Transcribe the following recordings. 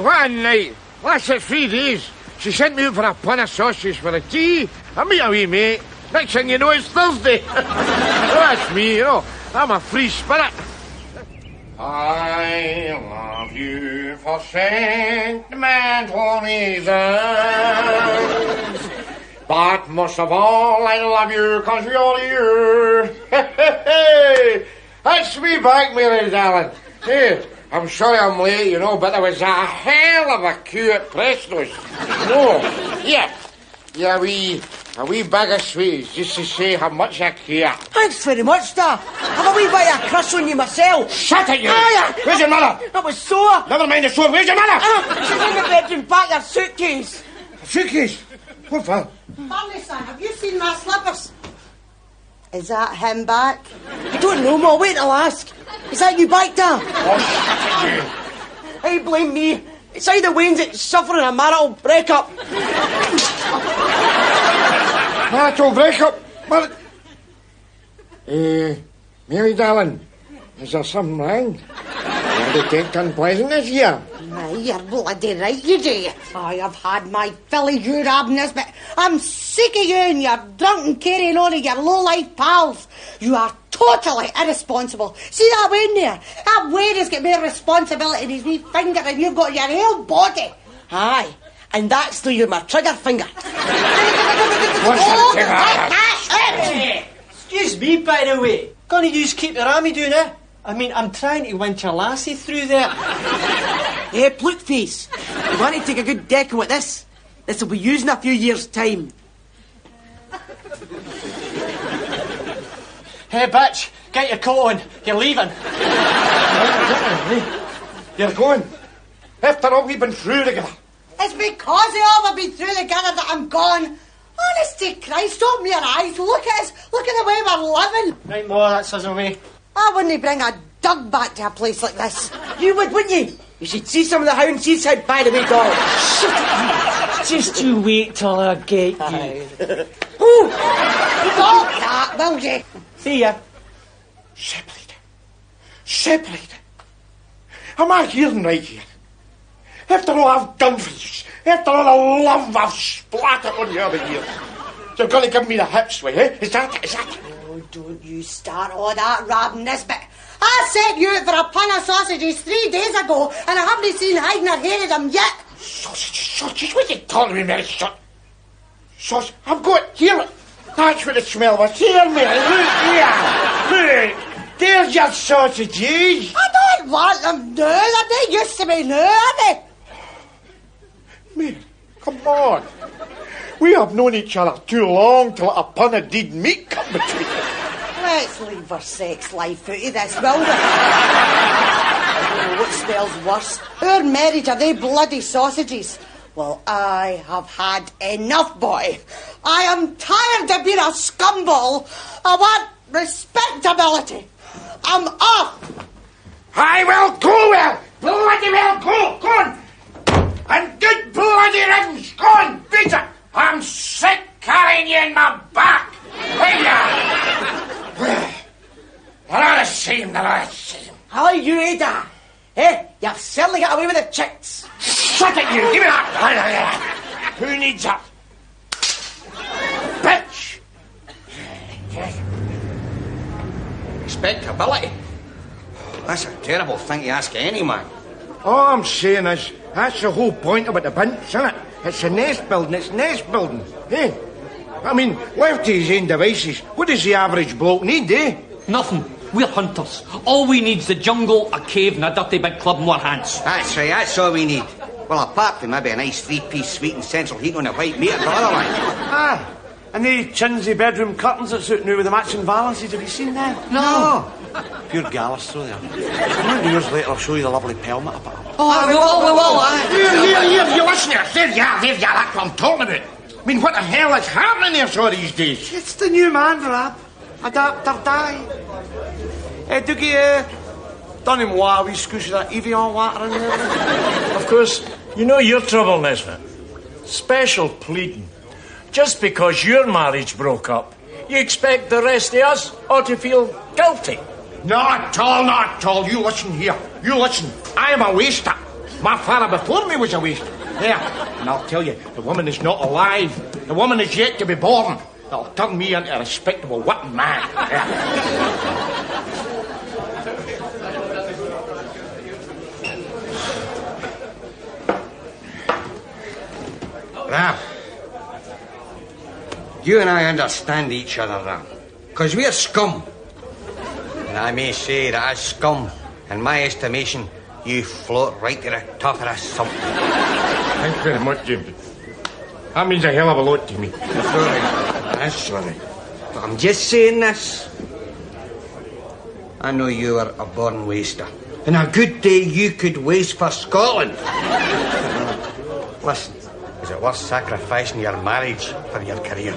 What a night. Lasted 3 days. She sent me out for a pan of sausage for a tea. I meet a wee mate. Next thing you know, it's Thursday. That's me, you know. I'm a free spirit. I love you for sentimental reasons. But most of all, I love you because you're here. That's me back, Mary darling. Hey. I'm sorry I'm late, you know, but there was a hell of a queue at Presto's. No, yeah, a wee bag of sweets, just to say how much I care. Thanks very much, Dad. Have a wee bit of a crush on you myself. Shut it, you! Where's your mother? That was sore. Never mind the sore, where's your mother? She's in the bedroom, back your suitcase. Suitcase? What for? Barney, son, have you seen my slippers? Is that him back? I don't know, Ma. Wait till I ask. Is that you back, Dad? Oh, shut it, you! Hey, blame me. It's either Wayne's that's suffering a marital breakup. Marital breakup? Well, Mary darling, is there something wrong? You detect unpleasantness here? Aye, you're bloody right, you do. I have had my fill of you, Rob Nesbitt. I'm sick of you and your drunken carrying on of your low-life pals. You are totally irresponsible. See that Wayne there? That Wayne has got more responsibility in his wee finger than you've got in your whole body. Aye, and that's through my trigger finger. What's that? Excuse me, by the way. Gonna use keep your army doing it? I mean, I'm trying to winch your lassie through there. Hey, plug face. You want to take a good deco at this? This will be used in a few years' time. Hey, bitch, get your coat on. You're leaving. You're going? After all we've been through together. It's because of all we've been through together that I'm gone. Honest to Christ, open your eyes. Look at us. Look at the way we're living. Right, Ma, that's us away. I wouldn't bring a dog back to a place like this. You would, wouldn't you? You should see some of the hounds he's had, by the way, dog. Shut up. Just you wait till I get you. Ooh, stop that, will you? See ya. Separated. Am I hearing right here? After all I've done for you, after all the love I've splattered on you over here, you're going to give me the hips way, eh? Is that it? Oh, don't you start all that, Rob Nesbitt. I sent you out for a pan of sausages 3 days ago, and I haven't seen hiding or hair of them yet. Sausages? What are you calling me, Mary? Sausage? I've got it. Hear it. That's what the smell was. Here, Mary. Look here. Look. There's your sausages. I don't want them now. They're not used to me now, are they? Mary, come on. We have known each other too long to let a pun of deed meat come between us. Let's leave our sex life out of this, will we? Oh, what smells worse? Our marriage, are they bloody sausages? Well, I have had enough, boy. I am tired of being a scumball. I want respectability. I'm off. I will go, well. Bloody well go. Go on. And good bloody riddance. Go on, beat it. I'm sick carrying you in my back. They're all the same, they're all the same. How you, Ada? Eh? You've certainly got away with the chicks. Shut it, you! Give me that! Who needs that? Bitch! Respectability? That's a terrible thing to ask any man. All I'm saying is, that's the whole point about the bints, isn't it? It's a nest building, it's nest building. Eh? I mean, left to his own devices, what does the average bloke need, eh? Nothing. We're hunters. All we need's the jungle, a cave, and a dirty big club in our hands. That's right, that's all we need. Well, apart from maybe a nice three-piece suite and central heat on a white meter, but otherwise... Ah, and the chinsy bedroom curtains that's out now with the matching valances, have you seen that? No. Pure gallus through there. 20 years later, I'll show you the lovely pelmet I put up. Here, you listen here. There you are, that's what I'm talking about. I mean, what the hell is happening here so these days? It's the new man, Rab. Adapt or die. Doogie, done him why we scoosh that Evian water in there. Of course, you know your trouble, Nesbitt. Special pleading. Just because your marriage broke up, you expect the rest of us ought to feel guilty. Not at all. You listen here. You listen. I am a waster. My father before me was a waster. There. And I'll tell you, the woman is not alive. The woman is yet to be born. That'll turn me into a respectable working man. There. Rab, you and I understand each other, Rab, because we're scum. And I may say that as scum, in my estimation, you float right to the top of the sump. Thank you very much, James. That means a hell of a lot to me. That's sorry. But I'm just saying this. I know you are a born waster. And a good day you could waste for Scotland. Listen, is it worth sacrificing your marriage for your career?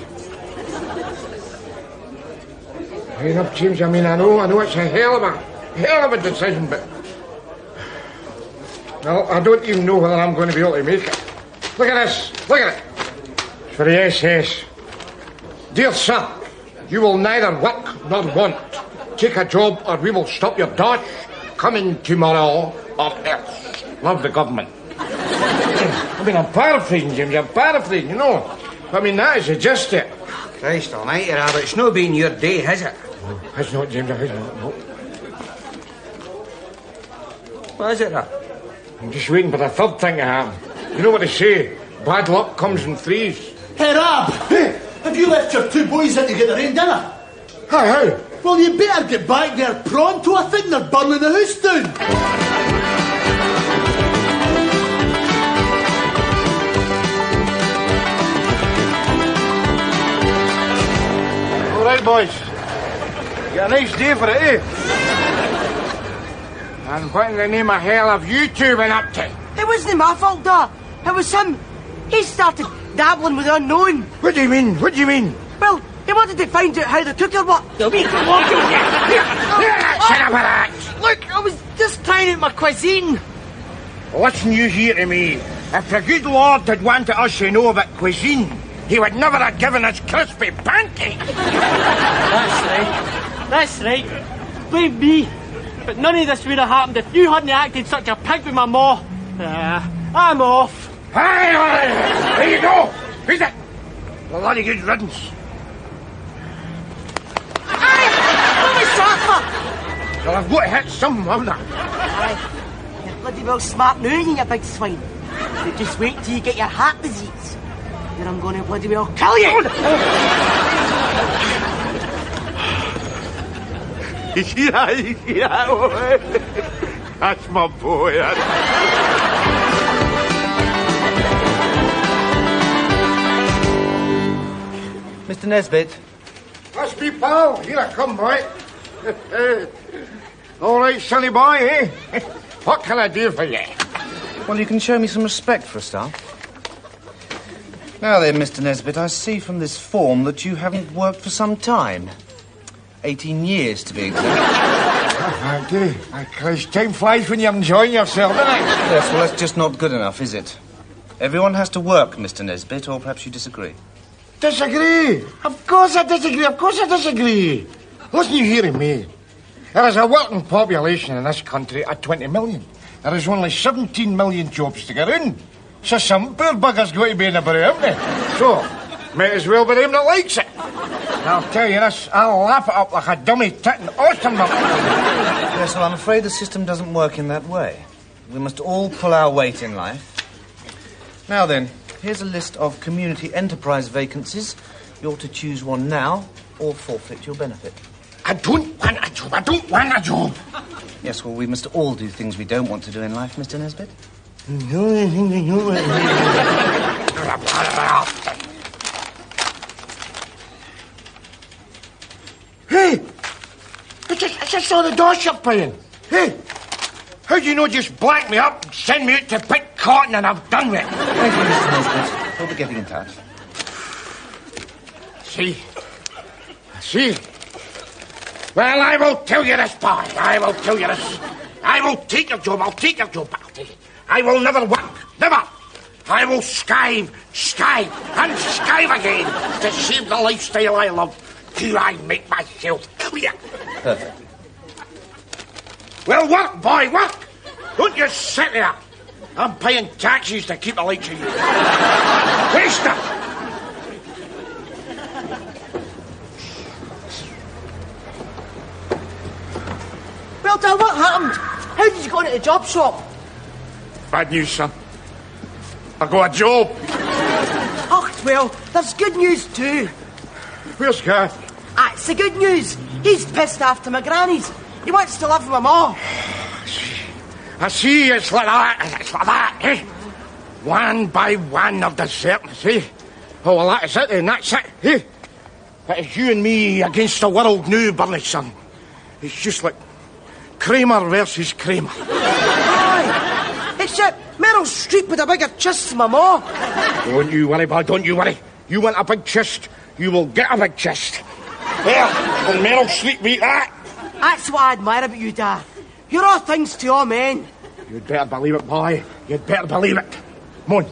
Fair enough, James. I mean, I know it's a hell of a decision, but... Well, I don't even know whether I'm going to be able to make it. Look at this. Look at it. It's for the SS. Dear sir, you will neither work nor want. Take a job or we will stop your dash. Coming tomorrow or else. Love the government. I mean, I'm paraphrasing, James. I'm paraphrasing, you know. I mean, that is the gist of it. Christ almighty, Rab, it's no been your day, has it? No, it's not, James. It's not, no. What is it, Rab? I'm just waiting for the third thing to happen. You know what they say? Bad luck comes in threes. Hey, Rab! Hey, have you left your two boys in to get their own dinner? How? Well, you better get back there pronto. I think they're burning the house down. All right, boys. Got a nice day for it, eh? And what in the name of hell have you two been up to? It wasn't my fault, Dad. It was him. He started dabbling with the unknown. What do you mean? What do you mean? Well, he wanted to find out how the cooker worked. Shut up with that! Look, I was just trying out my cuisine. Listen you here to me. If the good Lord had wanted us to know about cuisine, he would never have given us crispy pancakes. That's right. Blame me. But none of this would have happened if you hadn't acted such a pig with my ma. I'm off. Aye. There you go. Who's it? Bloody good riddance. Aye, what was that for? Well, I've got to hit some, haven't I? Aye, you're bloody well smart now, you big swine. You just wait till you get your heart disease. Then I'm going to bloody well kill you. Yeah. That's my boy. Mr. Nesbitt. That's me, pal. Here I come, boy. All right, sonny boy, eh? What can I do for you? Well, you can show me some respect for a start. Now then, Mr. Nesbitt, I see from this form that you haven't worked for some time. 18 years, to be exact. I do. Christ, time flies when you're enjoying yourself, doesn't it? Yes, well, that's just not good enough, is it? Everyone has to work, Mr. Nesbitt, or perhaps you disagree. Disagree? Of course I disagree. Listen, you hearing me? There is a working population in this country of 20 million. There is only 17 million jobs to get in. So some poor bugger's got to be in the brew, haven't they? So, might as well be them that likes it. And I'll tell you this, I'll laugh it up like a dummy tit in Austin. Yes, well, I'm afraid the system doesn't work in that way. We must all pull our weight in life. Now then, here's a list of community enterprise vacancies. You're to choose one now or forfeit your benefit. I don't want a job. Yes, well, we must all do things we don't want to do in life, Mr. Nesbitt. Hey! I just saw the Dosh up playing. Hey! How do you know just blank me up and send me out to pick cotton and I've done with it? Thank you, Mr. Nesbitt. We'll be getting in touch. See? Well, I will tell you this, boy. I will tell you this. I will take your job. I'll take your job. I'll take it. I will never work. Never. I will skive, and skive again to save the lifestyle I love till I make myself clear. Perfect. Well, work, boy, work. Don't just sit there. I'm paying taxes to keep the lights on you. Waster! Well, Dad, what happened? How did you go into the job shop? Bad news, son. I got a job. Oh, well, there's good news too. Where's Gash? That's the good news. He's pissed off to my granny's. He wants to live with my ma. I see, it's like that, eh? One by one they're deserting us, eh? Oh, well, that's it then, that's it, eh? It's you and me against the world now, Burley, son. It's just like Kramer versus Kramer. Aye. Except Meryl Streep with a bigger chest than my ma. Don't you worry, boy, don't you worry. You want a big chest, you will get a big chest. There, will Meryl Streep beat that? That's what I admire about you, Dad. You're all things to all men. You'd better believe it, boy. You'd better believe it. Come on.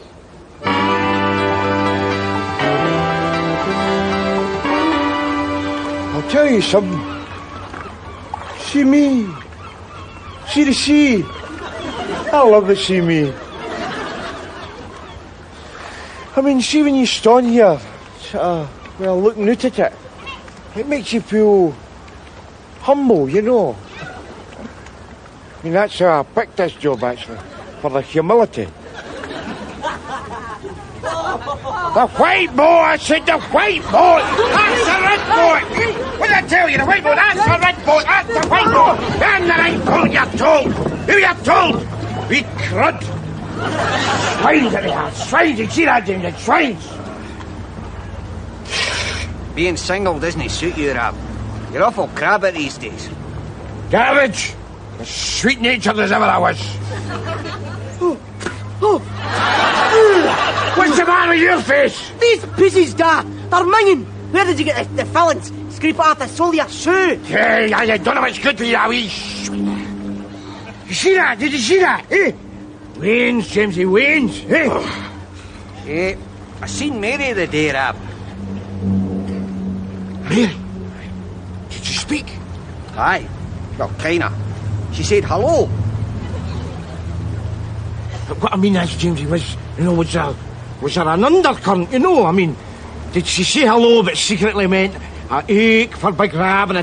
I'll tell you something. See me. See the sea. I love the sea, me. I mean, see when you stand here, well, looking out at it, it makes you feel humble, you know. I mean, that's how I picked this job, actually, for the humility. The white boy, I said the white boy. That's the red boy. What did I tell you, the white boy? That's the red boy. That's the white boy. And the right boy, you're told. Who you're told? We crud. Swines that they are. Swines, you see that, James? It's swines. Being single doesn't suit you, Rab. You're awful crabby these days. Garbage. As sweet-natured as ever I was. What's the matter with your face? These pieces, Dad, they're minging. Where did you get the fillings? Scrape it off the sole of your shoe. Hey, I don't know what's good for you, a wee sweet. You see that? Did you see that? Eh? Wains, Jamesy, wains. Eh? I seen Mary the day, Rab. Mary? Did you speak? Aye. Well, kinda. She said hello. But what I mean is, Jamesy, was there an undercurrent, you know? I mean, did she say hello but secretly meant a ache for big Rab and a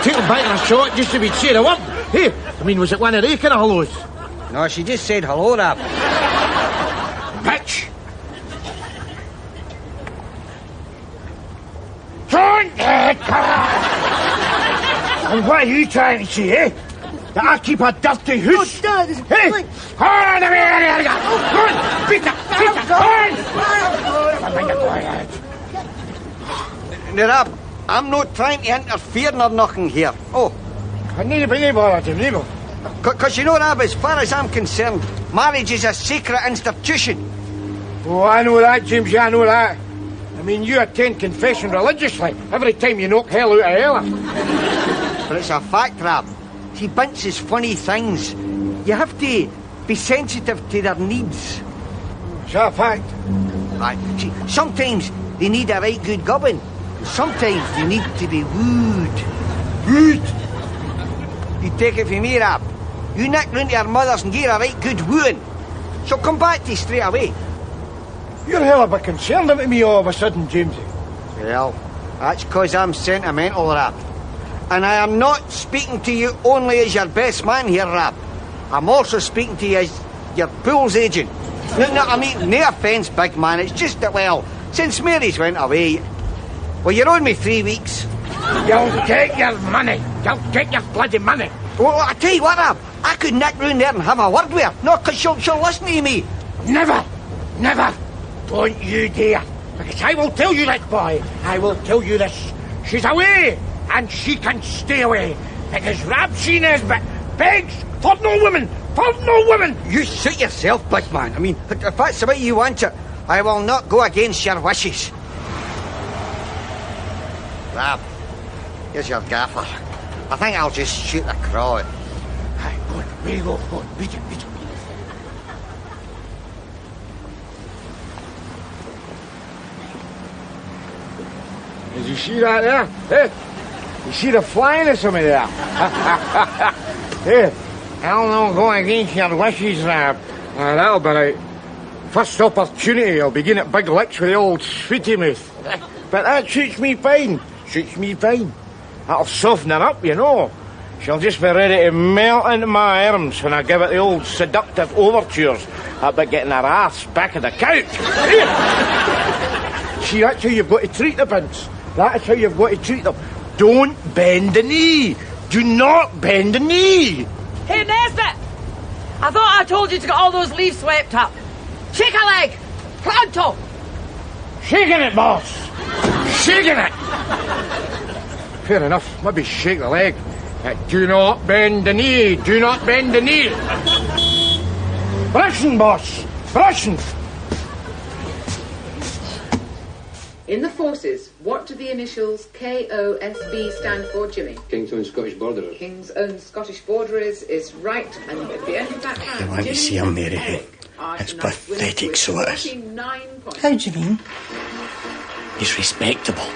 tail bite and a shot just to be say the word? Hey, I mean, was it one of the kind of hellos? No, she just said hello, Rab. Bitch! And what are you trying to say, eh? That I keep a dirty house? Oh, Dad, hey! Hold on, here! Go on! Beat it! Now, Rab, I'm not trying to interfere nor nothing here. Oh. I need to be bothered, Jim. Because you know, Rab, as far as I'm concerned, marriage is a sacred institution. Oh, I know that, James, I know that. I mean, you attend confession religiously every time you knock hell out of hell. But it's a fact, Rab. See, bunts is funny things. You have to be sensitive to their needs. It's a fact. Right. See, sometimes they need a right good gubbin. Sometimes they need to be wooed. Wooed? You take it from me, Rab. You nick round to your mother's and get a right good wooing. So come back to you straight away. You're hell of a concerned about me all of a sudden, Jamesy. Well, that's because I'm sentimental, Rab. And I am not speaking to you only as your best man here, Rab. I'm also speaking to you as your pool's agent. No, I mean, no offence, big man. It's just that, well, since Mary's went away, well, you're on me 3 weeks. You'll get your money. You'll get your bloody money. Well, I tell you what, Rab, I could nick round there and have a word with her. No, because she'll listen to me. Never. Never. Don't you dare. Because I will tell you this, boy. I will tell you this. She's away, and she can stay away. Because Rab C. Nesbitt begs for no woman for no woman. You suit yourself, big man. I mean, if that's the way you want it, I will not go against your wishes. Rab, here's your gaffer. I think I'll just shoot the craw. Hey, go on, where you go? Go on, beat it. Did you see that there? Hey, you see the flying of somebody there? Hey, I'll not go against your wishes, Rab. That'll be right. First opportunity, I'll begin at big licks with the old sweetie mouth. But that suits me fine. That'll soften her up, you know. She'll just be ready to melt into my arms when I give it the old seductive overtures about getting her ass back of the couch. See, that's how you've got to treat the pins. That is how you've got to treat them. Don't bend the knee. Do not bend the knee. Hey, Nesbitt! I thought I told you to get all those leaves swept up. Shake a leg! Pronto! Shaking it, boss. Shaking it. Fair enough. Maybe shake the leg. Do not bend the knee. Do not bend the knee. Brushing, boss. Brushing. In the forces, what do the initials KOSB stand for, Jimmy? King's Own Scottish Borderers. King's Own Scottish Borderers is right, and at the end of that round, I want to see him, Mary. It's pathetic, so it is. How do you mean? He's respectable.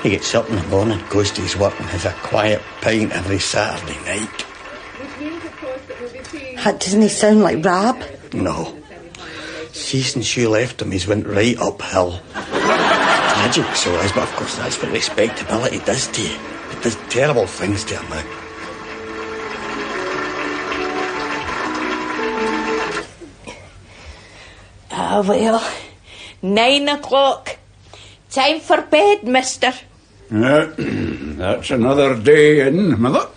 He gets up in the morning, goes to his work and has a quiet pint every Saturday night. Which means, of course, that we'll be seeing... That doesn't sound like Rab. No. See, since you left him, he's went right uphill. Tragic, so it is, but of course that's what respectability does to you. It does terrible things to a man. Ah, well, 9 o'clock. Time for bed, mister. That's another day in, Mother.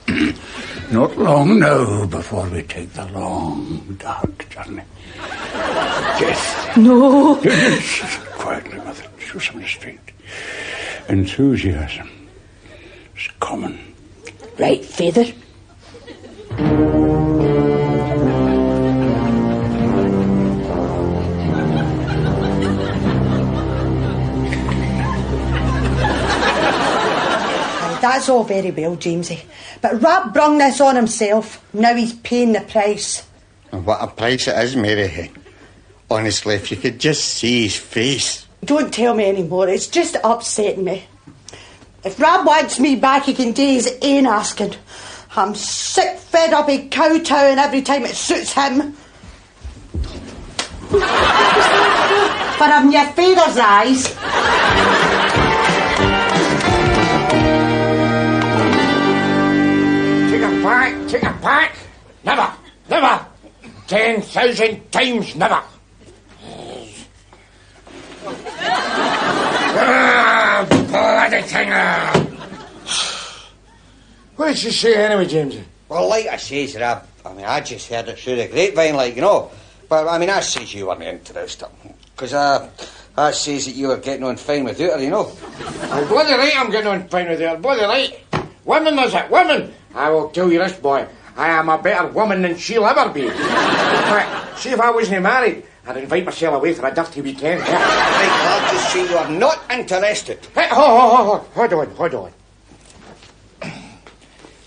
Not long now before we take the long, dark journey. Death. No. Quietly, Mother. Show some restraint. Enthusiasm is common. Right, Feather. That's all very well, Jamesy. But Rab brung this on himself. Now he's paying the price. And what a price it is, Mary. Honestly, if you could just see his face. Don't tell me anymore. It's just upsetting me. If Rab wants me back, he can do his own asking. I'm sick fed up of kowtowing every time it suits him. For having your father's eyes. Take it back. Never. 10,000 times never. Bloody thing. What did she say anyway, Jamesy? Well, like I says, Rab, I just heard it through the grapevine, you know. But, I says you weren't interested. Because, I says that you were getting on fine without her, you know. Well, bloody right I'm getting on fine with her. Bloody right. Women, is it? Women. I will tell you this, boy. I am a better woman than she'll ever be. In fact, see if I wasn't married, I'd invite myself away for a dirty weekend. Yeah. Right, I'll just say you are not interested. Hey, hold on.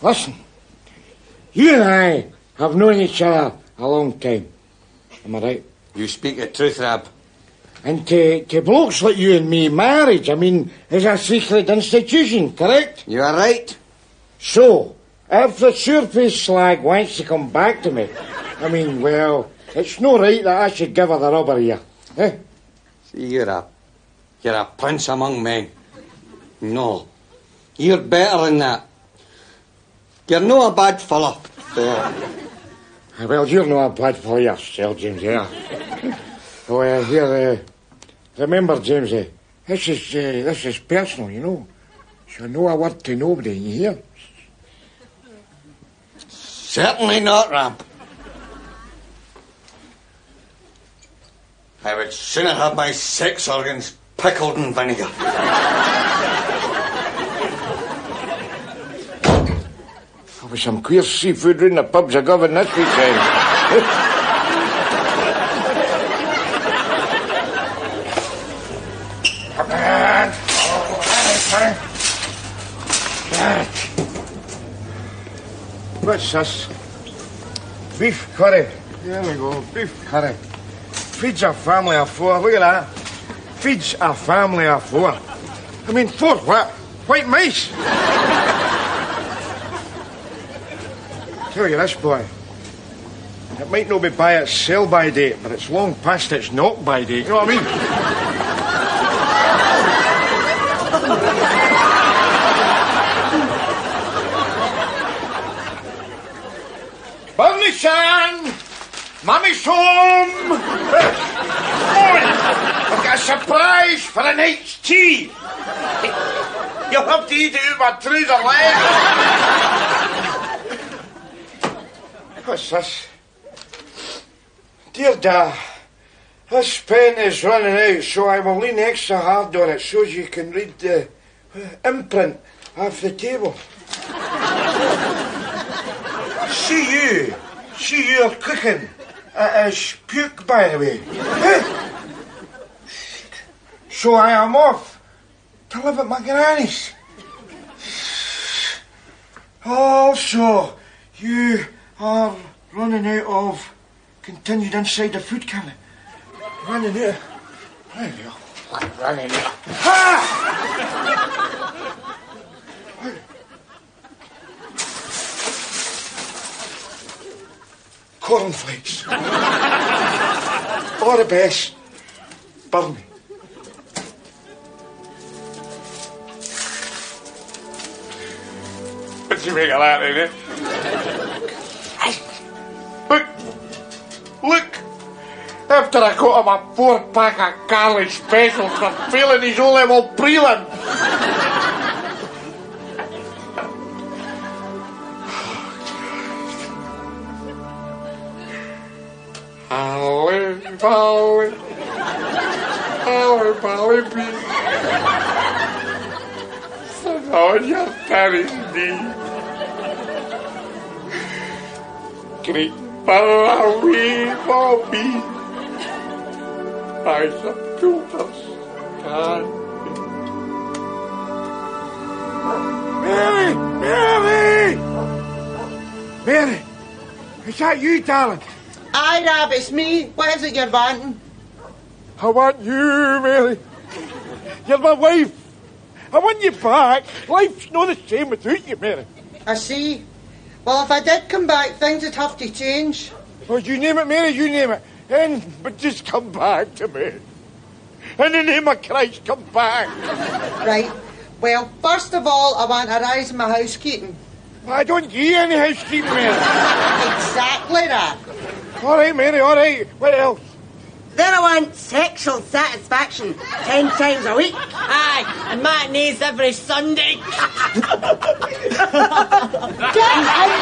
Listen, you and I have known each other a long time. Am I right? You speak the truth, Rab. And to blokes like you and me, marriage, is a secret institution, correct? You are right. So, if the sure-faced slag wants to come back to me, well, it's no right that I should give her the rubber here. Eh? See, you're a prince among men. No, you're better than that. You're no a bad fella. Well, you're no a bad fella yourself, James, yeah. Here, remember, James, this is personal, you know. So no a word to nobody, you hear? Certainly not, Rab. I would sooner have my sex organs pickled in vinegar. For With some queer seafood in the pubs I got in this weekend. Come on. What's this? Beef curry. There we go, beef curry. Feeds a family of four. Look at that. Feeds a family of four. I mean, four what? White mice. Tell you this, boy. It might not be by its sell-by date, but it's long past its knock-by date. You know what I mean? Bernie-san! Mummy's home! I've got a surprise for the night's tea. You'll have to eat it out through the leg. What's this? Dear Da, this pen is running out, so I will lean extra hard on it so you can read the imprint off the table. See you're cooking. It is puke, by the way. So I am off to live at my granny's. Also, you are running out of continued inside the food cabinet. Running out. There you go. Running out. Ha! Cornflakes. All the best. Bernie. What's you make of that, ain't it? Look! After I got him a 4-pack of Carly Specials for failing his O-level prelim. Holly, bee. Sit on your Paris knee. Great Parawi for me. Eyes of filters can't be. Mary! Is that you, darling? Aye, Rab, it's me. What is it you're wanting? I want you, Mary. You're my wife. I want you back. Life's not the same without you, Mary. I see. Well, if I did come back, things would have to change. Oh, you name it, Mary, you name it. But just come back to me. In the name of Christ, come back. Right. Well, first of all, I want a rise in my housekeeping. I don't give any housekeeping, Mary. Exactly that. All right, Mary, all right. What else? Then I want sexual satisfaction 10 times a week. Aye, and matinees every Sunday. Get out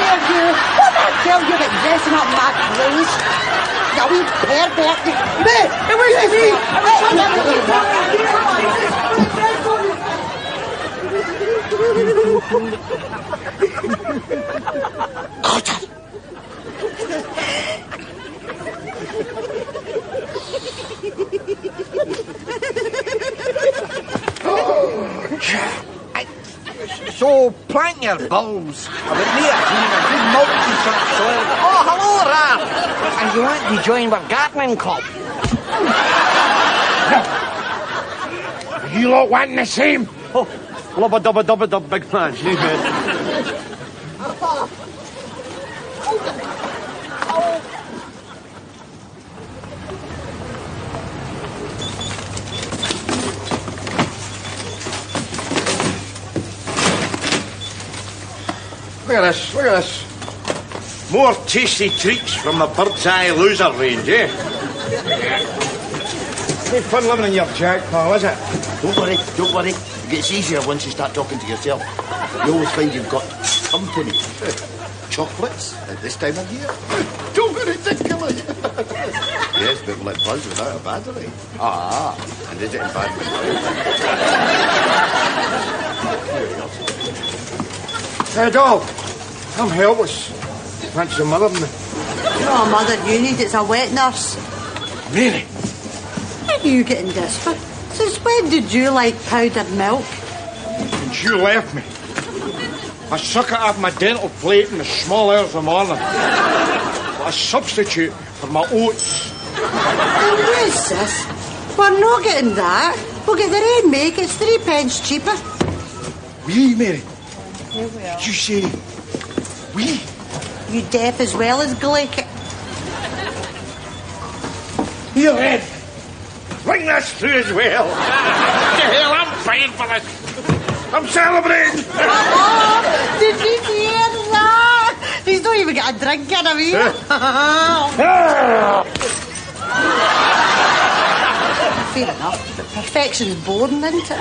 there, you. What the hell you been dressing up my clothes? You wee pervert. Mate, it was So, plant your bulbs. About me, a good multi-shot soil. Oh, hello, Rab. And you want to join our gardening club? Are you lot wanting the same? Oh, lubba-dubba-dubba-dub, big man. Look at this. More tasty treats from the Bird's Eye Loser range, eh? Ain't fun living in your jack, pal, is it? Don't worry. It gets easier once you start talking to yourself. You always find you've got company. Chocolates at this time of year. Don't worry, tickle it. Yes, but will it buzz without a battery? Ah, and is it in bad condition? Hey, Dol, I'm helpless. Fancy mother me. No, Mother, you need it's a wet nurse. Mary. How are you getting desperate? Since when did you like powdered milk? Since you left me. I suck it off my dental plate in the small hours of the morning. A substitute for my oats. Yes, sis. We're not getting that. We'll get the red make. It's 3 pence cheaper. We, Mary. Here we are. Did you say we? You deaf as well as Glick. Here, Ed. Bring this through as well. What the hell? I'm paying for this. I'm celebrating. Oh, did you hear that? He's not even got a drink in him here. Fair enough, but perfection's boring, isn't it?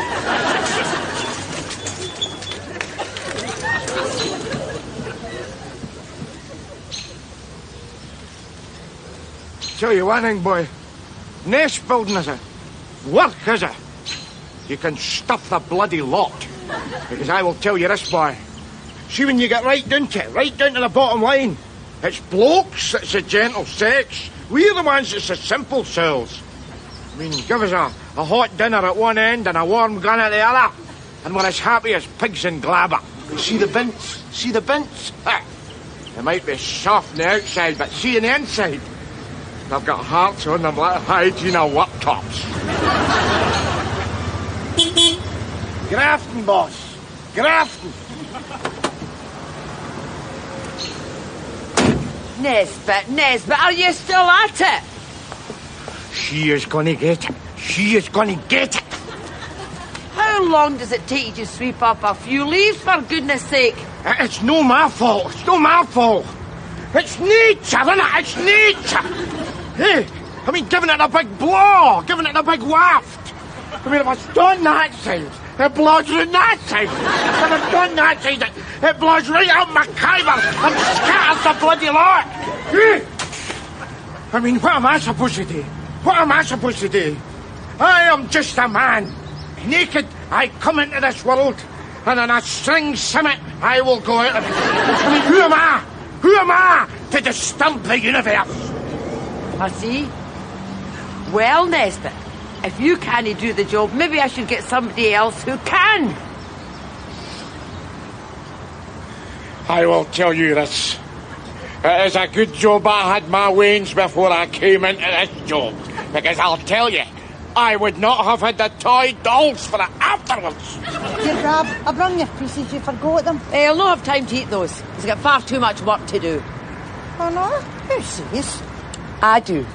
Tell you one thing, boy. Nest building is it? Work is it? You can stuff the bloody lot. Because I will tell you this, boy. See, when you get right down to it, right down to the bottom line, it's blokes that's the gentle sex. We're the ones that's the simple souls. I mean, give us a hot dinner at one end and a warm gun at the other, and we're as happy as pigs in glabber. See the bints? See the bints? They might be soft on the outside, but see on the inside, they've got hearts on them like hygiene work tops. Grafton, boss. Grafton. Nesbit, are you still at it? She is gonna get it. She is gonna get it. How long does it take you to sweep up a few leaves, for goodness sake? It's no my fault. It's no my fault. It's nature, isn't it? It's nature. Hey, I mean, giving it a big blow, giving it a big waft. I mean, if it's done that side, it blows right that side. If it's done that side, it blows right out my kyber and scatters the bloody lot. Hey. I mean, what am I supposed to do? What am I supposed to do? I am just a man. Naked, I come into this world, and in a string summit, I will go out of it. I mean, who am I? Who am I to disturb the universe? I see. Well, Nesbit, if you can't do the job, maybe I should get somebody else who can. I will tell you this. It is a good job I had my wains before I came into this job. Because I'll tell you, I would not have had the toy dolls for it afterwards. Dear Rab, I brought your pieces. You forgot them. I'll not have time to eat those. He's got far too much work to do. Oh, no? Who says? I do.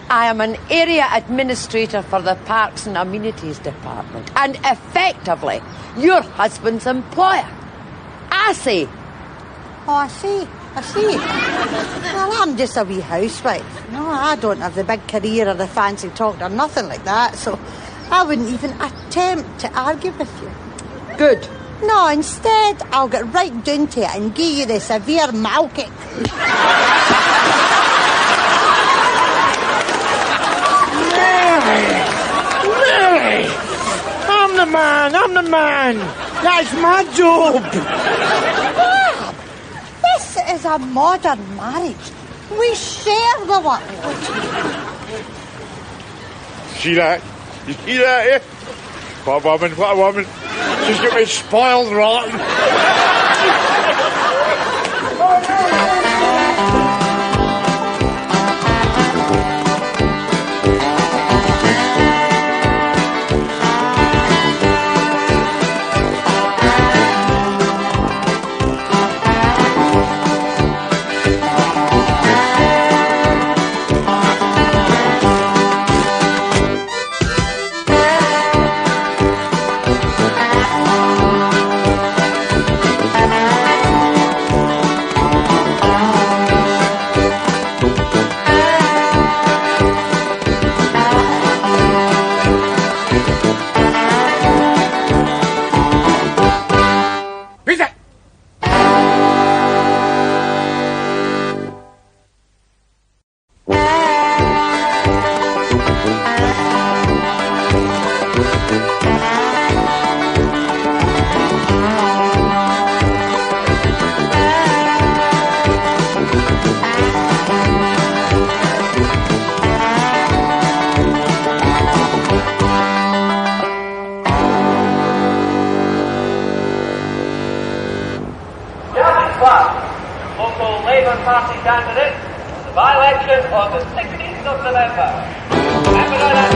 I am an area administrator for the Parks and Amenities Department, and effectively your husband's employer. I say. Oh, I see. Well, I'm just a wee housewife. No, I don't have the big career or the fancy talk or nothing like that, so I wouldn't even attempt to argue with you. Good. No, instead, I'll get right down to it and give you the severe milking. Really? I'm the man. That's my job. This is a modern marriage. We share the workload. See that? You see that, eh? What a woman. She's got me spoiled rotten. Party candidate for the by-election on the 16th of November. Remember that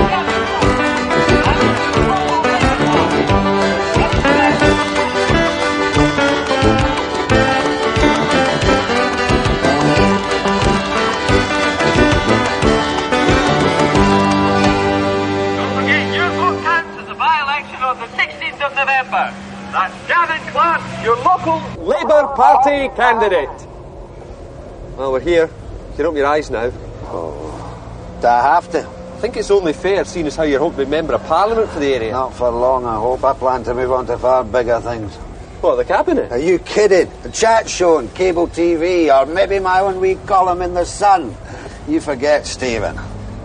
on the 16th of November. That's Gavin Clark, your local Labour Party candidate. Well, we're here. You can open your eyes now. Oh, do I have to? I think it's only fair, seeing as how you're hoping to be Member of Parliament for the area. Not for long, I hope. I plan to move on to far bigger things. What, the Cabinet? Are you kidding? A chat show on cable TV, or maybe my own wee column in The Sun. You forget, Stephen.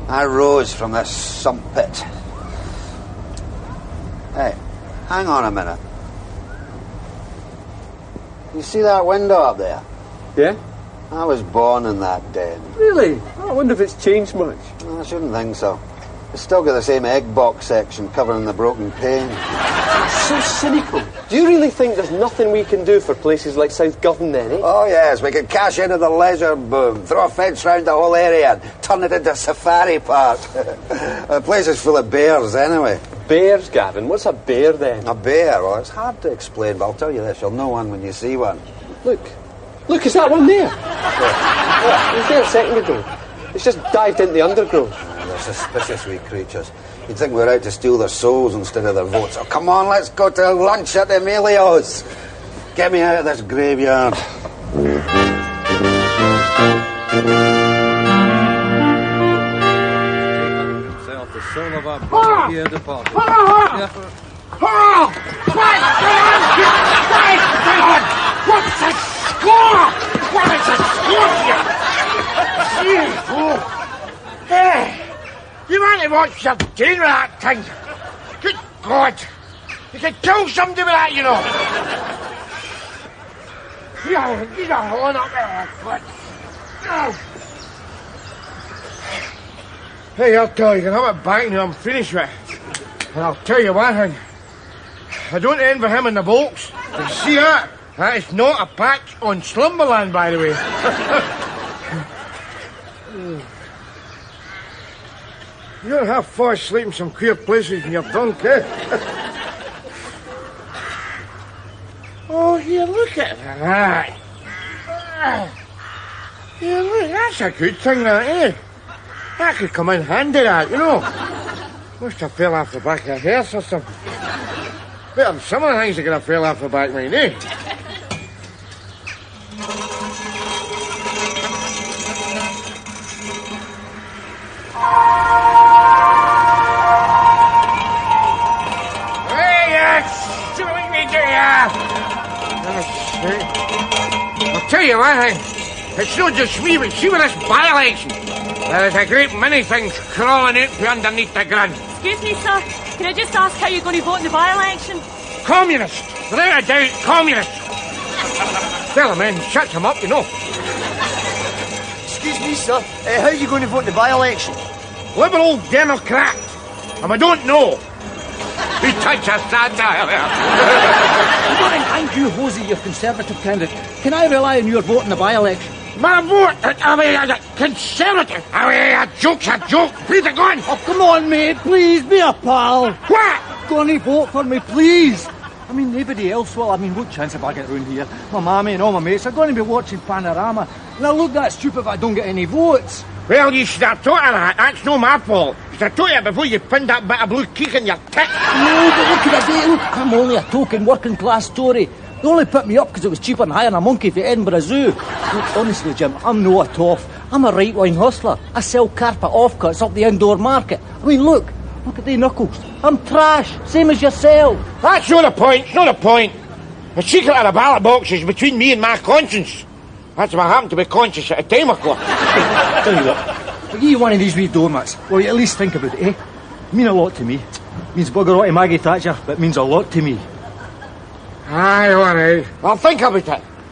I rose from this sump pit. Hey, hang on a minute. You see that window up there? Yeah? I was born in that den. Really? I wonder if it's changed much. I shouldn't think so. It's still got the same egg box section covering the broken pane. That's so cynical. Do you really think there's nothing we can do for places like South Govan then, eh? Oh, yes, we could cash into the leisure boom, throw a fence round the whole area and turn it into a safari park. The place is full of bears, anyway. Bears, Gavin? What's a bear, then? A bear? Well, it's hard to explain, but I'll tell you this, you'll know one when you see one. Look, is that one there? Yeah, it was there a second ago. It's just dived into the undergrowth. They're suspicious wee creatures. You'd think we're out to steal their souls instead of their votes. Oh, come on, let's go to lunch at Emilio's. Get me out of this graveyard. Himself the soul of our body here departed. What's the score? What is the score here? Hey, you want to watch your doing with that thing? Good God. You could kill somebody with that, you know. You don't hold up there, foot. Hey, I'll tell you, you can have it back now I'm finished with it. And I'll tell you one thing. I don't envy him in the bolts. You see that? That is not a patch on Slumberland, by the way. You don't have far sleep in some queer places when you're drunk, eh? Oh, here, look at that. Yeah, look, that's a good thing, that, eh? That could come in handy, that, you know. Must have fell off the back of a hearse or something. Better than some of the things that could have fell off the back of mine, eh? I'll tell you one thing. It's not just me, but see with this by-election. There's a great many things crawling out from underneath the ground. Excuse me, sir. Can I just ask how you're going to vote in the by-election? Communist. Without a doubt, communist. Tell him, man, shut him up, you know. Excuse me, sir. How are you going to vote in the by-election? Liberal Democrat. And I don't know. He touched us that Good morning, thank you, Hosey, your Conservative candidate. Can I rely on your vote in the by-election? My vote? Conservative? A joke's a joke. Please, go on. Oh, come on, mate, please, be a pal. What? Gonna vote for me, please. I mean, nobody else will. I mean, what chance have I got round here? My mammy and all my mates are going to be watching Panorama. And I look that stupid if I don't get any votes. Well, you should have thought of that. That's no my fault. You should have thought of it before you pinned that bit of blue cake in your tit. No, but look at the look, I'm only a token working-class Tory. They only put me up because it was cheaper than hiring a monkey for Edinburgh Zoo. Look, honestly, Jim, I'm no a toff. I'm a right-wing hustler. I sell carpet offcuts up the indoor market. I mean, look at the knuckles. I'm trash, same as yourself. That's not the point, it's not the point. The secret of the ballot box is between me and my conscience. That's what I happened to be conscious at a time ago. Tell you what, I'll give you one of these wee donuts. Well, you at least think about it, eh? It means a lot to me. It means bugger all to Maggie Thatcher, but it means a lot to me. Aye, all right. I'll think about it.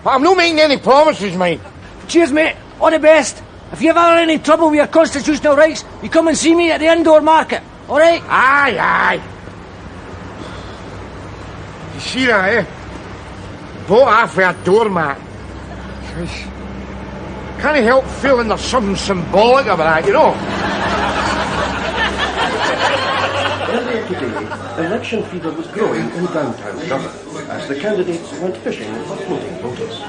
But I'm not making any promises, mate. Cheers, mate. All the best. If you ever have any trouble with your constitutional rights, you come and see me at the indoor market. All right? Aye, aye. You see that, eh? Vote half for a doormat. can't help feeling there's something symbolic about that, you know. Earlier today, election fever was growing in downtown Shug as the candidates went fishing for floating voters.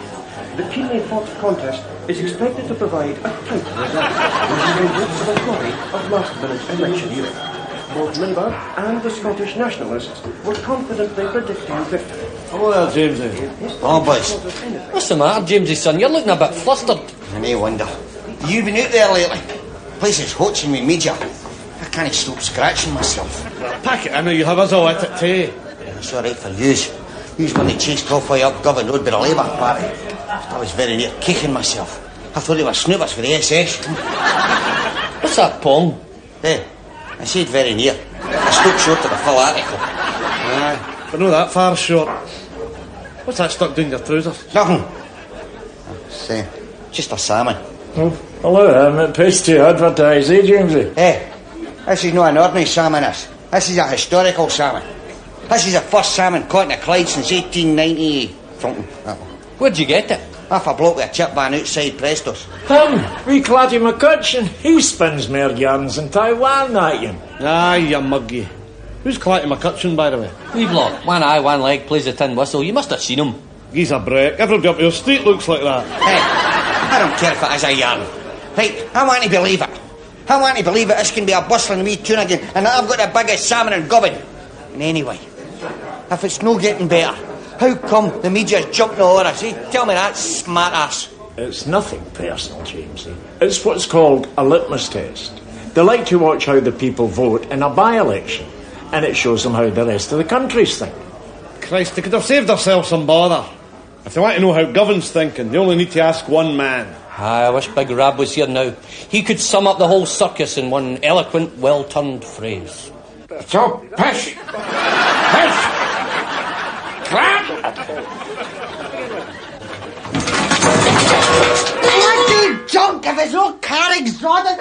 The keenly fought contest is expected to provide a tight result, reminding of a flurry of last-minute electioneering. Both Labour and the Scottish Nationalists were confidently predicting victory. Hello there, Jamesy. Oh, boys. What's the matter, Jamesy, son? You're looking a bit flustered. I no wonder. You been out there lately? Place is hotching me major. I can't stop scratching myself. Pack it in or you have us all at it too. It's all right for yous. Yous when they chased off way up Govan Road by the Labour Party. I was very near kicking myself. I thought they were snoopers for the SS. What's that, Pong? Hey, I said very near. I stopped short of the full article. Aye, but not that far short. What's that stuck down your trousers? Nothing. It's just a salmon. Oh, hello, I'm at pace to advertise, eh, Jamesy? Hey, this is not an ordinary salmon, this is a historical salmon. This is the first salmon caught in the Clyde since 1890 something. Where'd you get it? Off a bloke with a chip van outside Presto's. Wee Clatty McCutcheon, he spins more yarns in Taiwan, that you. Aye, you muggy. Who's Clatty McCutcheon, by the way? Wee block, one eye, one leg, plays a tin whistle. You must have seen him. He's a break. Everybody up your street looks like that. Hey, I don't care if it is a yarn. Right, I want to believe it. I want to believe it. This can be a bustling wee tune again, and that I've got the biggest salmon in Govan. And anyway, if it's no getting better, how come the media's jumping all over us? Tell me that, smart ass. It's nothing personal, Jamesy. It's what's called a litmus test. They like to watch how the people vote in a by-election, and it shows them how the rest of the countries think. Christ, they could have saved themselves some bother. If they want to know how Govan's thinking, they only need to ask one man. I wish Big Rab was here now. He could sum up the whole circus in one eloquent, well-turned phrase. It's all pish. Pish. Crap. Bloody junk if it's no car exotic.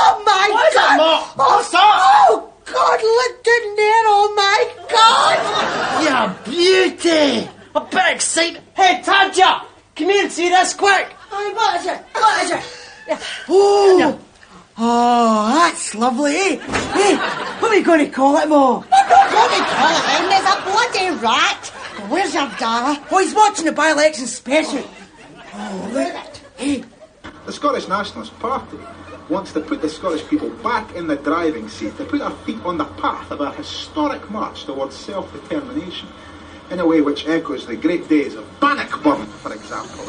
Oh my What is God! it, Ma? What's that? Oh God, look down there! Oh my God! You beauty! A bit excited. Hey, Tadja! Come here and see this quick. Hey, what is it? What is it? Oh! Oh, that's lovely, eh? Hey, what are we going to call it, Mo? I'm not going to call it him. There's a bloody rat. Where's your dad? Oh, he's watching the by-election special. Oh, look at it. Hey. The Scottish Nationalist Party wants to put the Scottish people back in the driving seat, to put our feet on the path of a historic march towards self-determination, in a way which echoes the great days of Bannockburn, for example.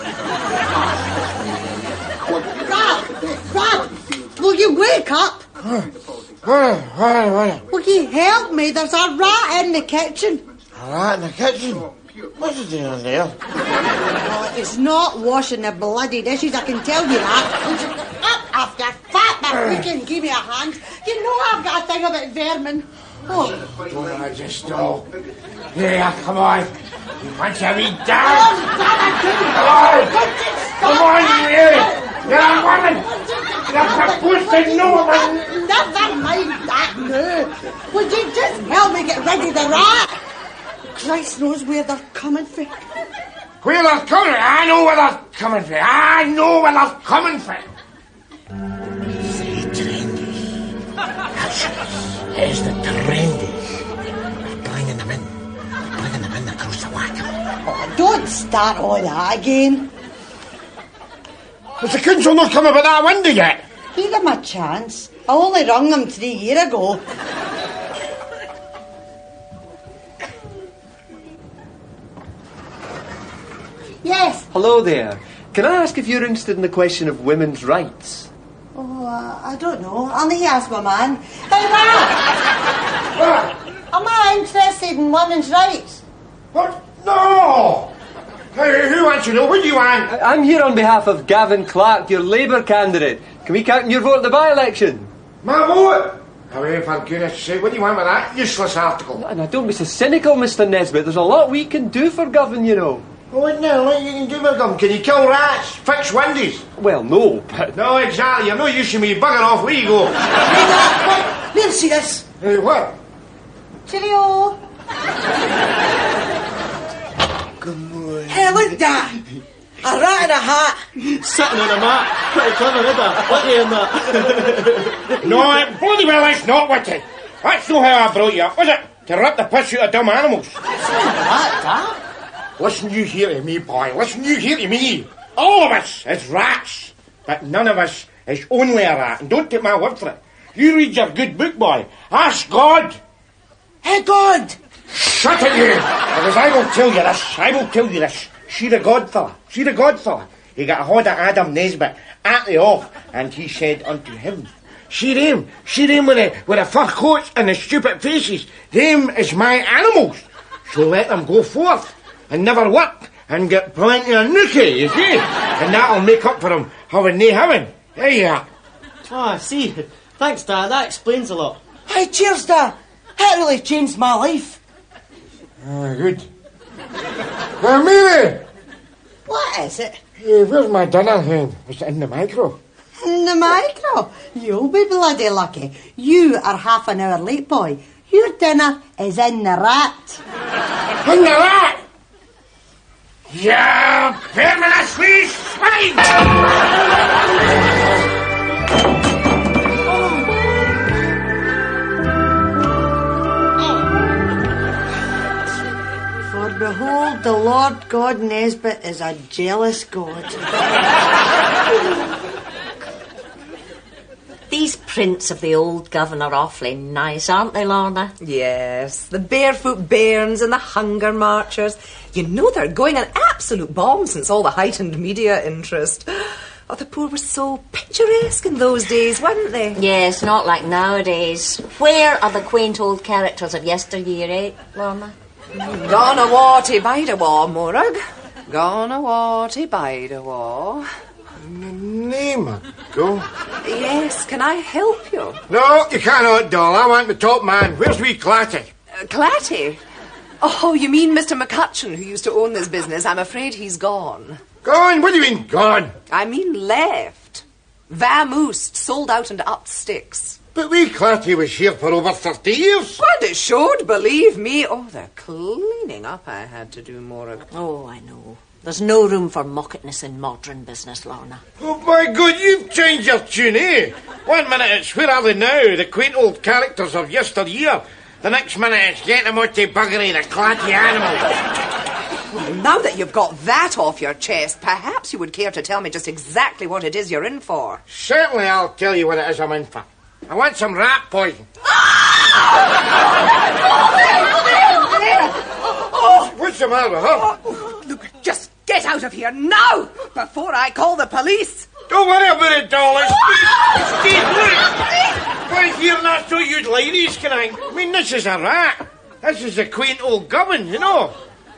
Rab, will you wake up? Will you help me? There's a rat in the kitchen. A rat in the kitchen? What's it doing there? Oh, it's not washing the bloody dishes, I can tell you that. Up after fat, my freaking give me a hand. You know I've got a thing about vermin. Oh. Don't I just know? Yeah, come on. You want your wee down? Come on, you! You're a woman! You're supposed to know, man! Never mind that now. Would you just help me get rid of the rat? Christ knows where they're coming from. Where they're coming from? I know where they're coming from. I know where they're coming from. The trendies. There's the trendies. Bringing them in. Bringing them in across the water. Oh, don't start all that again. Has the council not come about that window yet? Give them a chance. I only rung them 3 years ago. Yes. Hello there. Can I ask if you're interested in the question of women's rights? Oh, I don't know. I'll need to ask my man. Hey, man! Am I interested in women's rights? What? No! Hey, who wants to know? What do you want? I'm here on behalf of Gavin Clark, your Labour candidate. Can we count on your vote in the by-election? My vote? Away, for goodness sake, what do you want with that useless article? And I don't be so cynical, Mr. Nesbitt. There's a lot we can do for Gavin, you know. What now? What you can do with them? Can you kill rats? Fix windies? Well, no, but... No, exactly. You're no use to me. Bugger off. Where you go? We'll see this. Hey, what? Cheerio. Good morning. Hey, look, Dad. A rat in a hat. Sitting on a mat. Pretty clever, isn't it? Witty in that. No, bloody well, it's not witty. That's not how I brought you up, was it? To rip the piss out of dumb animals. Listen you here to me, boy. Listen you here to me. All of us is rats. But none of us is only a rat. And don't take my word for it. You read your good book, boy. Ask God. Hey, God. Shut it, you. Because I will tell you this. I will tell you this. See the Godfather. See the Godfather. He got a hold of Adam Nesbitt at the off, and he said unto him, See them with the fur coats and the stupid faces. Them is my animals. So let them go forth and never work and get plenty of nookie, you see? And that'll make up for them having nae heaven. There you are. Oh, I see. Thanks, Dad. That explains a lot. Hey, cheers, Dad. That really changed my life. Good. Now, Mary! What is it? Hey, where's my dinner hen? Is it in the micro? In the micro? You'll be bloody lucky. You are half an hour late, boy. Your dinner is in the rat. In the rat? You permanent Swedish swine! For behold, the Lord God Nesbitt is a jealous God. These prints of the old governor are awfully nice, aren't they, Lorna? Yes, the barefoot bairns and the hunger marchers. You know they're going an absolute bomb since all the heightened media interest. Oh, the poor were so picturesque in those days, weren't they? Yes, not like nowadays. Where are the quaint old characters of yesteryear, eh, Lorna? Gone a watty bide a war, Morag. Gone a watty bide a war. Name it, go. Yes, can I help you? No, you cannot, doll. I want the top man. Where's wee Clatty? Clatty? Oh, you mean Mr. McCutcheon, who used to own this business. I'm afraid he's gone. Gone? What do you mean, gone? I mean left. Vamoosed, sold out and up sticks. But wee Clatty was here for over 30 years. And it showed, believe me. Oh, the cleaning up I had to do, Morag. Oh, I know. There's no room for mucketness in modern business, Lorna. Oh, my God, you've changed your tune, eh? 1 minute it's where are they now, the quaint old characters of yesteryear. The next minute it's get them out to buggery, the Clatty animals. Well, now that you've got that off your chest, perhaps you would care to tell me just exactly what it is you're in for. Certainly I'll tell you what it is I'm in for. I want some rat poison. What's the matter with her? Look, just get out of here now, before I call the police. Don't worry about it, darling. Steve, look. Right here, and that's what you ladies can I mean, this is a rat. This is a quaint old govern, you know.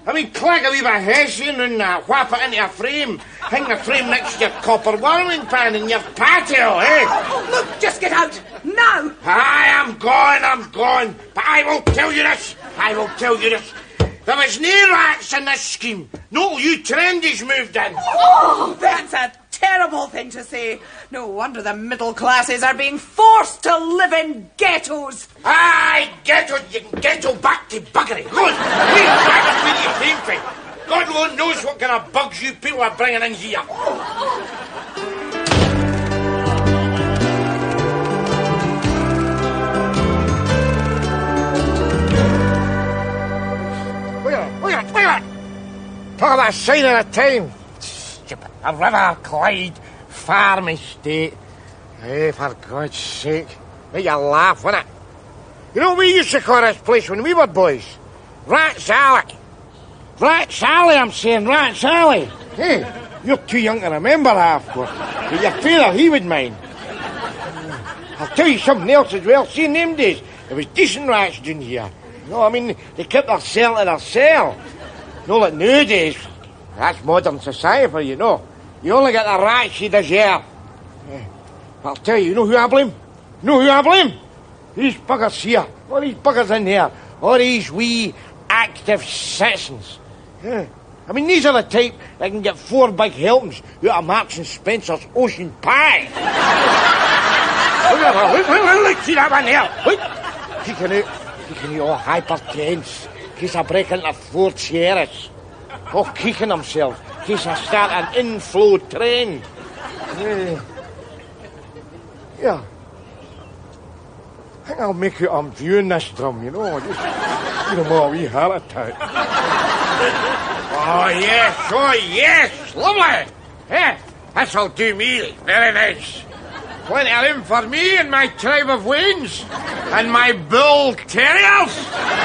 I mean, clack a wee bit of hessian and whap it into a frame. Hang the frame next to your copper warming pan in your patio, eh? Oh, look, just get out, now. I am gone. But I will tell you this. There was no rats in this scheme. No, you trendies moved in. Oh, that's a terrible thing to say. No wonder the middle classes are being forced to live in ghettos. Aye, ghetto, you can ghetto back to buggery. Good. Leave back where you came from. God alone knows what kind of bugs you people are bringing in here. Wait a minute. Talk about a sign of the time. Stupid. A River Clyde farm estate. Hey, for God's sake. Make you laugh, wouldn't it? You know what we used to call this place when we were boys? Rat's Alley. Rat's Alley, I'm saying, Rat's Alley. Hey, you're too young to remember that, of course. But your father, he would mind. I'll tell you something else as well. See, in them days, there was decent rats down here. No, I mean, they kept their cell to their cell. No, like nowadays, that's modern society for you know. You only get the rats you deserve. Yeah. I'll tell you, you know who I blame? These buggers here. All these buggers in here. All these wee active citizens. Yeah. I mean, these are the type that can get 4 big helpings out of Marks and Spencer's ocean pie. Look, see that one there? Look. Kicking out all hypertense. In case I break into 4 chairs. Oh, kicking themselves. in case I start an inflow trend. Yeah. I think I'll make it I'm viewing this drum, you know. Just give them all a wee heart attack. Oh, yes, lovely. Yeah, this'll do me. Very nice. Plenty of room for me and my tribe of Waynes and my bull terriers.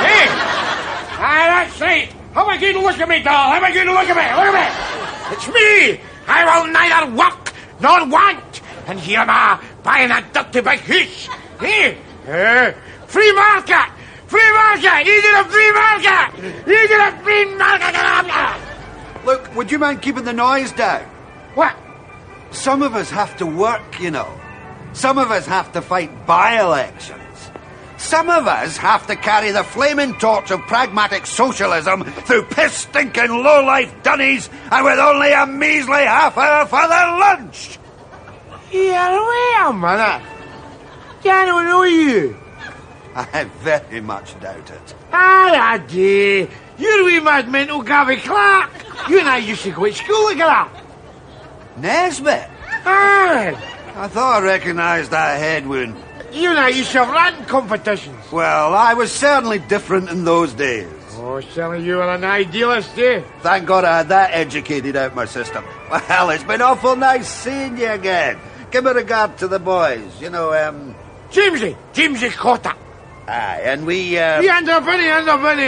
Hey, that's right. Have a good look at me, doll. Have a good look at me. Look at me. It's me. I will neither work nor want. And here am I buying a dirty big house. Hey, free market. Free market. You get a free market. You get a free market. Look, would you mind keeping the noise down? What? Some of us have to work, you know. Some of us have to fight by-elections. Some of us have to carry the flaming torch of pragmatic socialism through piss-stinking low-life dunnies and with only a measly half hour for their lunch. Yeah, wait a minute. I don't know you. I very much doubt it. I do. You're a wee mad mental Gabby Clark. You and I used to go to school together. Nesbitt? Aye. I thought I recognised that head wound. You and I used to have ranting competitions. Well, I was certainly different in those days. Oh, Sally, you were an idealist, eh? Thank God I had that educated out my system. Well, it's been awful nice seeing you again. Give me regard to the boys. You know, Jamesy Cotter. Aye, and we, The end of Benny,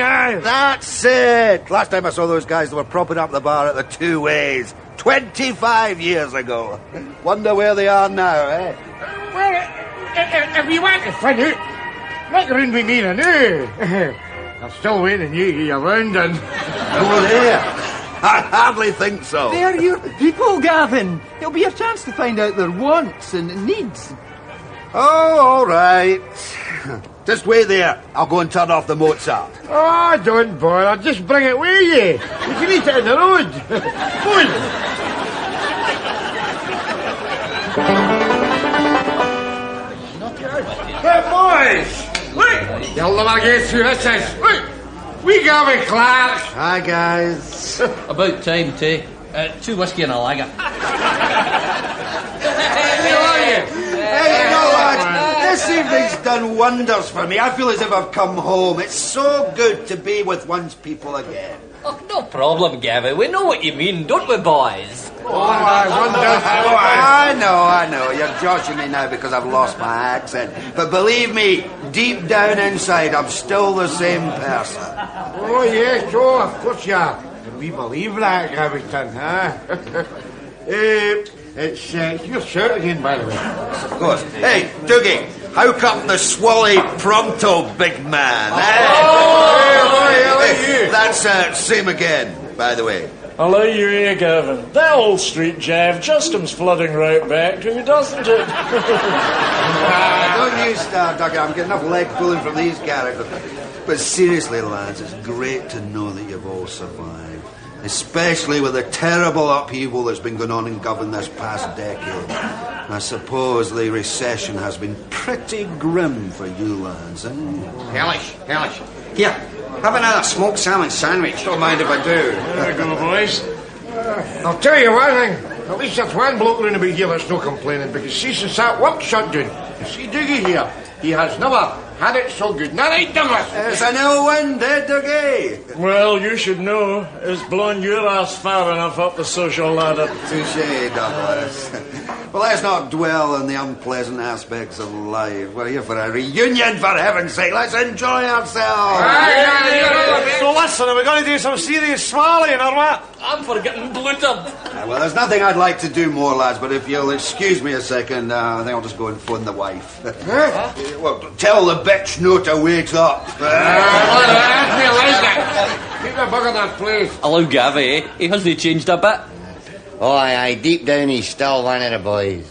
aye. That's it. Last time I saw those guys, they were propping up the bar at the Two Ways. 25 years ago. Wonder where they are now, eh? Well, if you want to find out, make round with me then, eh? I'm still waiting you to get around and... Oh, there. I hardly think so. They're your people, Gavin. It'll be a chance to find out their wants and needs. Oh, all right. Just wait there. I'll go and turn off the Mozart. Oh, don't bother. Just bring it with you. You can eat it in the road. Boy. Hey, boys. Look. You'll never get through this. Look. We Gavin Clark. Hi, guys. About time, Tay. 2 whiskey and a lager. Hey, you know what? This evening's done wonders for me. I feel as if I've come home. It's so good to be with one's people again. Oh, no problem, Gavin. We know what you mean, don't we, boys? I know. You're joshing me now because I've lost my accent. But believe me, deep down inside, I'm still the same person. Oh, yes, of course you are. Can we believe that, Gaviton, huh? It's your shirt again, by the way. Of course. Hey, Dougie, how come the swally pronto, big man? Hey, that's same again, by the way. Hello, you, Gavin. That old street jav just comes flooding right back to you, doesn't it? Don't you start, Dougie. I'm getting enough leg pulling from these characters. But seriously, lads, it's great to know that you've all survived. Especially with the terrible upheaval that's been going on in Govan this past decade. I suppose the recession has been pretty grim for you lads, eh? Hellish. Here, have another smoked salmon sandwich. Don't mind if I do. There we go, boys. I'll tell you one thing. At least there's one bloke round about here that's no complaining, because see, since that work shut down, you see Dougie here, he has never had it so good. Not right, Douglas. It's an ill wind, eh, Dougie? Well, you should know. It's blown your ass far enough up the social ladder. Touché, Douglas. Well, let's not dwell on the unpleasant aspects of life. We're here for a reunion, for heaven's sake. Let's enjoy ourselves. So listen, are we going to do some serious swallowing or what? I'm for getting blootered. Well, there's nothing I'd like to do more, lads, but if you'll excuse me a second, I think I'll just go and phone the wife. Well, tell the bitch no to wait up. Keep the bug in that place. Hello, Gavi, eh? He hasn't changed a bit. Oh, aye, deep down he's still one of the boys.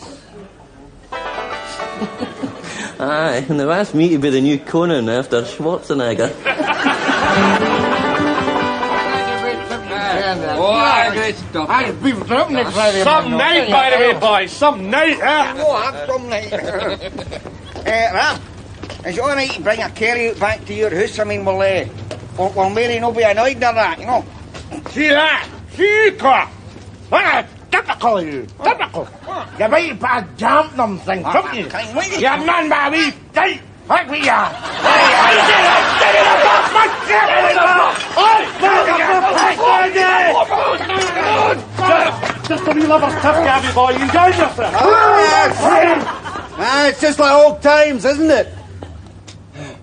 Aye, and they've asked me to be the new Conan after Schwarzenegger. Great stuff. I've been dropping it Friday. Some night, by the way, boys. Some night, eh? Some night. Ram, is it all right to bring a carry-out back to your house? I mean, will Mary not be annoyed or that, you know? See that? See, Clark? Typical you. Typical. You might put a damp them thing, couldn't you? You're none by a wee tight. What we are? Just a wee lover's tip, Gabby boy. You enjoyed yourself. It's just like old times, isn't it?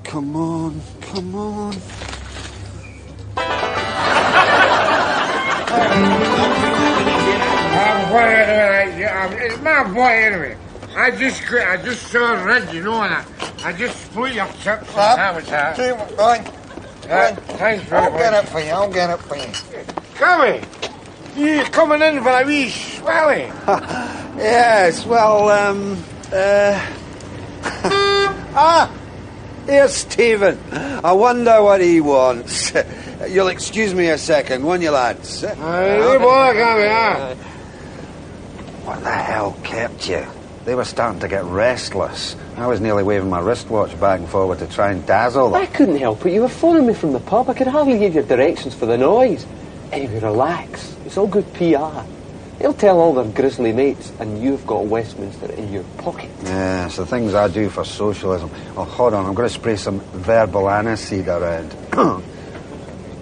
Come on, come on. It's my boy anyway. I just saw red, you know, and I just split your chips. That was that. Thanks for I'll get it for you, I'll get it for you. Come here. You coming in for a wee swelly? Yes, well, here's Stephen. I wonder what he wants. You'll excuse me a second, won't you, lads? Hey, boy, come here. What the hell kept you? They were starting to get restless. I was nearly waving my wristwatch back and forward to try and dazzle them. I couldn't help it. You were phoning me from the pub. I could hardly give you directions for the noise. Anyway, relax. It's all good PR. They'll tell all their grisly mates, and you've got Westminster in your pocket. Yeah, it's the things I do for socialism. Oh, hold on, I'm going to spray some verbal aniseed around.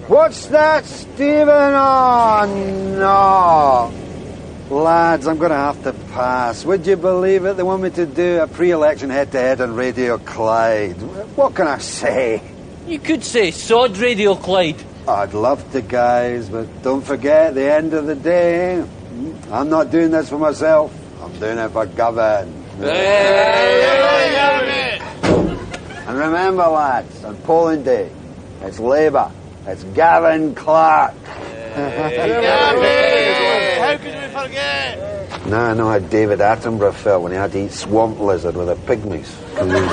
What's that, Stephen? Oh, no. Lads, I'm going to have to pass. Would you believe it? They want me to do a pre-election head-to-head on Radio Clyde. What can I say? You could say sod Radio Clyde. I'd love to, guys, but don't forget, at the end of the day, I'm not doing this for myself. I'm doing it for Gavin. And remember, lads, on polling day, it's Labour. It's Gavin Clark. How could we forget? Now I know how David Attenborough felt when he had to eat swamp lizard with the pygmies. Come on,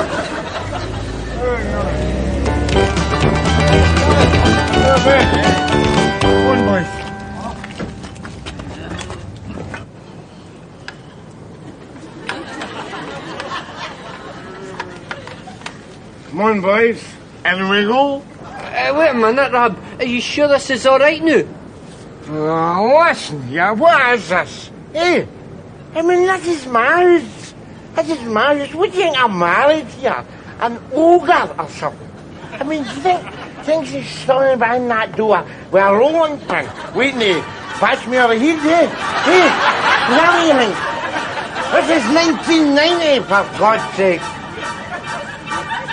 boys. Come on, boys. In we go. Wait a minute, Rab. Are you sure this is all right now? Listen, yeah, what is this? Hey, I mean, this is marriage. This is marriage. What do you think I'm married here? An ogre or something? I mean, do you think she's standing behind that door with a rolling pin, waiting to patch me over here, eh? Hey, is that what you think? This is 1990, for God's sake.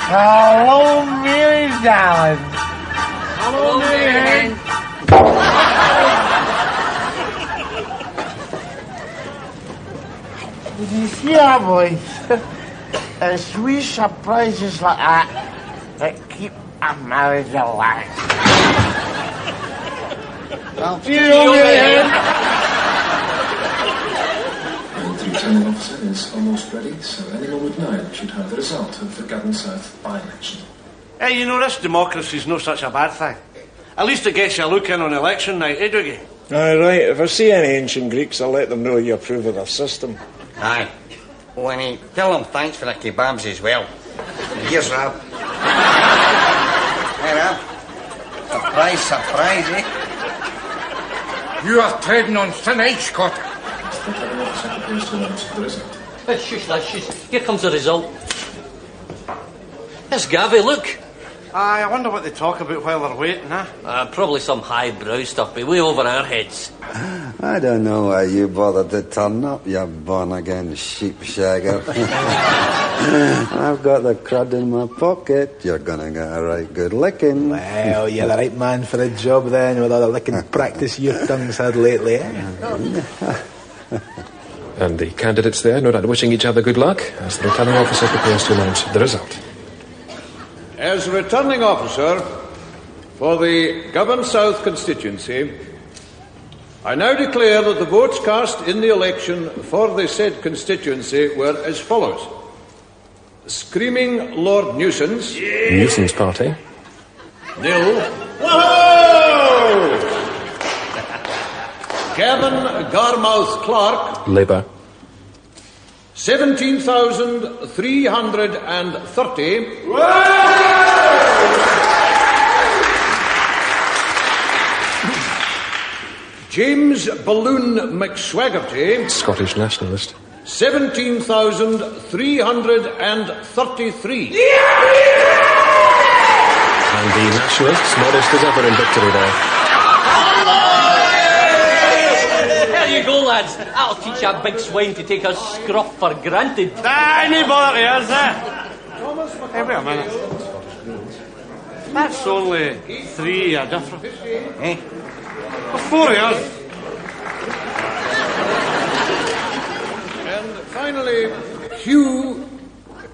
Hello, Mary, darling. Hello, Mary. Did you see that, boys? It's wee surprises like that that keep a marriage alive. Well, see you over here. The returning officer is almost ready, so any moment now we should have the result of the Govan South by-election. Hey, you know, this democracy's no such a bad thing. At least it gets you a look in on election night, eh, Dougie? Aye, right. If I see any ancient Greeks, I'll let them know you approve of their system. Aye. Winnie, tell them thanks for the kebabs as well. Here's Rab. Hey, Rab. Surprise, surprise, eh? You are treading on thin ice, Scott. Shush, lad, shush. Here comes the result. There's Gavy, look. Aye, I wonder what they talk about while they're waiting, huh? Probably some highbrow stuff, be way over our heads. I don't know why you bothered to turn up, you born-again sheepshagger. I've got the crud in my pocket. You're gonna get a right good licking. Well, you're the right man for the job then, with all the licking practice your tongue's had lately, eh? And the candidates there, no doubt wishing each other good luck, as the returning officer prepares to announce the result. As returning officer for the Govan South constituency, I now declare that the votes cast in the election for the said constituency were as follows. Screaming Lord Nuisance. Yeah. Nuisance Party. Nil. Whoa! Gavin Garmouth Clark. Labour. 17,330. James Balloon McSwaggerty. Scottish nationalist. 17,333. And the nationalists, modest as ever in victory there. There you go, lads. That'll teach that big swine to take us scruff for granted. Any bother here, is it? Hey, wait a minute. That's only 3 a difference. Eh? There's 4 here. And finally, Hugh,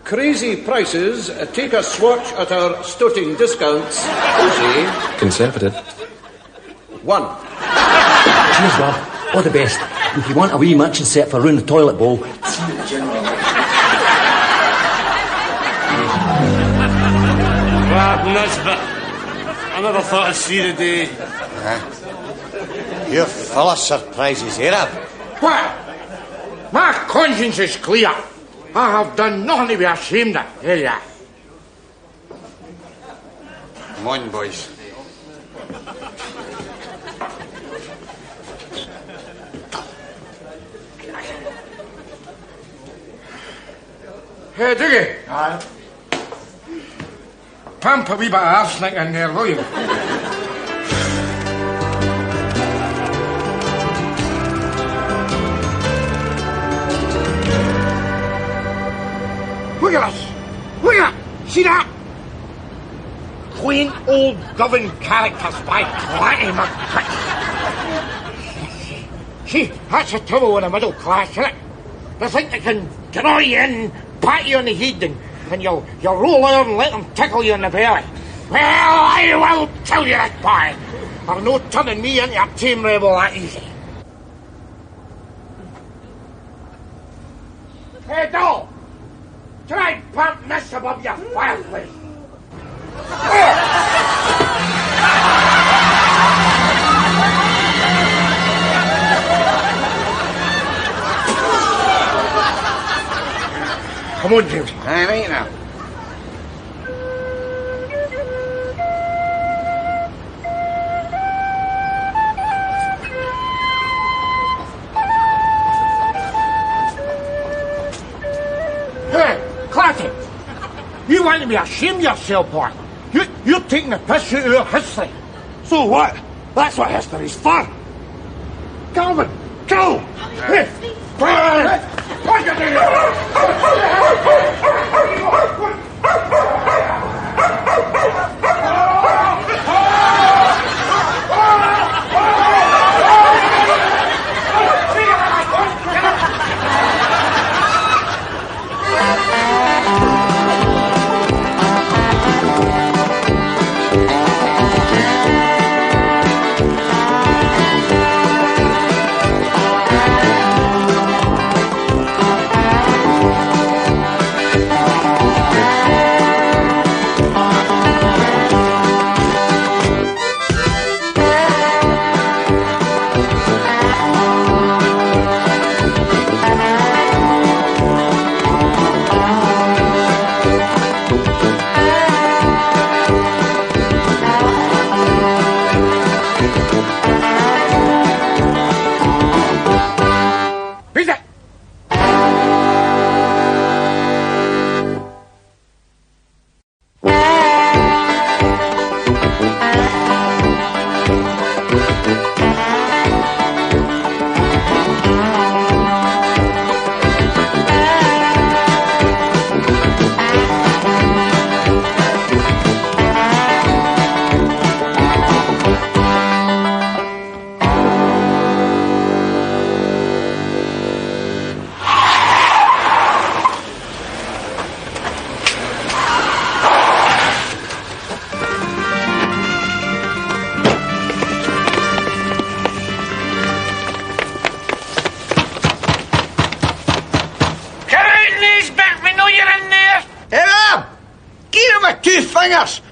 crazy prices. Take a swatch at our stoating discounts. Say Conservative. 1. Cheers, Bob. All the best. If you want a wee matching set for round the toilet bowl, see you, Jim. Well, Nesbitt, I never thought I'd see the day. You're full of surprises, Arab. What? My conscience is clear. I have done nothing to be ashamed of. Here you are. Come on, boys. Hey, Diggy. Aye. Pump a wee bit of arsenic in there, will you? Look at us. Look at it. See that? Quaint old governed characters by Clatty McCrick. See, that's the trouble with the middle class, isn't it? They think they can draw you in, pat you on the head, and you'll roll over and let them tickle you in the belly. Well, I will tell you that, boy. There's no turning me into a tame rebel that easy. Hey, doll. Try pump this above your fireplace. Come on, James. Aye, right now. Hey, Clatty. You want to be ashamed of yourself, boy. You're taking the piss out of our history. So what? That's what history's for. Calvin, go! Hey, fingers!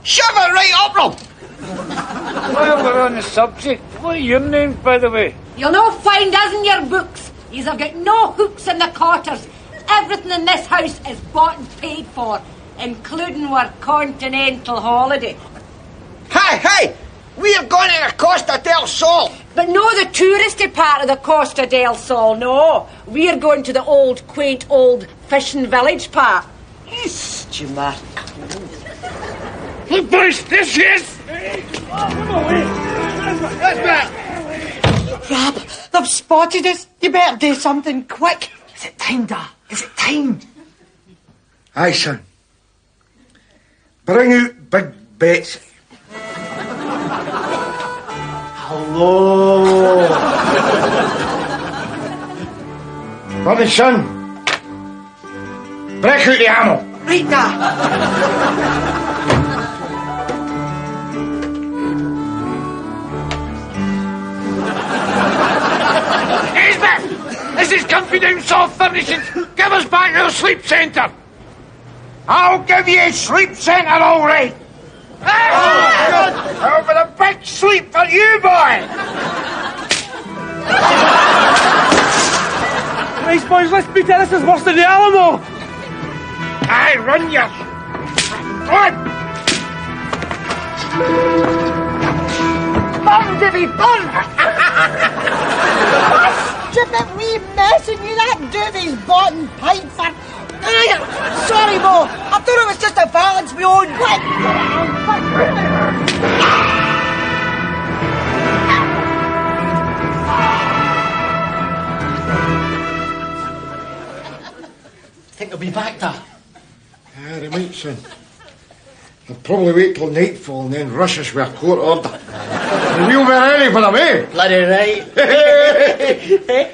Shove it right up them! While we're on the subject, what are your names, by the way? You'll not find us in your books. Yous have got no hooks in the quarters. Everything in this house is bought and paid for, including our continental holiday. Hey! We're going to the Costa del Sol. But no the touristy part of the Costa del Sol, no. We're going to the old, quaint, old fishing village part. Yes, Jimmer. Look, boys, this is... Rab, they've spotted us. You better do something quick. Is it time, Dad? Is it time? Aye, son. Bring out Big Betsy. Hello. Running, son. Break out the ammo. Right, Dad. Nesbitt! This is confidential furnishings. Give us back your sleep centre. I'll give you a sleep centre, all right. Oh, for a big sleep for you, boy. Right, boys, let's beat it. This is worse than the Alamo. Aye, run you. Run! Burn, Davy, burn! Stupid wee mess, and you that Davy's boughten pipe for... Sorry, Mo. I thought it was just a balance my own. Think they'll be back, Dad? Yeah, they might, son. They'll probably wait till nightfall and then rush us with a court order. We'll be ready for them, eh? Bloody right.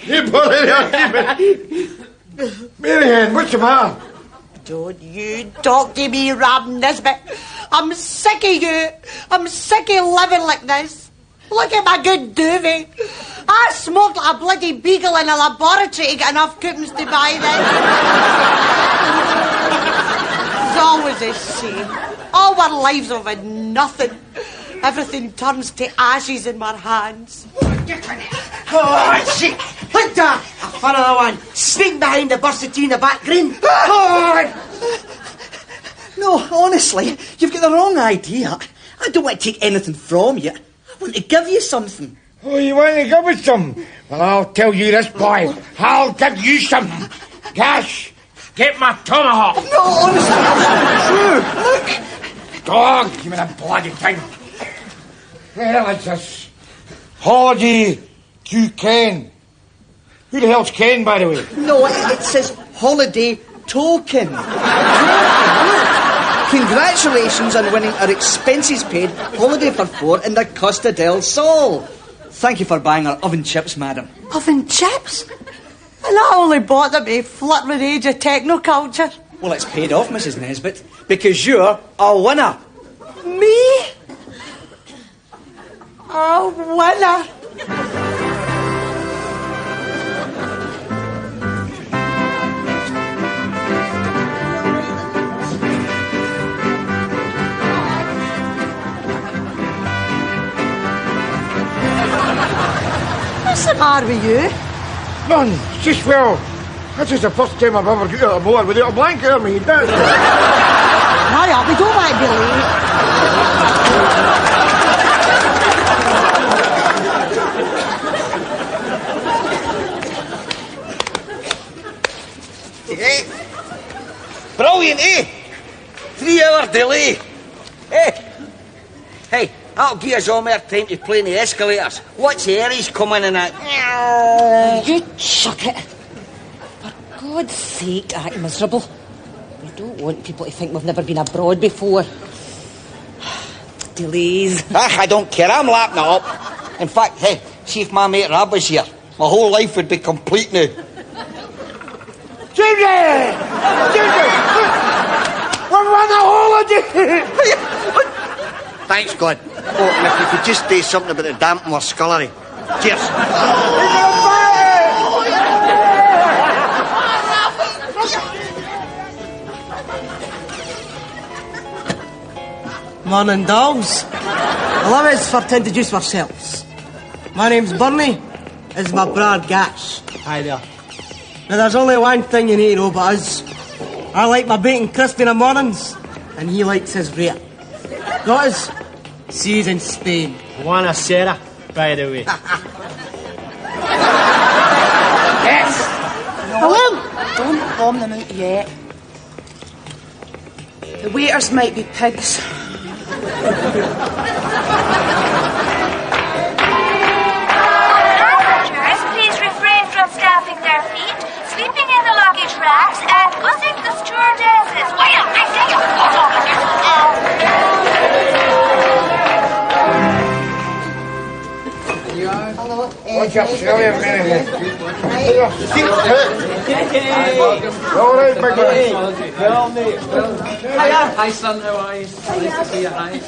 You bloody right. Maryhen, what's the matter? Don't you talk to me, Rab Nesbitt. I'm sick of you. I'm sick of living like this. Look at my good doovie. I smoked like a bloody beagle in a laboratory to get enough coupons to buy this. It's always the same. All our lives have had nothing. Everything turns to ashes in my hands. Oh, shit. Look, Dad. Another one. Sneak behind the bursity in the back green. No, honestly, you've got the wrong idea. I don't want to take anything from you. I want to give you something. Oh, you want to give us some? Well, I'll tell you this, boy. I'll give you some. Gash, get my tomahawk. No, honestly, that's not true. Look. Dog, give me that bloody thing. Well, it's this Holiday to Ken. Who the hell's Ken, by the way? No, it says holiday token. Congratulations on winning our expenses paid holiday for four in the Costa del Sol. Thank you for buying our oven chips, madam. Oven chips? And I only bought them to flirt with the age of technoculture. Well, it's paid off, Mrs. Nesbitt, because you're a winner. Me? A winner? What's the matter with you? None. It's just, well, this is the first time I've ever got out of moor without a blanket on me. That's Hurry up, we don't want to be Eh? Brilliant, eh? 3-hour delay. Eh? Hey, that'll give us all more time to play in the escalators. Watch the Aries come in and that. You chuck it. For God's sake, act miserable. We don't want people to think we've never been abroad before. Delays. I don't care, I'm lapping it up. In fact, hey, see if my mate Rab was here. My whole life would be complete now. Jamie! Jamie! We're on a holiday! Thanks, God. Oh, and if you could just do something about the damp in our scullery. Cheers. Morning, dolls. Allow us for to introduce ourselves. My name's Bernie. This is my brother, Gash. Hi there. Now, there's only one thing you need to know about us. I like my bacon crispy in the mornings, and he likes his rate. Notice, She's in Spain. Juana Sarah, by the way. Yes. Hello. Don't bomb them out yet. The waiters might be pigs. Passengers, please refrain from stamping their feet, sleeping in the luggage racks, and buzzing the stewardesses. Well, I say you got over there. Hello. What's up, Sally? A minute. All right, my guy. Hi, son. How are you? Nice to see you. Hi.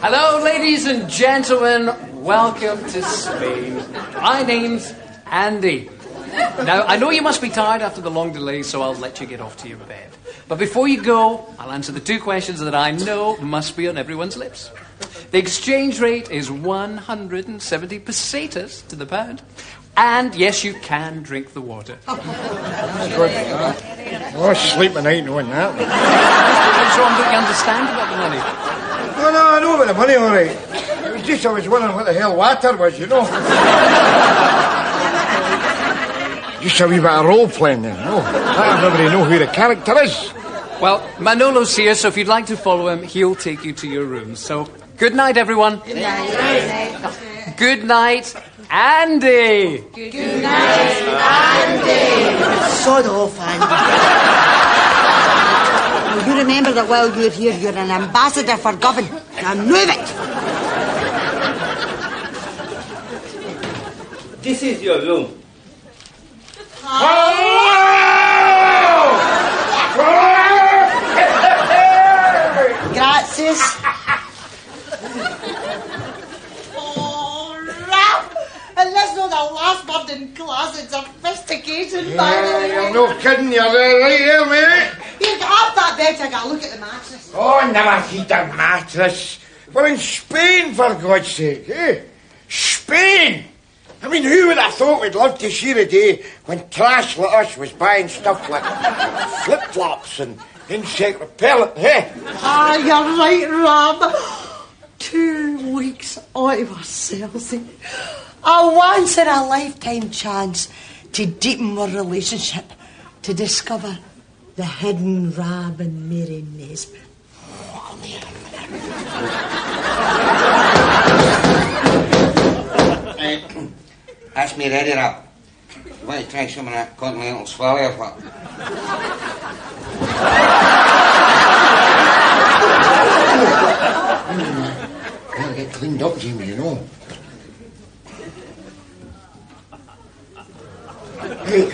Hello, ladies and gentlemen. Welcome to Spain. My name's Andy. Now, I know you must be tired after the long delay, so I'll let you get off to your bed. But before you go, I'll answer the two questions that I know must be on everyone's lips. The exchange rate is 170 pesetas to the pound. And yes, you can drink the water. Oh, sleep at night knowing that. What's wrong? Don't you understand about the money? No, I know about the money, all right. It was just I was wondering what the hell water was, you know. Just a wee bit of role playing then, no? I don't really know who the character is. Well, Manolo's here, so if you'd like to follow him, he'll take you to your rooms. So, good night, everyone. Good night. Good night, Andy. Good night, Andy. Sod off, Andy. You remember that while you're here, you're an ambassador for Govan. Now move it. This is your room. Gracias. Oh, Ralph! And that's not the last word in class. It's sophistication, by the way. You're no kidding. You're right here, mate. Here, get up that bed. I got to look at the mattress. Oh, never heed the mattress. We're in Spain, for God's sake, eh? Spain! I mean, who would have thought we'd love to see a day when trash like us was buying stuff like flip-flops and insect repellent, eh? Ah, you're right, Rob. 2 weeks out of ourselves. A once-in-a-lifetime chance to deepen our relationship, to discover the hidden Rab and Mary Nesbitt. That's me ready, Rab. You want to try some of that continental swallow or what? Gotta get cleaned up, Jimmy, you know. Hey,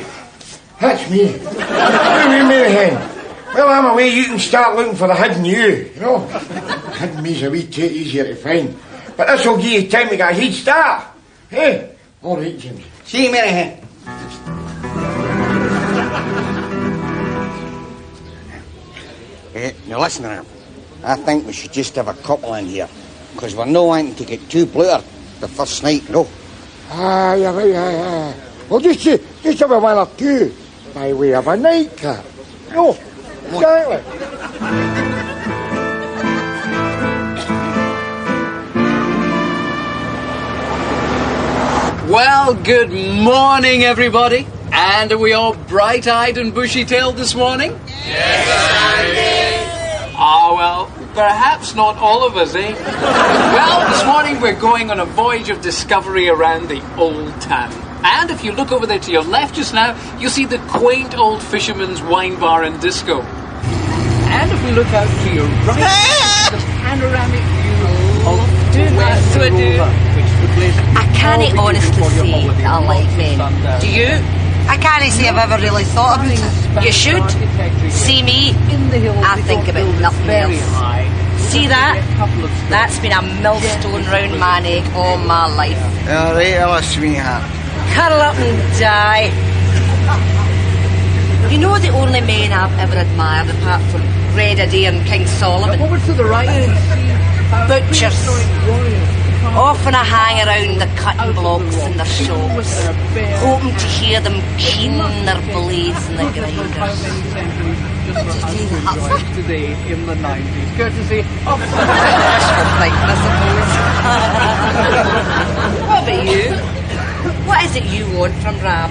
that's me. What do you mean, hen? Well, I'm away, you can start looking for the hidden you know. Hidden me's a wee bit easier to find. But this'll give you time to get a head start. Hey? All right, Jimmy. See you, Mary Hen. Now listen, Ram. I think we should just have a couple in here. Because we're no wanting to get too bluttered the first night, no? Ah, yeah, right, yeah. Well, just have a one or two by way of a nightcap. No, exactly. Well, good morning, everybody. And are we all bright-eyed and bushy-tailed this morning? Yes, Andy. Ah, well, perhaps not all of us, eh? Well, this morning we're going on a voyage of discovery around the old town. And if you look over there to your left just now, you'll see the quaint old fisherman's wine bar and disco. And if we look out to your right, the panoramic view of West Rover, which is the place I can't honestly say that I like men. Do you? I can't say I've ever really thought about it. You should. See me, I think about nothing else. See that? That's been a millstone round my neck all my life. All right, Ella, sweetheart. Curl up and die. You know the only men I've ever admired, apart from Red Adair and King Solomon? Over to the right. Butchers. Often I hang around the cutting blocks in their shops, hoping to hear them keen their blades in the grinders. Today in the 90s, courtesy of I suppose. What about you? What is it you want from Rab?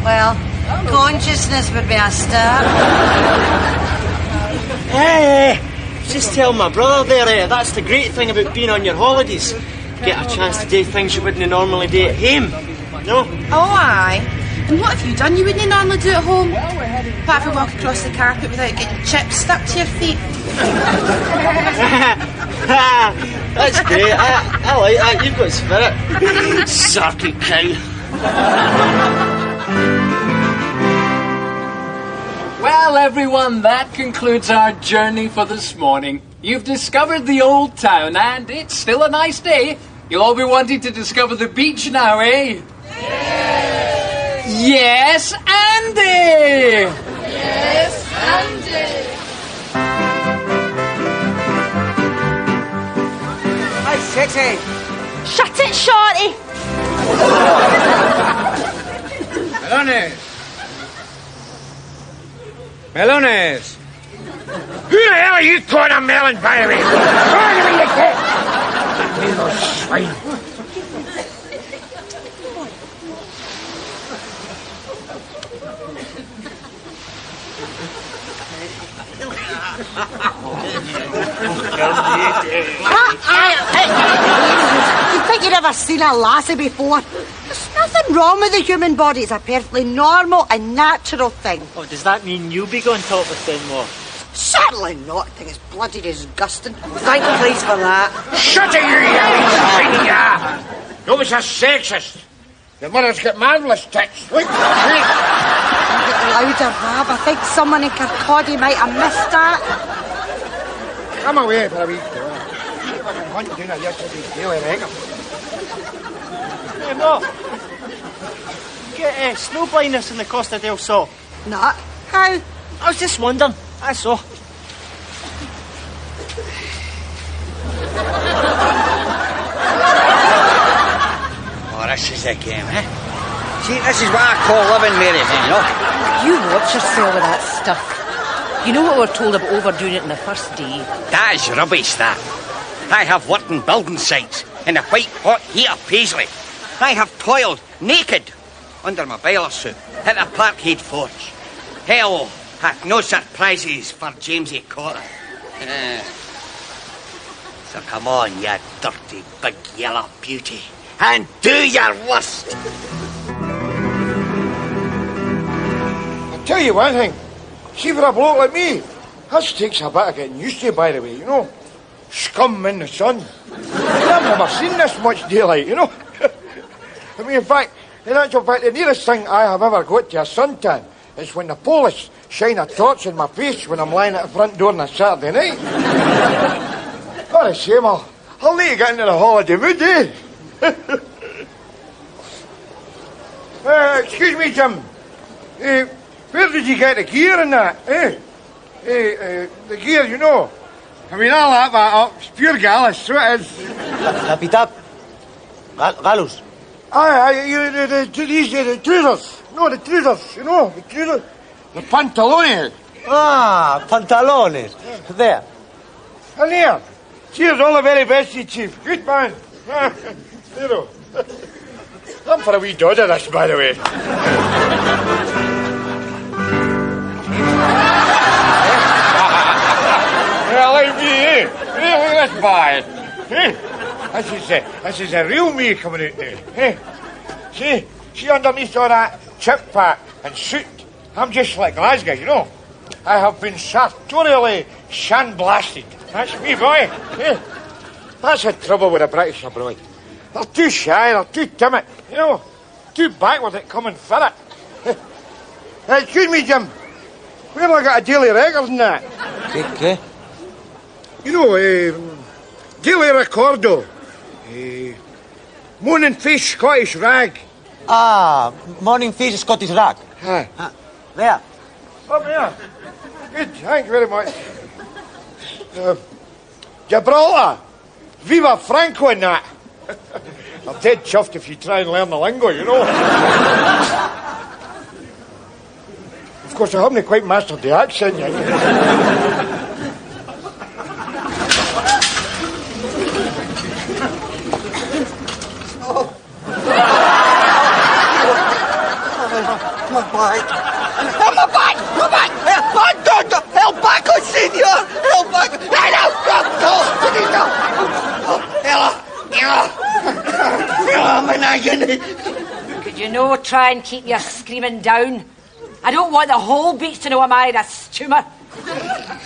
Well, consciousness would be a start. Hey, just tell my brother there, that's the great thing about being on your holidays. Get a chance to do things you wouldn't normally do at home. No? Oh, aye. And what have you done you wouldn't normally do at home? Apart from walk across the carpet without getting chips stuck to your feet. That's great. I like that. You've got spirit. Sarky cow. Well, everyone, that concludes our journey for this morning. You've discovered the old town, and it's still a nice day. You'll all be wanting to discover the beach now, eh? Yes, Andy! Yes, Andy! Hi, sexy. Shut it, Shorty! Melones! Melones! Who the hell are you calling a melon, by the way? Go on, you get! Little swine. You'd think you'd ever seen a lassie before. There's nothing wrong with the human body. It's a perfectly normal and natural thing. Oh, does that mean you'll be going top of then, more? Certainly not. I think it's bloody disgusting. Thank you, please, for that. Shut it, you Nobody's a sexist. Your mother's got marvellous tits. Look, Louder, Rab. I think someone in Kirkcaldy might have missed that. come away for a week. See if I can hunt down a yesterday's daily record. Hey, Ma. Get snow blindness in the Costa del Sol. Nah. How? I was just wondering. That's all. Oh, this is a game, eh? See, this is what I call living, Mary, you know? You watch yourself with that stuff. You know what we're told about overdoing it in the first day? That is rubbish, that. I have worked in building sites in the white hot heat of Paisley. I have toiled naked under my boiler suit at the Parkhead Forge. Hell hath no surprises for Jamesy Cotter. So come on, you dirty big yellow beauty, and do your worst. I'll tell you one thing. See, for a bloke like me, this takes a bit of getting used to, by the way, you know. Scum in the sun. I've never seen this much daylight, you know. I mean, in actual fact, the nearest thing I have ever got to a suntan is when the police shine a torch in my face when I'm lying at the front door on a Saturday night. What a shame, I'll need to get into the holiday mood, eh? Excuse me, Jim. Where did you get the gear in that, eh? The gear, you know. I mean, I'll have that up. It's pure gallus, so it is. Capitán. Galus. The trousers. No, the trousers, you know, the trousers. The pantalones. Ah, pantalones. There. And here. Cheers, all the very best to you, Chief. Good man. You know. I'm for a wee dodge of this, by the way. Yeah, like me, eh? Hey, look at this boy. Eh? This is a real me coming out there. Eh? See underneath all that chip pack and suit, I'm just like Glasgow, you know. I have been sartorially sandblasted. That's me, boy. Eh? That's the trouble with the British abroad. They're too shy, they're too timid, you know. Too backward at coming for it. Excuse me, Jim. Where have I got a daily record in that? Okay. You know, Daily Recordo. Morning Face Scottish Rag. Ah, Morning Face Scottish Rag. Aye. There. Up there. Good, thank you very much. Gibraltar. Viva Franco and that. I'm dead chuffed if you try and learn the lingo, you know. Of course, I haven't quite mastered the accent yet. My back! My back! My back! El Baco, senor! El Baco! I'm in agony. Could you no try and keep your screaming down? I don't want the whole beach to know I'm married a tumor.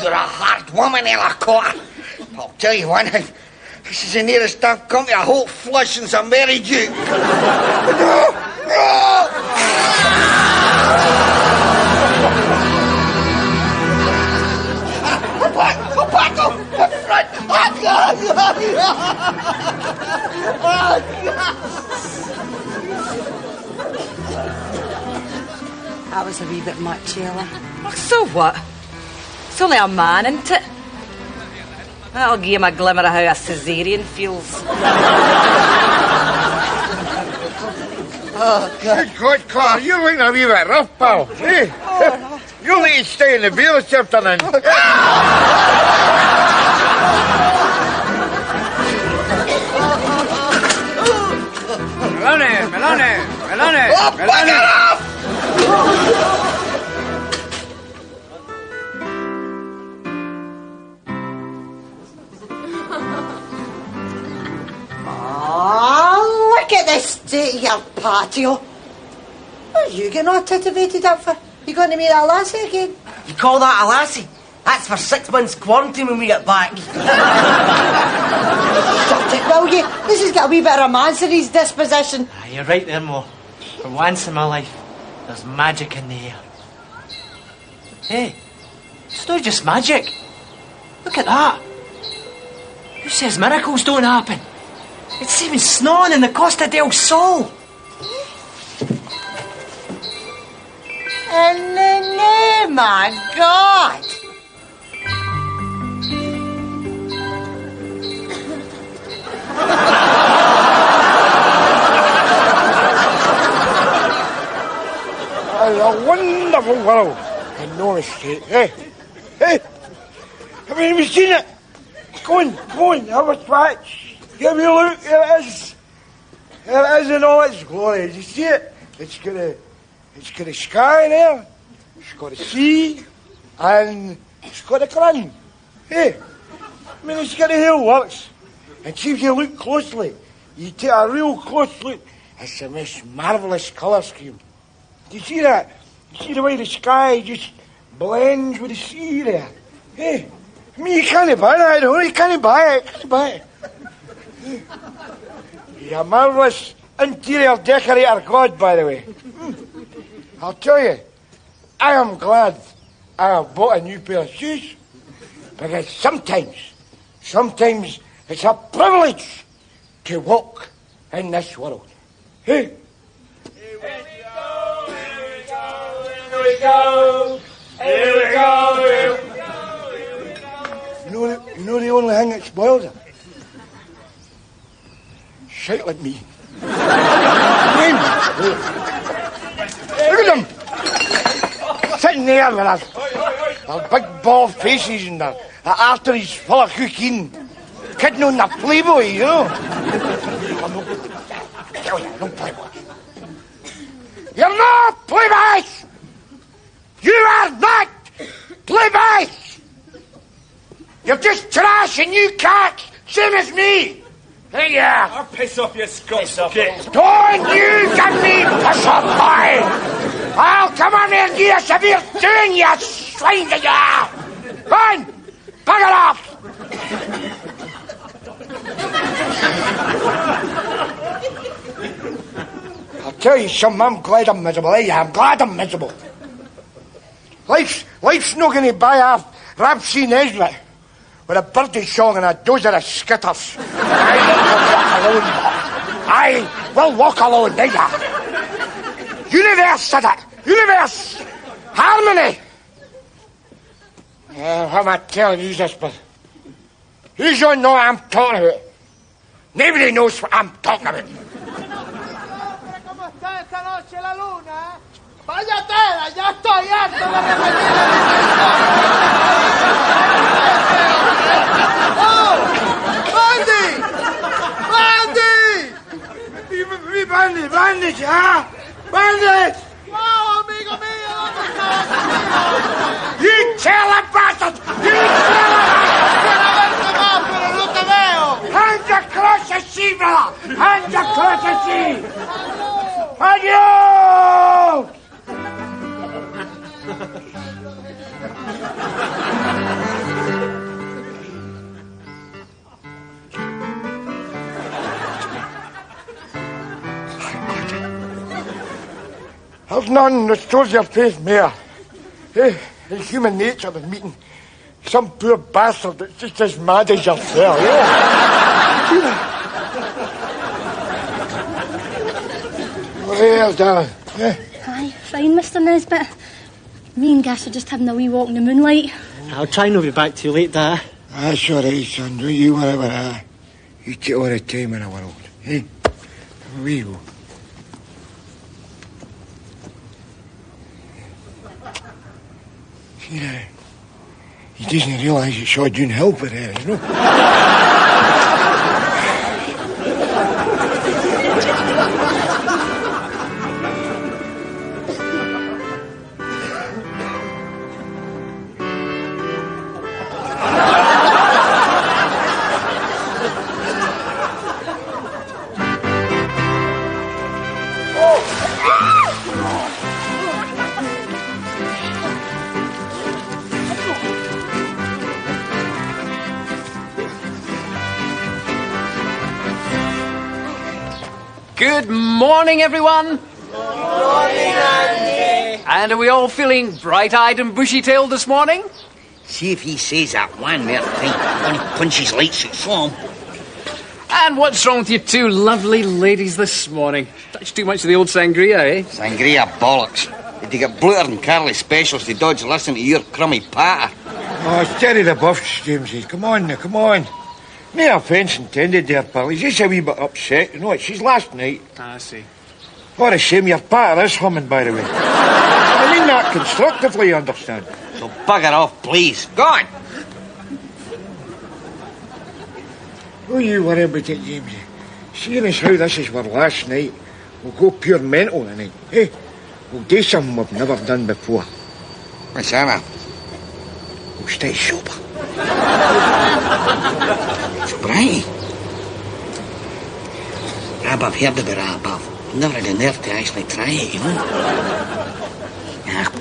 You're a hard woman, Ella Cotter. I'll tell you one thing. This is the nearest I've come to a whole flush since I married you. That was a wee bit much, Ella. Oh, so what? It's only a man, isn't it? That'll give him a glimmer of how a caesarean feels. Oh, God. Good God, you're looking a wee bit rough, pal. Hey, you'll need to stay in the beer this afternoon. Melone! Oh, bugger off! Oh, look at the state of your patio. What are you getting all titivated up for? You going to meet that lassie again? You call that a lassie? That's for 6 months quarantine when we get back. Shut it, will you? This has got a wee bit of romance in his disposition. You're right there, Mo. For once in my life, there's magic in the air. Hey, it's not just magic. Look at that. Who says miracles don't happen? It's even snowing in the Costa del Sol. In the name of God. It's a wonderful world in North State. Hey, have you seen it? Go on, have a watch. Give me a look. Here it is. Here it is in all its glory. Did you see it? It's got a sky there. It's got a sea, and it's got a crun. Hey, I mean, it's got a hill works. And see if you look closely. You take a real close look. It's a most marvellous colour scheme. Do you see that? You see the way the sky just blends with the sea there? Hey, I mean, you can't buy that, though. You can't buy it. He's a marvellous interior decorator god, by the way. I'll tell you, I am glad I have bought a new pair of shoes. Because sometimes it's a privilege to walk in this world. Hey? Here we go. You know the only thing that spoils it? Shite like me. Look at them! Sitting there with their big bald faces and their arteries full of cocaine. Kidding on the Playboy, you know. No Playboy. You're not Playboys! You are not Playboys! You're just trash and you cats, same as me. There you are. I'll piss off your Scots. Don't you get me piss off, boy! I'll come on here and give you a severe doing, you swine that you are! Go on, bug it off! I'll tell you something, I'm glad I'm miserable, eh? I'm glad I'm miserable. Life's not going to buy off Rapsy Nesbitt with a birthday song and a dozer of skitters. I will walk alone, neither. Universe said it. Universe. Harmony. What am I telling you this, but you don't know what I'm talking about. Nobody knows what I'm talking about. ¡Vaya tela! ¡Ya estoy harto de repetir! ¡Oh! ¡Bandy! ¡Bandy! ¡Mi Bandy ya! ¡Bandy! ¡Oh, amigo mío! ¿Dónde estás? ¡You tell a bastard! ¡You tell a bastard! ¡Pero no te veo! ¡Hand across the sea, brother! ¡Hand across the sea! ¡Adiós! There's none that shows your face more. It's human nature of meeting some poor bastard that's just as mad as yourself, Well, darling. Aye, fine, Mr. Nesbitt. Me and Gash are just having a wee walk in the moonlight. I'll try not to be back too late, Dad. That's all right, son. Don't you worry about that. You take all the time in the world. Hey, away you go. See now, he doesn't realise it's shot downhill for there, you know. Good morning, everyone. Morning, Andy. And are we all feeling bright-eyed and bushy-tailed this morning? See if he says that one more time when he punches light suits on. And what's wrong with you two lovely ladies this morning? Touched too much of the old sangria, eh? Sangria bollocks. Did you get Bluter and Carly specials to dodge listen to your crummy patter? Oh, steady the buffs, Jamesy. Come on now, come on. No offence intended there, pal. He's just a wee bit upset. You know, it's his last night. I see. What a shame your patter is humming, by the way. I mean that constructively, you understand. So bugger off, please. Go on. Don't you worry about it, Jamesy. Seeing as how this is our last night, we'll go pure mental tonight, eh? We'll do something we've never done before. What's that? We'll stay sober. Sobriety? Rab, I've heard about that, but I've never had the nerve to actually try it, you know.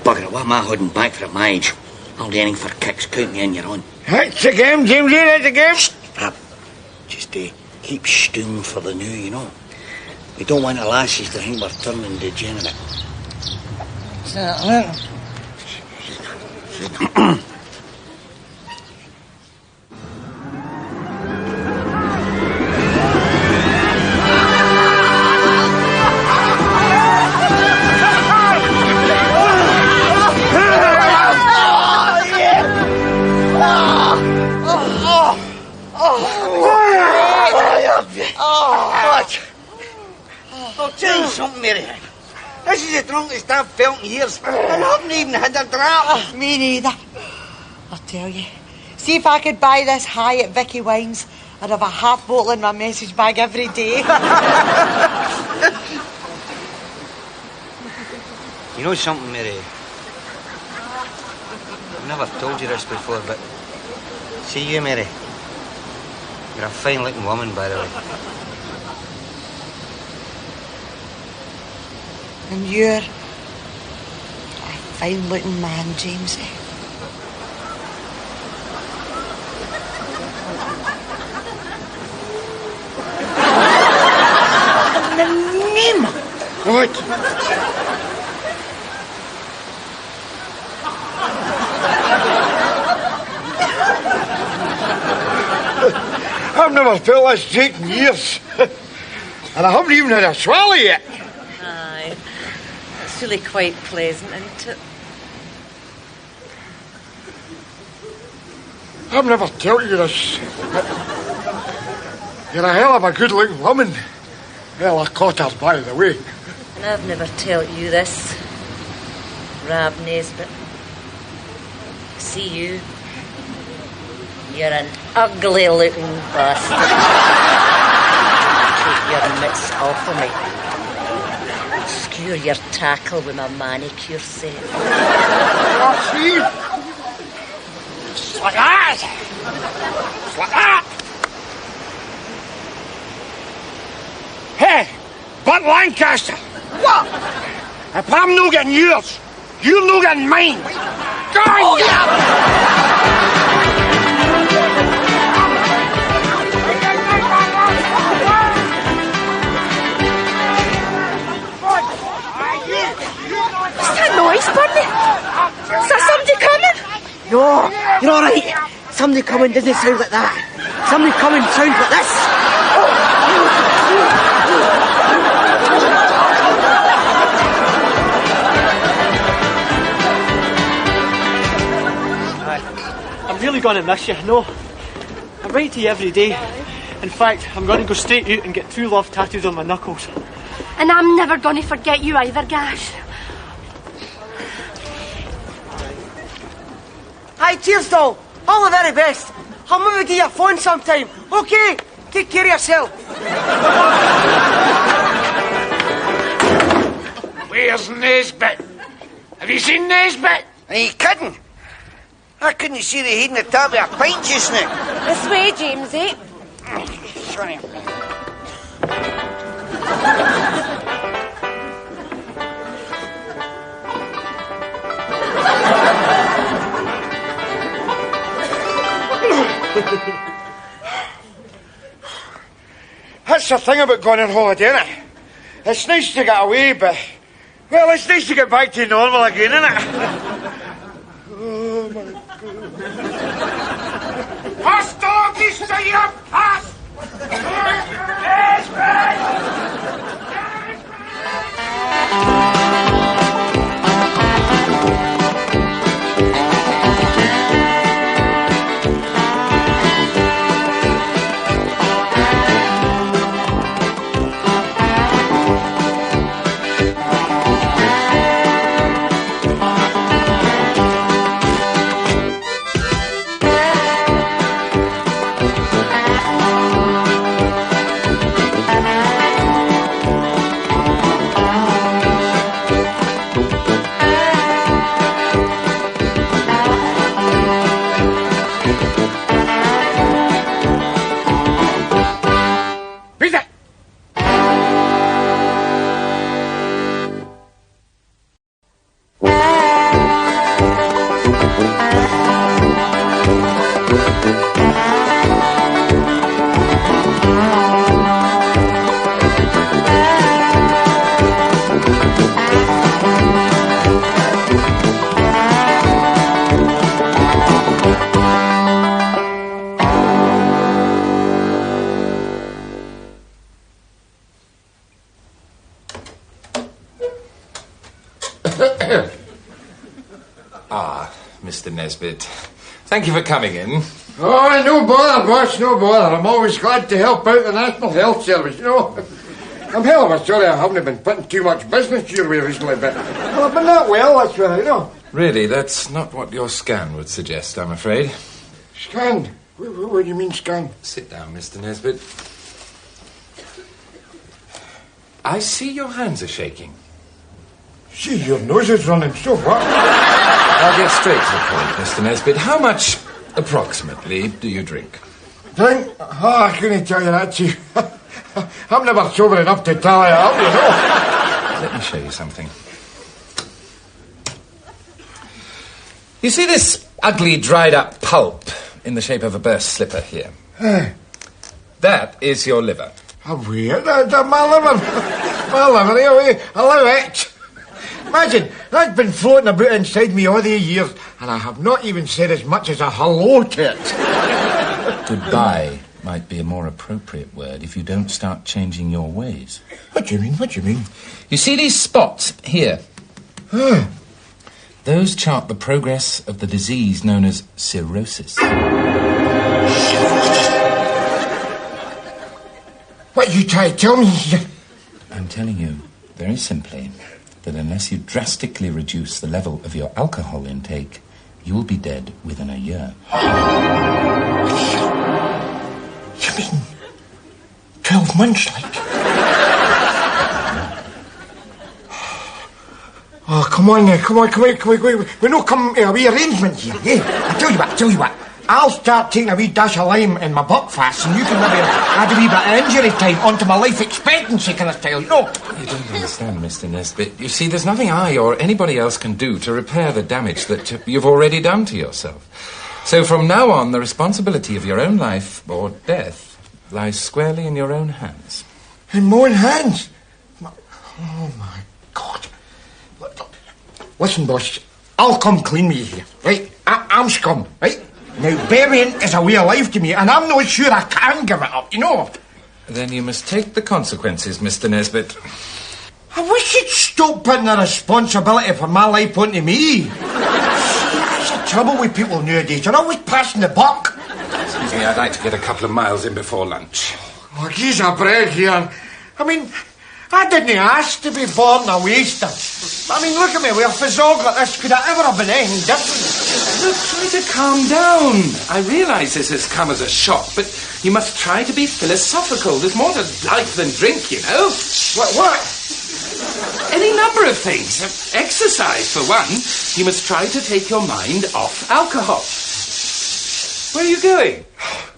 Bugger it, what am I holding back for at my age? I'll do anything for kicks, count me in, you're on. That's a game, Jamesy, that's a game. Rab, just keep stewing for the new, you know. We don't want the lasses to think we're turning degenerate. I'll tell you something, Mary. This is the drunkest I've felt in years, and I haven't even had a drop. Me neither. I'll tell you. See if I could buy this high at Vicky Wines, I'd have a half bottle in my message bag every day. You know something, Mary? I've never told you this before, but see you, Mary. You're a fine-looking woman, by the way. And you're a fine-looking man, Jamesy. The name. What? I've never felt this drink in years. And I haven't even had a swallow yet. Aye. It's really quite pleasant, isn't it? I've never told you this. You're a hell of a good-looking woman. Well, I caught her, by the way. And I've never told you this. Rab Nesbitt. See you. You're an ugly looking bastard. Take your mitts off of me. Skewer your tackle with my manicure set. Oh, see? It's like that. It's like that. Hey, Bud Lancaster. What? If I'm no getting yours, you're no getting mine. Go! Oh, yeah. What's that noise, Bernie? Is that somebody coming? No, you're all right. Somebody coming doesn't sound like that. Somebody coming sounds like this. I'm really going to miss you, no. I write to you every day. In fact, I'm going to go straight out and get true love tattooed on my knuckles. And I'm never going to forget you either, Gash. Hi, cheers, doll. All the very best. I'll maybe give you a phone sometime. Okay, take care of yourself. Where's Nesbitt? Have you seen Nesbitt? Are you kidding? I couldn't see the head in the top of a pint just now. This way, Jamesy. Sorry. That's the thing about going on holiday, isn't it? It's nice to get away, but... Well, it's nice to get back to normal again, isn't it? Oh, my God. Pass doggies to your pass! Mr. Nesbitt. Thank you for coming in. Oh, no bother, boss, no bother. I'm always glad to help out the National Health Service, you know. I'm hell of a sorry I haven't been putting too much business your way recently, but well, I've been that well, that's what I know. Really, that's not what your scan would suggest, I'm afraid. Scan? What do you mean, scan? Sit down, Mr. Nesbitt. I see your hands are shaking. See, your nose is running so what? I'll get straight to the point, Mr. Nesbitt. How much, approximately, do you drink? Drink? Oh, I couldn't tell you that, Chief. I'm never sober enough to tally it up, you know. Let me show you something. You see this ugly, dried-up pulp in the shape of a burst slipper here? That is your liver. Weird. My liver. My liver, anyway. Allow it. Imagine, that's been floating about inside me all these years, and I have not even said as much as a hello to it. Goodbye might be a more appropriate word if you don't start changing your ways. What do you mean? What do you mean? You see these spots here? Those chart the progress of the disease known as cirrhosis. What you try to tell me? I'm telling you, very simply, that unless you drastically reduce the level of your alcohol intake, you will be dead within a year. You mean 12 months, like? Oh, come on now, come on. We no come to a wee arrangement here, eh? I tell you what. I'll start taking a wee dash of lime in my buckfast, and you can maybe add a wee bit of injury time onto my life expectancy kind of style, you know? You don't understand, Mr. Nesbitt. You see, there's nothing I or anybody else can do to repair the damage that you've already done to yourself. So from now on, the responsibility of your own life or death lies squarely in your own hands. In my own hands? Oh, my God. Listen, boss, I'll come clean with you here, right? I'm scum, right? Now, burying is a way of life to me, and I'm not sure I can give it up, you know? Then you must take the consequences, Mr. Nesbitt. I wish you'd stop putting the responsibility for my life onto me. See, that's the trouble with people nowadays. They're always passing the buck. Excuse me, I'd like to get a couple of miles in before lunch. Oh, geez, a bread here. I mean, I didn't ask to be born a waster. I mean, look at me, with a fizzog like this. Could I ever have been anything different? Look, try to calm down. I realise this has come as a shock, but you must try to be philosophical. There's more to life than drink, you know. What? Any number of things. Exercise, for one. You must try to take your mind off alcohol. Where are you going?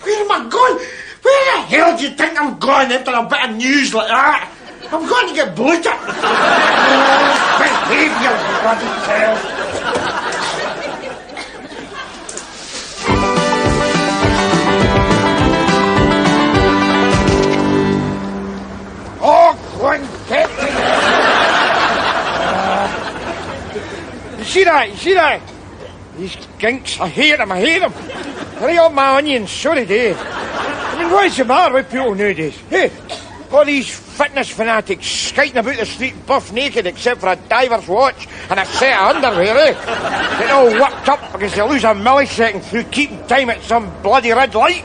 Where am I going? Where the hell do you think I'm going after a bit of news like that? I'm going to get bloated. Behave your bloody self. Oh, go and get it. You see that? These ginks, I hate them. Hurry up my onions, so they do. I mean, what's the matter with people nowadays? Hey, all these fitness fanatics skating about the street buff naked except for a diver's watch and a set of underwear, eh? Getting all worked up because they lose a millisecond through keeping time at some bloody red light.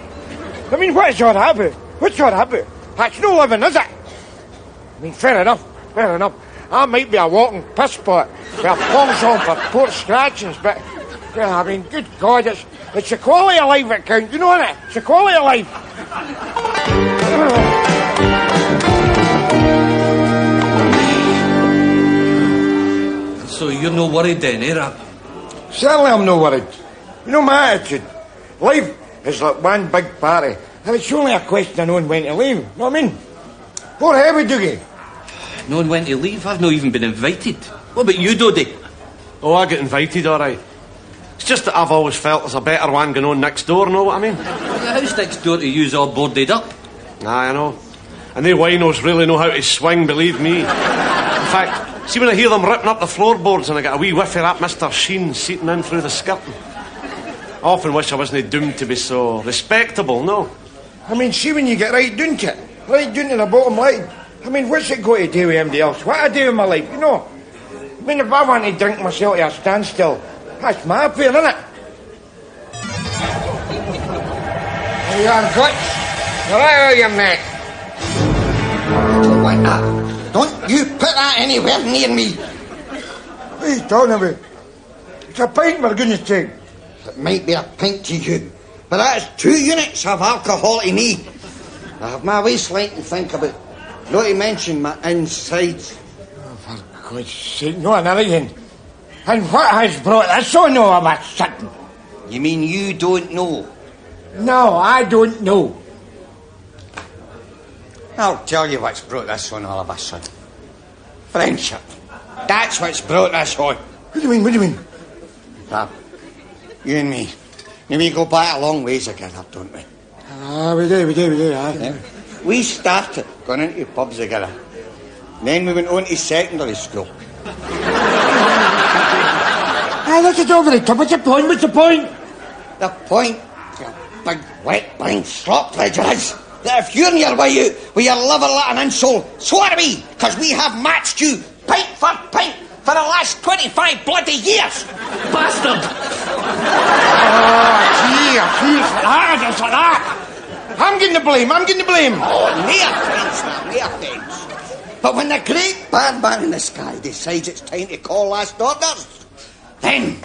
I mean, what is all that about? What's all that about? That's no living, is it? I mean, fair enough. I might be a walking piss pot with a pong-song for poor scratchings, but, yeah, I mean, good God, it's the quality of life that counts, you know, innit? It's the quality of life. So you're no worried then, eh, Rap? Certainly I'm no worried. You know my attitude. Life is like one big party, and it's only a question of knowing when to leave. You know what I mean? Poor heavy Dougie. Knowing when to leave? I've not even been invited. What about you, Dodie? Oh, I get invited, all right. It's just that I've always felt there's a better one going on next door, know what I mean? The house next door to you's all boarded up. Aye, I know. And they winos really know how to swing, believe me. In fact, see when I hear them ripping up the floorboards and I get a wee whiff of that Mr. Sheen seeping in through the skirting. I often wish I wasn't doomed to be so respectable, no? I mean, see when you get right down to it, right down to the bottom line. I mean, what's it got to do with anybody else? What I do with my life, you know? I mean, if I want to drink myself to a standstill, that's my affair, innit? There you are, guts. Right out of your neck. Don't want that. Don't you put that anywhere near me. What are you talking about? It's a pint, for goodness sake. It might be a pint to you, but that's 2 units of alcohol to me. I have my waistline to think about. Not to mention my insides. Oh, for God's sake, no another again. And what has brought this on all of a sudden? You mean you don't know? No, I don't know. I'll tell you what's brought this on all of a sudden. Friendship. That's what's brought this on. What do you mean? Rab, you and me, we go back a long ways together, don't we? We do, aye. Yeah. We started going into pubs together. Then we went on to secondary school. Aye, that's it over the top. What's the point? The point, you big, wet, blind slop prejudice, that if you're in your way out with your liver-lit insole, so are we, because we have matched you pint for pint for the last 25 bloody years. Bastard! Oh, gee, it's like that. I'm getting the blame. Oh, near offence. But when the great bad man in the sky decides it's time to call last orders, then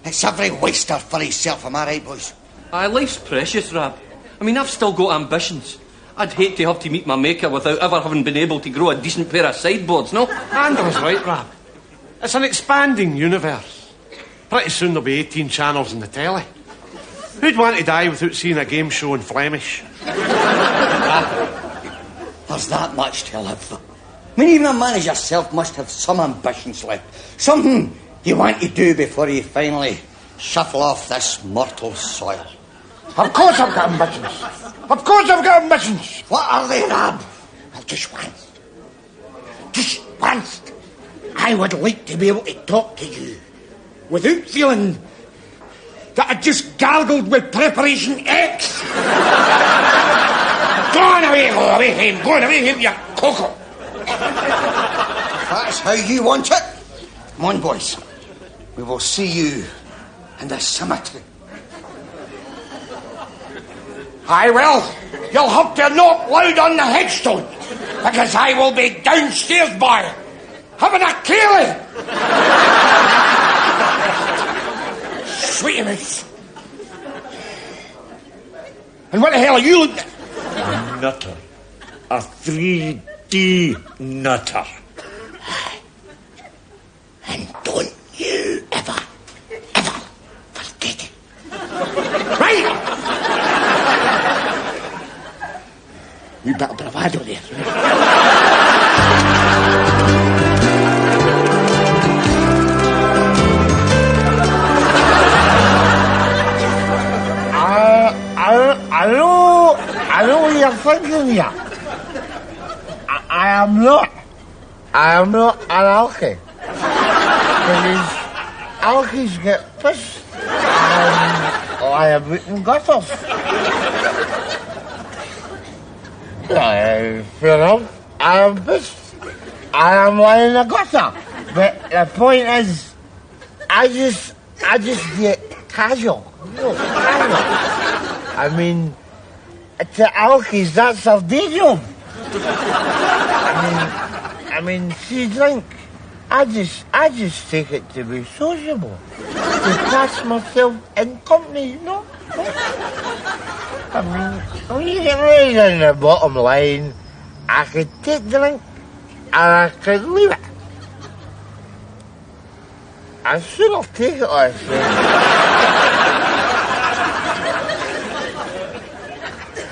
it's every waster for himself, am I right, boys? Aye, life's precious, Rab. I mean, I've still got ambitions. I'd hate to have to meet my maker without ever having been able to grow a decent pair of sideboards, no? Andrew's right, Rab. It's an expanding universe. Pretty soon there'll be 18 channels in the telly. Who'd want to die without seeing a game show in Flemish? There's that much to live for. I mean, even a man as yourself must have some ambitions left. Something you want to do before you finally shuffle off this mortal soil. Of course I've got ambitions. Of course I've got ambitions. What are they, Rab? Well, just once, I would like to be able to talk to you without feeling that I just gargled with Preparation X. Go on away, him. Go on away, him, you cocoa. If that's how you want it, come on, boys. We will see you in the cemetery. Aye, well, you'll have to knock loud on the headstone, because I will be downstairs, boy, having a Kaylee. Sweetie miss. And what the hell are you looking at? A nutter. A 3D nutter. And don't you ever forget it. Right? You better bravado there. I know what you're thinking here. I am not an alky. Because alkies get pissed and lie about in gutters. Fair enough. I am pissed. I am lying in a gutter. But the point is, I just get casual. You know, casual. I mean, to alkies, that's their day job. I mean, see, drink. I just take it to be sociable, to pass myself in company, you know. I mean, when you get right down the bottom line, I could take drink and I could leave it. I should have taken it last night.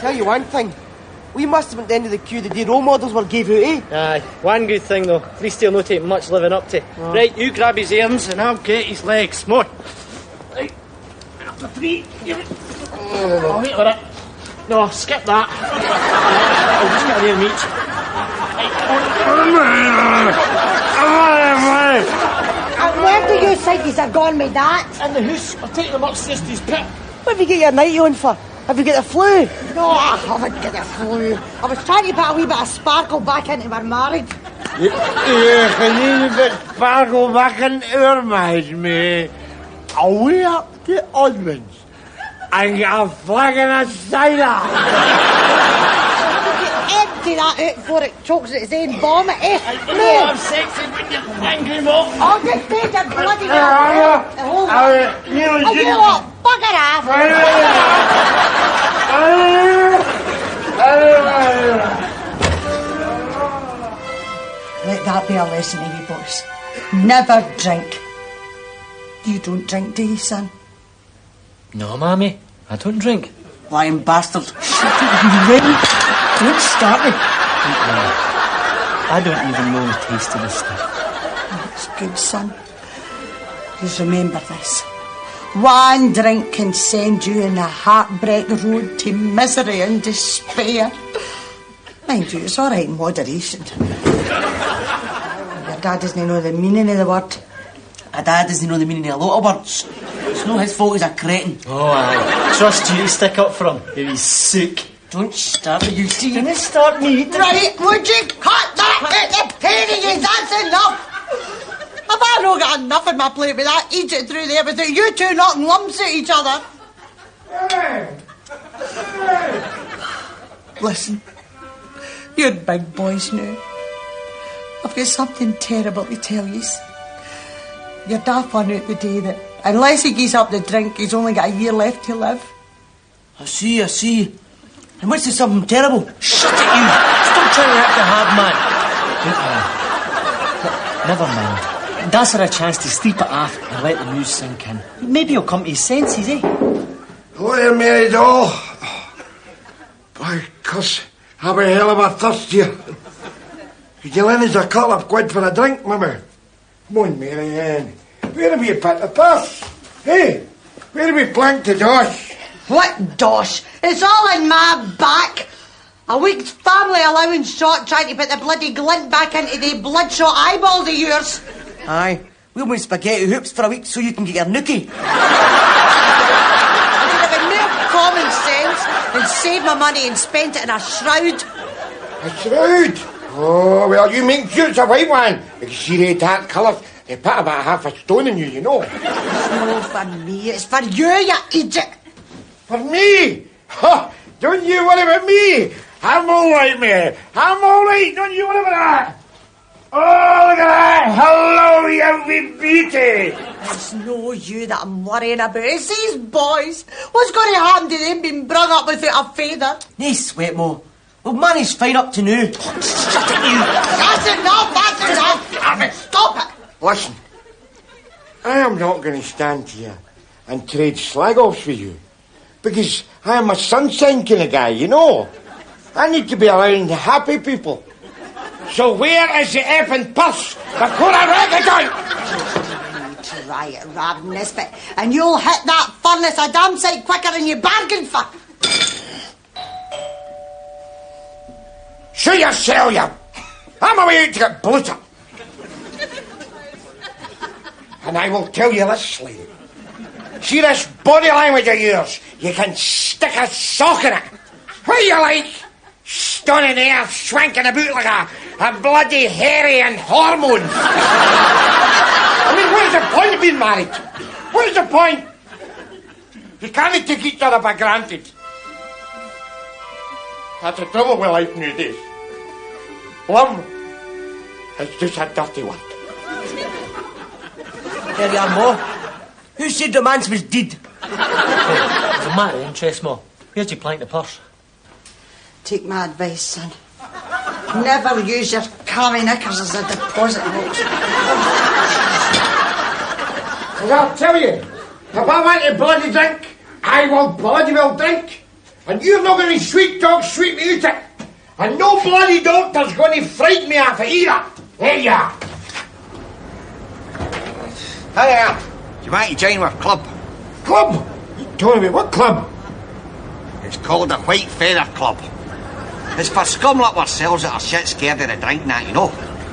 Tell you one thing. We must have been at the end of the queue the day role models were gave out, eh? Aye, one good thing though, three still no take much living up to. Oh. Right, you grab his arms and I'll get his legs. Come on. Right, after three. I'll wait with it. No, skip that. I'll just get an arm each. And where do you think he's gone with that? In the house. I'll take them upstairs to his pit. What have you got your night on for? Have you got the flu? No, I haven't got the flu. I was trying to put a wee bit of sparkle back into our marriage. Yeah, can you put sparkle back into our marriage, mate? I'll way up to Osmond's and get a flagon of cider. Empty that out before it chokes at its own vomit, eh? No, I'm sexy when you're angry, Mo. I'll just take the bloody hell. You lot, bugger off. Let that be a lesson to you boys. Never drink. You don't drink, do you, son? No, Mammy, I don't drink. Lying bastard. Shut up, you ring. Don't start me. I don't even know the taste of this stuff. That's good, son. Just remember this. One drink can send you in a heartbreak road to misery and despair. Mind you, it's all right in moderation. Your dad doesn't know the meaning of the word. My dad doesn't know the meaning of a lot of words. It's not his fault he's a cretin. Oh, aye. Trust you to stick up for him. He's sick. Don't start me, you see. Don't start me. Right, would you cut that at the penny? That's enough. Have I not got enough on my plate with that? Eat it through there without you two knocking lumps at each other. Listen, you're big boys now. I've got something terrible to tell you. Your dad found out the day that unless he gives up the drink, he's only got a year left to live. I see. And what's the something terrible? Shut it, you! Stop trying to act the hard man. Never mind. That's her a chance to sleep it off and let the news sink in. Maybe he'll come to his senses, eh? Hello there, Mary doll. By cuss, have a hell of a thirst here. Could you lend us a couple of quid for a drink, mummy? Come on, Mary Ann. Where have you put the purse? Hey, where have we planked the dosh? What dosh? It's all in my back. A week's family allowance shot trying to put the bloody glint back into the bloodshot eyeballs of yours. Aye, we'll make spaghetti hoops for a week so you can get your nookie. I would have more common sense and saved my money and spent it in a shroud. A shroud? Oh, well, you make sure it's a white one. You can see the dark colours. They put about half a stone in you, you know. No, for me. It's for you, you idiot. For me? Huh, don't you worry about me. I'm all right, mate. I'm all right. Don't you worry about that. Oh, look at that. Hello, you wee beauty. It's no you that I'm worrying about. It's these boys. What's going to happen to them being brung up without a feather? No sweat, Mo. Well, man is fine up to now. Shut it, you. That's enough. Stop it. Listen, I am not going to stand here and trade slag-offs with you. Because I am a sunshine kind of guy, you know. I need to be around happy people. So where is the effing purse before I wreck it down? Try it, Rab Nesbitt, and you'll hit that furnace a damn sight quicker than you bargained for. Show yourself, you. I'm away out to get bloated. And I will tell you this, lady. See this body language of yours? You can stick a sock in it. What do you like? Stunning there, swanking about like a bloody hairy and hormones. I mean, what is the point of being married? What is the point? You can't take each other for granted. That's the trouble with life nowadays. Love is just a dirty word. There you are, Mo. Who said the man was dead? It's a matter of interest, Mo. Where'd you plank the purse? Take my advice, son. Never use your carry knickers as a deposit box. As I'll tell you, if I want a bloody drink, I will bloody well drink. And you're not going to sweet talk sweet me out it. And no bloody doctor's going to frighten me off it either. There you are. Hiya. Do you want to join our club? Club? You told me what club? It's called the White Feather Club. It's for scum like ourselves that are shit scared of the drink and that, you know.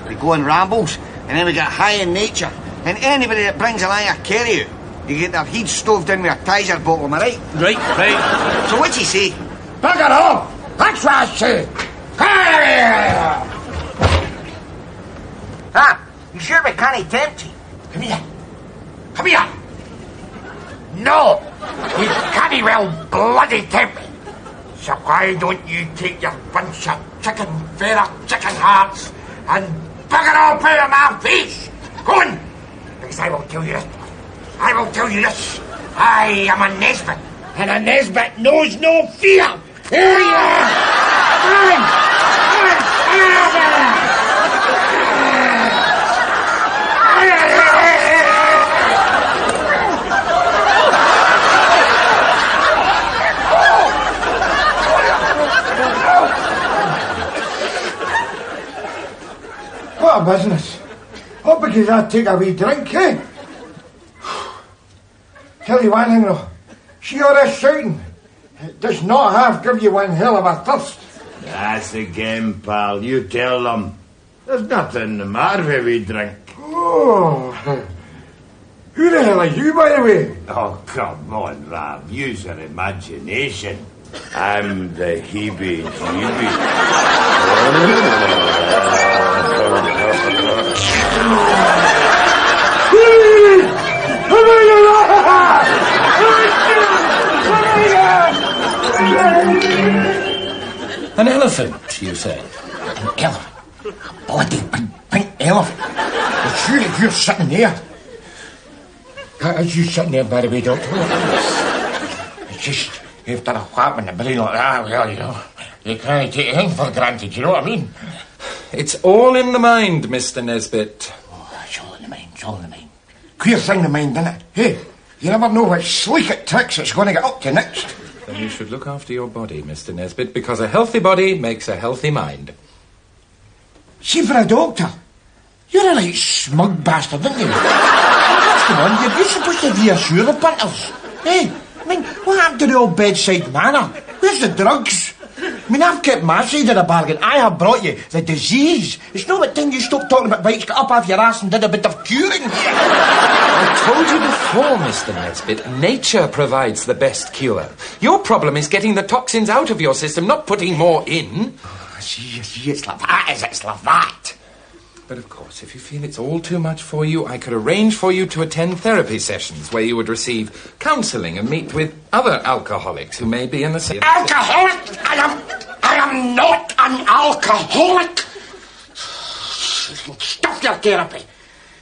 We go on rambles, and then we get high in nature. And anybody that brings along a carry out, you get their head stoved in with a Tizer bottle, am I right? Right. So what do you say? Bugger off! That's what I say! Ah, you sure we can't tempt you? Come here. Come here. No! You can't well bloody tempt me. So why don't you take your bunch of chicken feather chicken hearts and bugger off out of my face? Go on! Because I will tell you this. I will tell you this. I am a Nesbitt, and a Nesbitt knows no fear. Here you are! What a business. What because I take a wee drink, eh? Tell you one thing though, see all this shouting? It does not half give you one hell of a thirst. That's the game, pal. You tell them. There's nothing the matter with we drink. Oh, who the hell are you, by the way? Oh, come on, Rab. Use your imagination. I'm the heebie-jeebie. An elephant, you say? An elephant? A bloody big pink elephant. But sure, if you're sitting there. As you sitting there, by the way, Doctor? It's just, after a whap in the brain like that, well, you know, you can't take anything for granted, you know what I mean? It's all in the mind, Mr. Nesbitt. Oh, it's all in the mind, it's all in the mind. Queer thing, the mind, isn't it? Hey, you never know what sleek tricks it's going to get up to next. Then you should look after your body, Mr. Nesbitt, because a healthy body makes a healthy mind. See, for a doctor, you're a right smug bastard, aren't you? That's the one, you're supposed to reassure the punters. Hey, I mean, what happened to the old bedside manner? Where's the drugs? I mean, I've kept my side of the bargain. I have brought you the disease. It's not about time you stop talking about bites, got up off your ass and did a bit of curing. I told you before, Mr. Nesbitt, nature provides the best cure. Your problem is getting the toxins out of your system, not putting more in. Oh, see, it's like that, is it? It's like that. But of course, if you feel it's all too much for you, I could arrange for you to attend therapy sessions where you would receive counselling and meet with other alcoholics who may be in the same... Alcoholic? I am not an alcoholic. Stop your therapy.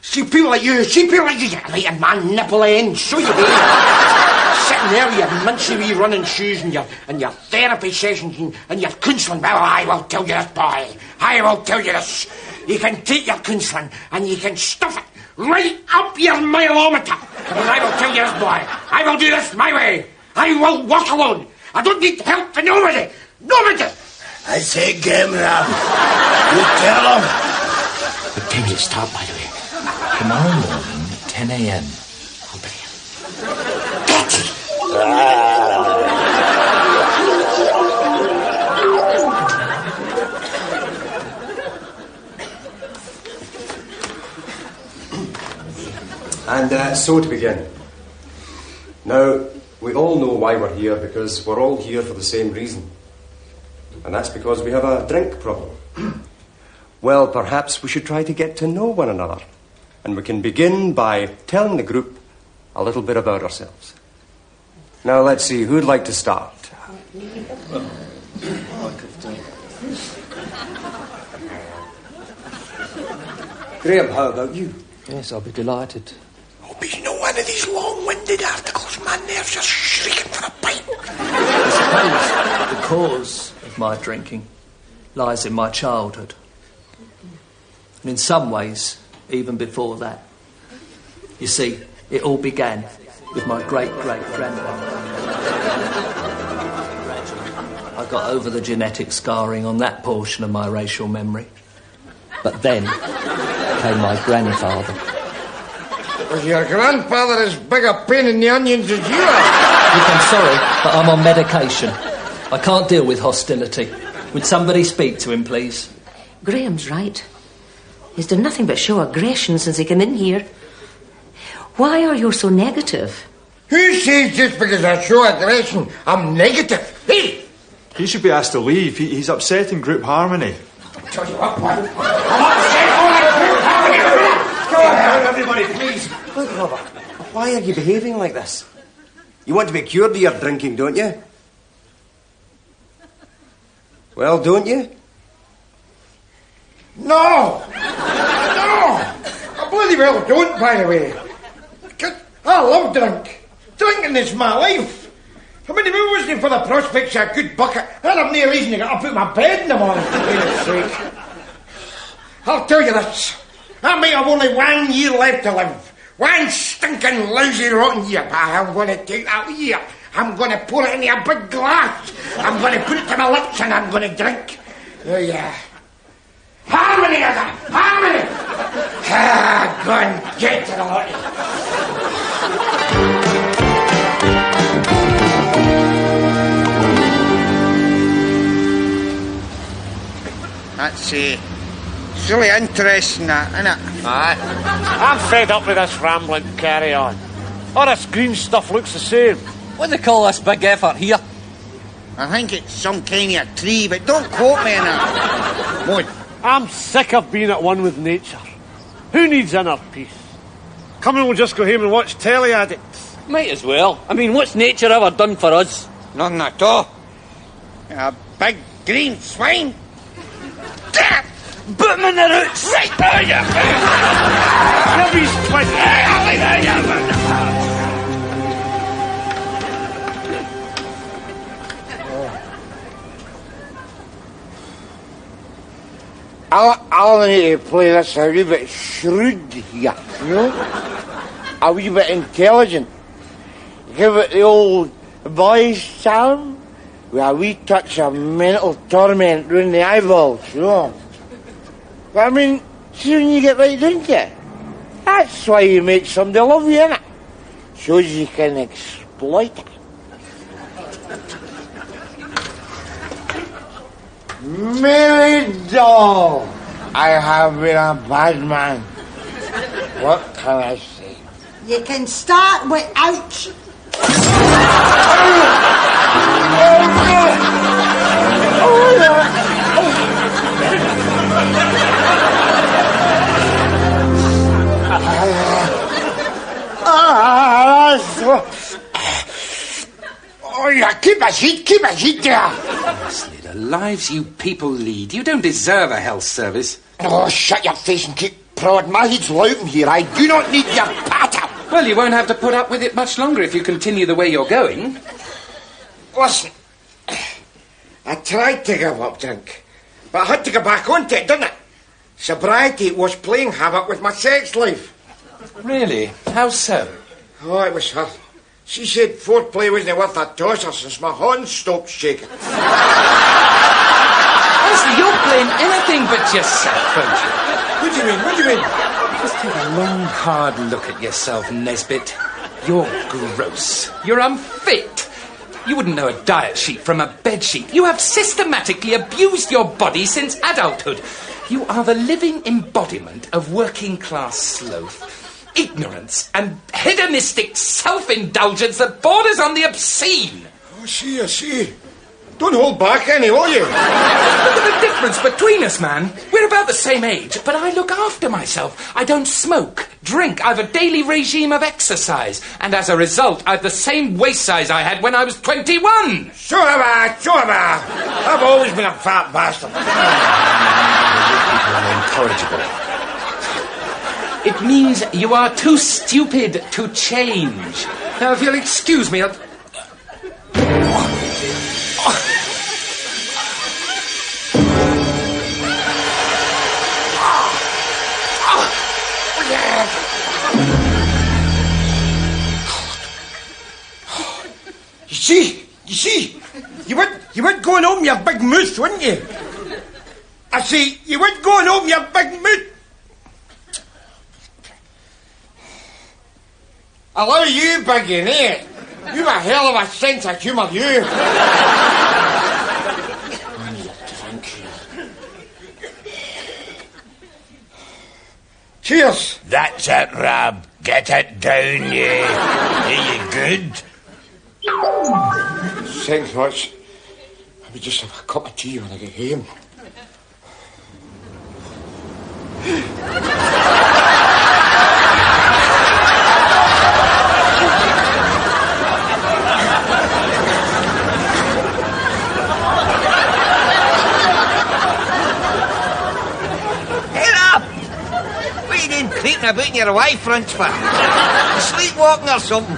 See people like you, you're right in my nipple end, so you do. Sitting there with your mincy wee running shoes and your therapy sessions and your counselling. Well, I will tell you this, boy. I will tell you this. You can take your counselling and you can stuff it right up your mileometer. But I will tell you this, boy. I will do this my way. I will walk alone. I don't need help from nobody. Nobody. I say, Gamera, you tell him. The time's it start, by the way. Tomorrow morning, 10 a.m. I'll be here. And so to begin. Now, we all know why we're here, because we're all here for the same reason. And that's because we have a drink problem. Well, perhaps we should try to get to know one another. And we can begin by telling the group a little bit about ourselves. Now, let's see, who'd like to start? Graham, how about you? Yes, I'll be delighted. Hope he's not one of these long-winded articles. My nerves are shrieking for a pint. I suppose the cause of my drinking lies in my childhood. And in some ways, even before that. You see, it all began with my great-great-grandmother. I got over the genetic scarring on that portion of my racial memory. But then came my grandfather. Was your grandfather as big a pain in the onions as you are? Look, I'm sorry, but I'm on medication. I can't deal with hostility. Would somebody speak to him, please? Graham's right. He's done nothing but show aggression since he came in here. Why are you so negative? Who says just because I show aggression, I'm negative? Hey! He should be asked to leave. He's upsetting group harmony. I'll tell you what, boy. I'm upsetting all that group harmony. Go on, everybody, please. Look, Robert, why are you behaving like this? You want to be cured of your drinking, don't you? Well, don't you? No! I bloody well don't, by the way. I love drink. Drinking is my life. I mean, if it wasn't for the prospects of a good bucket, I'd have no reason to get up out of my bed in the morning, for goodness sake. I'll tell you this. I might have only 1 year left to live. One stinking, lousy, rotten year. But I'm going to take that year. I'm going to pour it into a big glass. I'm going to put it to my lips and I'm going to drink. Oh, yeah. Harmony, again! Harmony! Go and get to the lot. That's it's really interesting, that, isn't it? Aye. I'm fed up with this rambling carry on. All this green stuff looks the same. What do they call this big effort here? I think it's some kind of a tree, but don't quote me on that. Moon. I'm sick of being at one with nature. Who needs inner peace? Come on, we'll just go home and watch telly, addicts. Might as well. I mean, what's nature ever done for us? Nothing at all. A big green swine. Put him in the roots! Right there, you Give me twist! I'll need to play this a wee bit shrewd here, you know? A wee bit intelligent. Give it the old boy's charm with a wee touch of mental torment round the eyeballs, you know? But I mean, see when you get right into it, that's why you make somebody love you, innit? Shows you can exploit it. Mary doll, I have been a bad man. What can I say? You can start with ouch. Oh, yeah, keep a seat there. Honestly, the lives you people lead, you don't deserve a health service. Oh, shut your face and keep prodding. My head's louting here. I do not need your patter. Well, you won't have to put up with it much longer if you continue the way you're going. Listen, I tried to give up drink, but I had to go back onto it, didn't I? Sobriety was playing havoc with my sex life. Really? How so? Oh, it was her. She said foreplay wasn't worth a tosser since my horns stopped shaking. Honestly, you're playing anything but yourself, don't you? What do you mean? What do you mean? Just take a long, hard look at yourself, Nesbitt. You're gross. You're unfit. You wouldn't know a diet sheet from a bed sheet. You have systematically abused your body since adulthood. You are the living embodiment of working-class sloth, ignorance, and hedonistic self-indulgence that borders on the obscene. Oh, I see. Don't hold back any, will you? Look at the difference between us, man. We're about the same age, but I look after myself. I don't smoke, drink. I've a daily regime of exercise. And as a result, I've the same waist size I had when I was 21. Sure have I. I've always been a fat bastard. It means you are too stupid to change. Now, if you'll excuse me, I'll... You see, you weren't going home, you big moose, wouldn't you? I see, you weren't going home, you big moose. Allow you, Biggie, eh? You've a hell of a sense of humour, you. I need a drink here. Cheers. That's it, Rab. Get it down, you. Are you good? Thanks much. Maybe just have a cup of tea when I get home. Get up! What are you doing creeping about in your wife fronts for? You sleepwalking or something?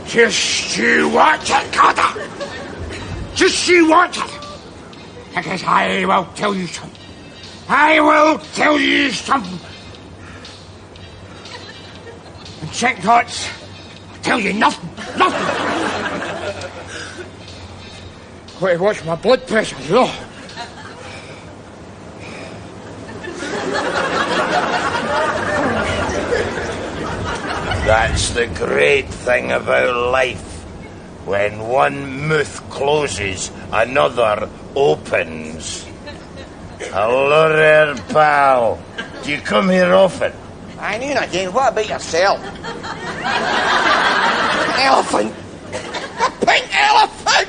Just you watch it, Carter. Just you watch it. Because I will tell you something. I will tell you something. And second thoughts, I'll tell you nothing. Got to watch my blood pressure, you know. That's the great thing about life. When one mouth closes, another opens. Hello there, pal. Do you come here often? I knew not, James. What about yourself? Elephant. A pink elephant.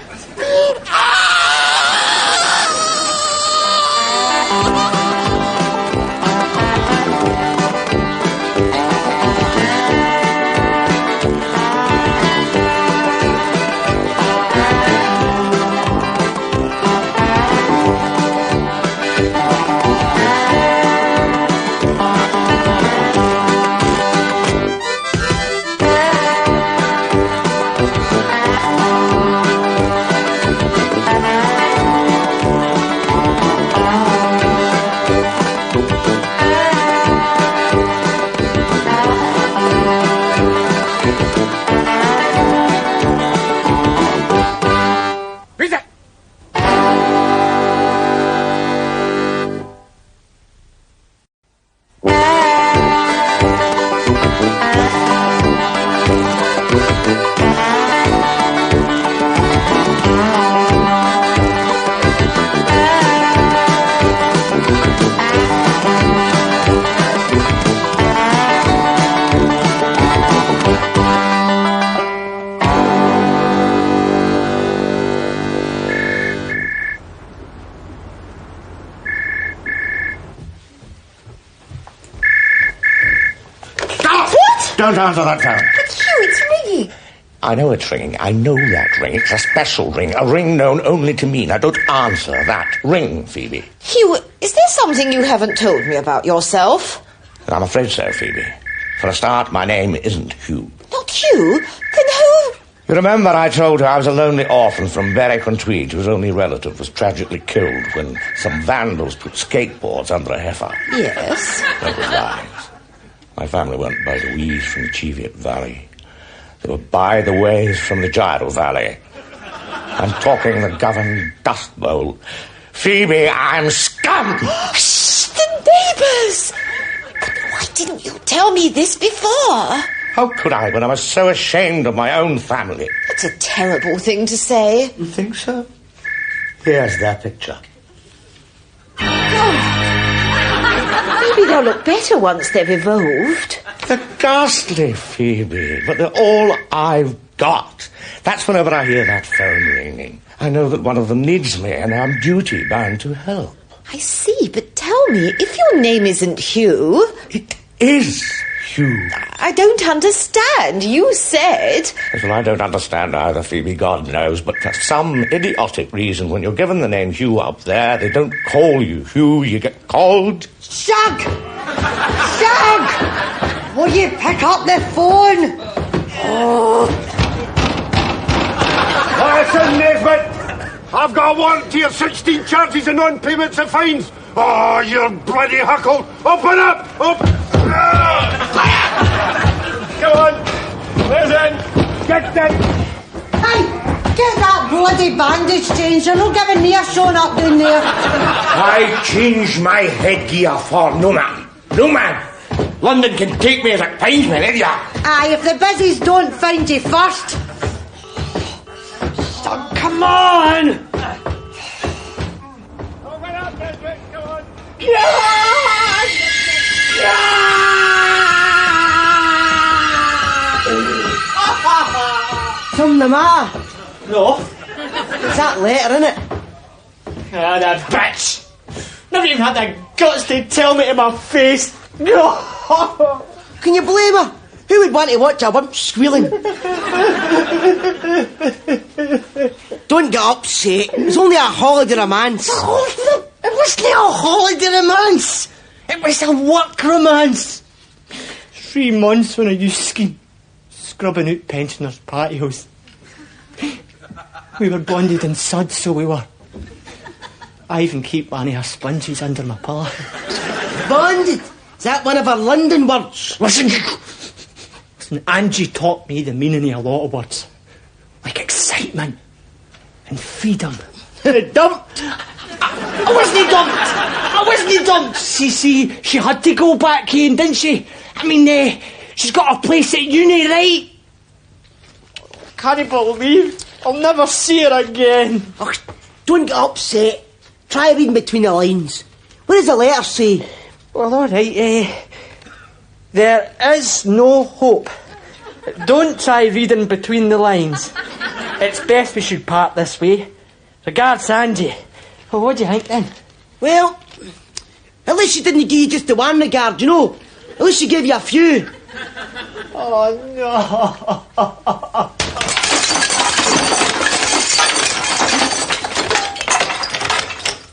don't answer that phone. But Hugh, it's ringing. I know it's ringing. I know that ring. It's a special ring. A ring known only to me. Now, don't answer that. Ring, Phoebe. Hugh, is there something you haven't told me about yourself? I'm afraid so, Phoebe. For a start, my name isn't Hugh. Not Hugh? Then who? You remember I told you I was a lonely orphan from Berwick-on-Tweed whose only relative was tragically killed when some vandals put skateboards under a heifer? Yes. That was lies. My family went by the Wees from Cheviot Valley. They were by the ways from the Gyro Valley. I'm talking the Govan Dust Bowl. Phoebe, I'm scum! Shh, the neighbours! But why didn't you tell me this before? How could I when I was so ashamed of my own family? That's a terrible thing to say. You think so? Here's their picture. Maybe they'll look better once they've evolved. They're ghastly, Phoebe, but they're all I've got. That's whenever I hear that phone ringing. I know that one of them needs me, and I'm duty-bound to help. I see, but tell me, if your name isn't Hugh... It is Hugh. I don't understand. You said... Yes, well, I don't understand either, Phoebe, God knows, but for some idiotic reason, when you're given the name Hugh up there, they don't call you Hugh, you get called... Shug! Shug! Will you pick up the phone? Oh. Listen, Nesbitt, I've got a warrant to your 16 charges of non-payments of fines. Oh, you bloody huckle. Open up! Come on, listen, get that. Hey, get that bloody bandage changed. You're not giving me a showing up down there. I changed my headgear for no man. No man. London can take me as it finds me, did ya? Aye, if the busies don't find you first. Oh, come on! Something the matter? No. It's that letter, innit? Ah, that bitch! Never even had the guts to tell me to my face. No! Can you blame her? Who would want to watch a wimp squealing? Don't get upset. It was only a holiday romance. It wasn't a holiday romance. It was a work romance. 3 months when I used skiing, scrubbing out pensioners' patios. We were bonded in suds, so we were. I even keep one of her sponges under my pillow. Bonded? Is that one of her London words? Listen, Angie taught me the meaning of a lot of words. Like excitement and freedom. Dumped! I wasn't dumped! See, she had to go back home, didn't she? I mean, she's got a place at uni, right? Can't believe I'll never see her again. Oh, don't get upset. Try reading between the lines. What does the letter say? Well, all right, there is no hope. Don't try reading between the lines. It's best we should part this way. Regards, Angie. Well, what do you think, then? Well, at least she didn't give you just the one regard, you know. At least she gave you a few. Oh, no.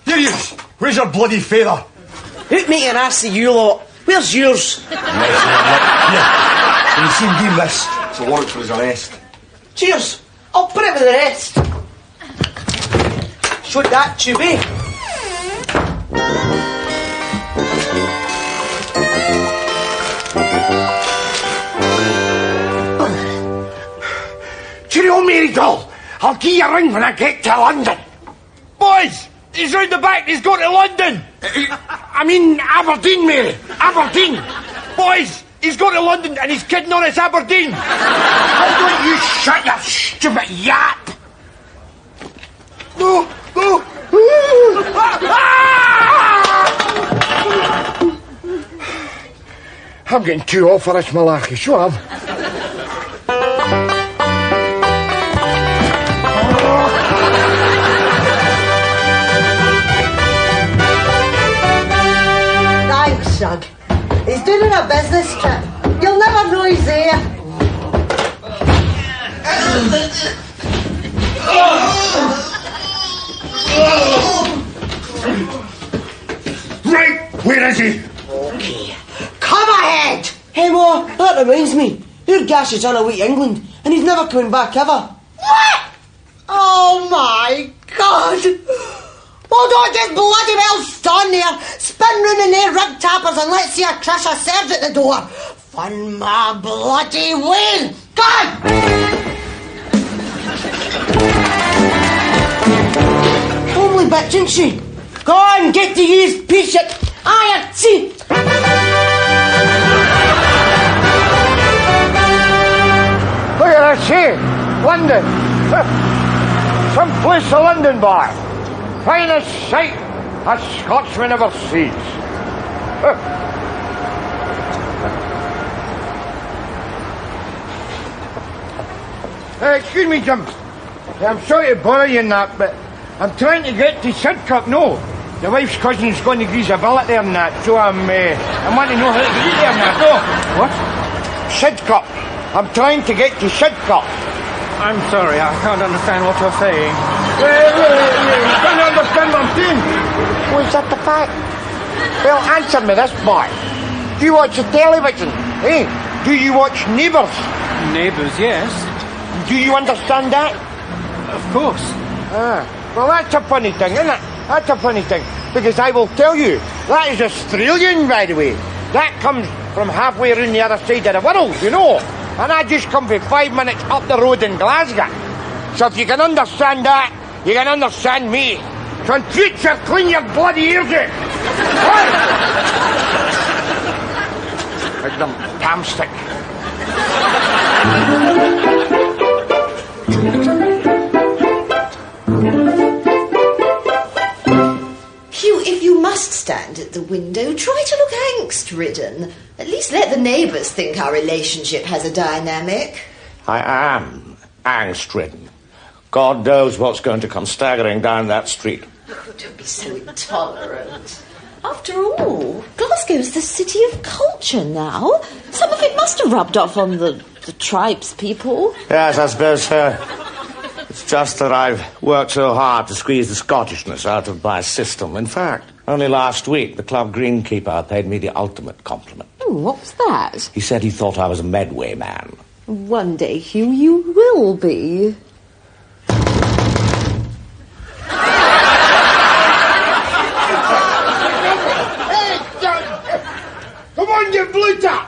Here he is. Where's your bloody feather? Who'd make an ass of you lot? Where's yours? Here. Can you see him doing this? It's a warrant for his arrest. Cheers. I'll put it with the rest. Should that to be? Cheerio, Mary doll. I'll give you a ring when I get to London. Boys, he's round the back. He's going to London. I mean Aberdeen, Mary. Aberdeen. Boys, he's going to London and he's kidding on us, Aberdeen. How don't you shut your stupid yap? No. I'm getting too old for this malarkey, sure am. Thanks, Shug. He's doing a business trip. You'll never more noise there. Right, where is he? Okay, come ahead. Hey, Ma, that reminds me. Your Gash is on a way to England, and he's never coming back ever. What? Oh my God! Well, don't just bloody well stand there, spin round in their rib tappers and let's see a crusher served at the door. Fun my bloody way! Go! Homely bitch, isn't she? Go on, get to use piece it. Aye, see. Look at that shit. London. Some place of London, boy. Finest sight a Scotsman ever sees. Excuse me, Jim. I'm sorry to bother you in that, but I'm trying to get to Sidcup, no. The wife's cousin's going to grease a billet there and that, so I'm wanting to know how to get there and that, no. What? Sidcup. I'm trying to get to Sidcup. I'm sorry, I can't understand what you're saying. You don't understand what I'm saying. Oh, is that the fact? Well, answer me this, boy. Do you watch the television? Eh? Do you watch Neighbours? Neighbours, yes. Do you understand that? Of course. Ah, well, that's a funny thing, isn't it? That's a funny thing. Because I will tell you, that is Australian, by the way. That comes from halfway around the other side of the world, you know. And I just come for 5 minutes up the road in Glasgow. So if you can understand that, you can understand me. So in future, clean your bloody ears out. Like them damn stick. Hugh, if you must stand at the window, try to look angst-ridden. At least let the neighbours think our relationship has a dynamic. I am angst-ridden. God knows what's going to come staggering down that street. Oh, don't be so intolerant. After all, Glasgow's the city of culture now. Some of it must have rubbed off on the tribes people. Yes, I suppose so. It's just that I've worked so hard to squeeze the Scottishness out of my system. In fact, only last week, the club greenkeeper paid me the ultimate compliment. Oh, what was that? He said he thought I was a Medway man. One day, Hugh, you will be. Come on, you bluter!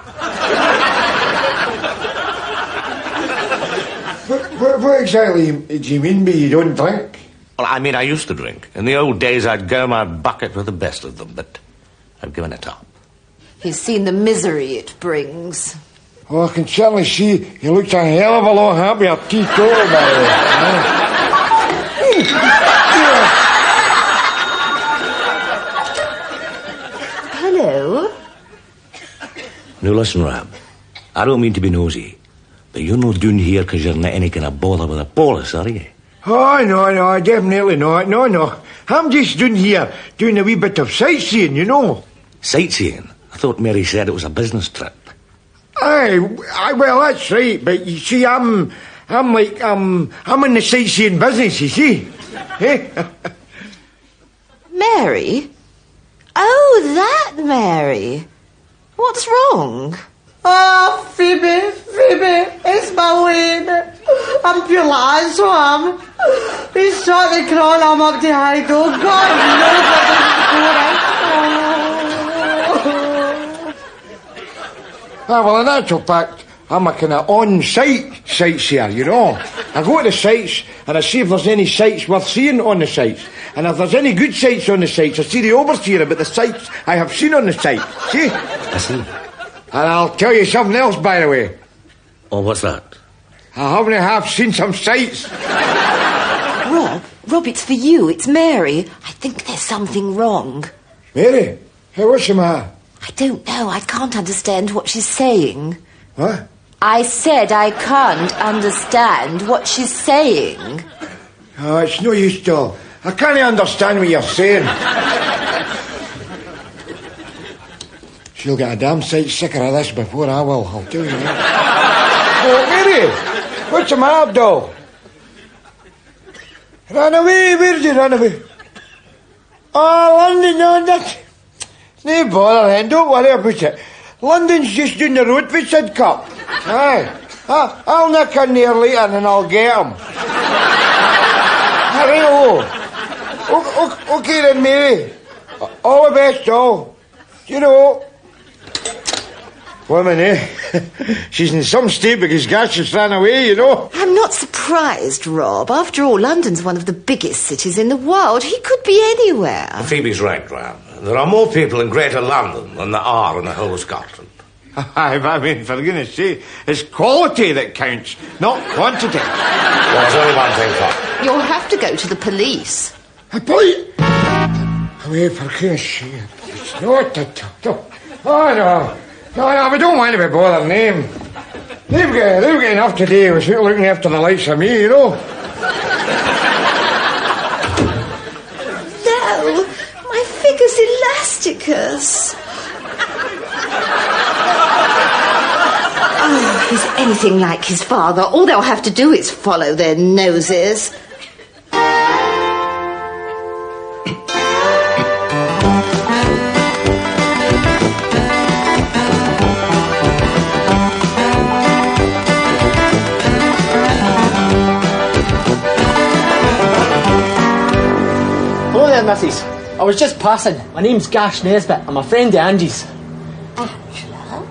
What exactly do you mean by you don't drink? Well, I mean, I used to drink. In the old days, I'd go my bucket with the best of them, but I've given it up. He's seen the misery it brings. Oh, I can certainly see you looked a hell of a lot happier teetotal, by the way. Hello? Now listen, Rab. I don't mean to be nosy, but you're not down here because you're not any kind of bother with the police, are you? Oh, no, definitely not. No. I'm just doing here, doing a wee bit of sightseeing, you know. Sightseeing? I thought Mary said it was a business trip. Aye, well, that's right, but you see, I'm in the sightseeing business, you see. Eh? Mary? Oh, that Mary. What's wrong? Oh, Phoebe, it's my Wayne. I'm pure lad, so I'm. He's shot the crawl, I'm up to high go. God knows what Well, in actual fact, I'm a kind of on-site sightseer, you know. I go to the sites and I see if there's any sites worth seeing on the sites. And if there's any good sites on the sites, I see the overseer about the sites I have seen on the site. See? I see. And I'll tell you something else, by the way. Oh, what's that? I haven't half seen some sights. Rob, it's for you. It's Mary. I think there's something wrong. Mary? Hey, what's the matter? I don't know. I can't understand what she's saying. What? I said I can't understand what she's saying. Oh, it's no use, Doll. I can't understand what you're saying. She'll get a damn sight sicker of this before I will, I'll tell you that. Oh, Mary, what's the matter, doll? Ran away? Where did you run away? Oh, London, no, that's... No bother then, don't worry about it. London's just down the road with Sidcup. Aye. I'll nick in there later and I'll get him. Okay then, Mary. All the best, doll. You know... Woman, eh? She's in some state because Gash has ran away, you know. I'm not surprised, Rob. After all, London's one of the biggest cities in the world. He could be anywhere. Phoebe's right, Rab. There are more people in Greater London than there are in the whole of Scotland. I mean, for goodness sake, it's quality that counts, not quantity. Well, there's only one thing, Pop. You'll have to go to the police. A police? Away, for goodness sake. It's not Oh, no. No, we don't want to be bothering them. They've got enough to do without looking after the likes of me, you know. No, my figure's elasticus. Oh, if he's anything like his father, all they'll have to do is follow their noses. Missus, I was just passing. My name's Gash Nesbitt. I'm a friend of Angie's. Angela?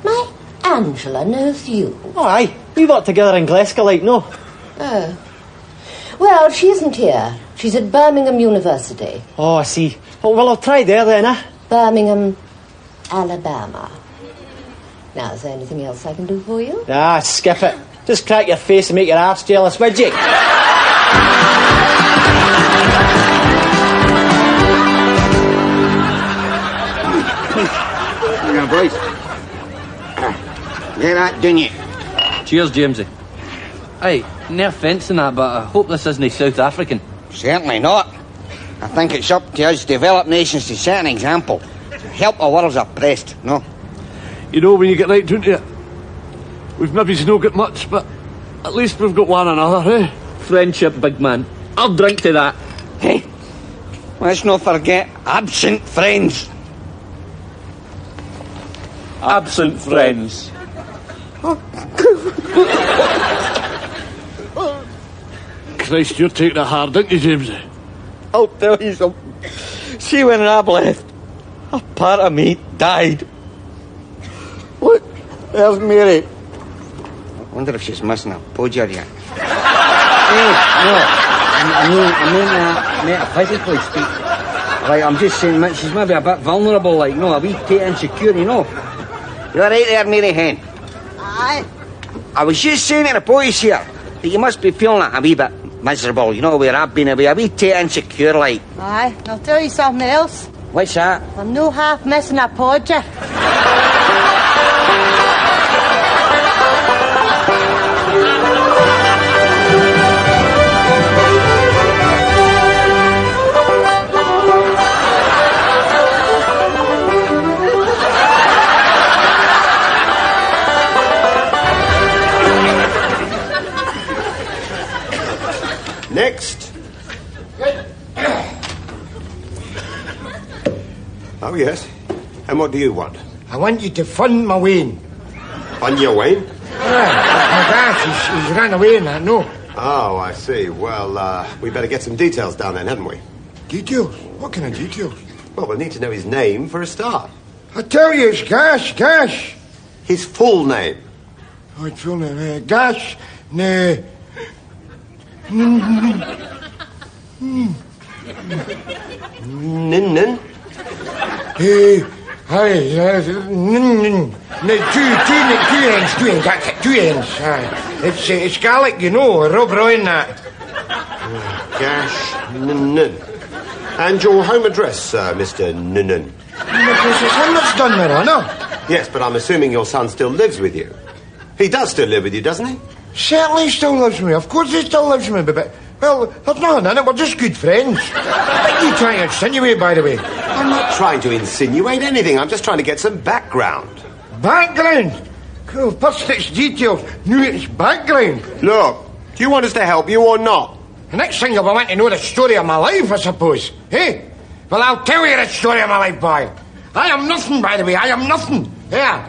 My Angela knows you. Oh, aye. We worked together in Glasgow, like, no. Oh. Well, she isn't here. She's at Birmingham University. Oh, I see. Oh, well, I'll try there then, eh? Birmingham, Alabama. Now, is there anything else I can do for you? Ah, skip it. Just crack your face and make your arse jealous, would you? Now, boys. Get that, didn't you? Cheers, Jamesy. Aye, no offence in that, but I hope this isn't South African. Certainly not. I think it's up to us developed nations to set an example. To help our world's oppressed, no? You know, when you get right down to it, we've maybe not got much, but at least we've got one another, eh? Friendship, big man. I'll drink to that. Hey, let's not forget absent friends. Absent friends. Christ, you're taking it hard, didn't you, Jamesy? I'll tell you something. See, when Rab left, a part of me died. Look, there's Mary. I wonder if she's missing a podger yet. Hey, no, I mean metaphysically speaking. Like, I'm just saying, she's maybe a bit vulnerable, like, no, a wee tit insecure, you know. You all right there, Mary Hen? Aye. I was just saying to the boys here that you must be feeling a wee bit miserable, you know, where I've been away, a wee tit insecure, like. Aye, I'll tell you something else. What's that? I'm no half missing a podger. Next. Oh, yes. And what do you want? I want you to fund my Wayne. Fund your Wayne? My Gash, he's ran away and that, no. Oh, I see. Well, we better get some details down then, haven't we? Details? What kind of details? Well, we'll need to know his name for a start. I tell you, it's Gash. His full name. Oh, his full name, Gash, Nin. Two ends. It's Gaelic, you know, Rob Roy and that. Gash Nin. And your home address, Mr. Nin? It's his son that's done that, no? Yes, but I'm assuming your son still lives with you. He does still live with you, doesn't he? Certainly still lives with me. Of course he still lives with me, but... Well, there's nothing in it. We're just good friends. What are you trying to insinuate, by the way? I'm I'm not trying to insinuate anything. I'm just trying to get some background. Background? Cool, first it's details, now it's background. Look, do you want us to help you or not? The next thing you'll want to know the story of my life, I suppose. Hey? Well, I'll tell you the story of my life, boy. I am nothing, by the way. I am nothing. Yeah.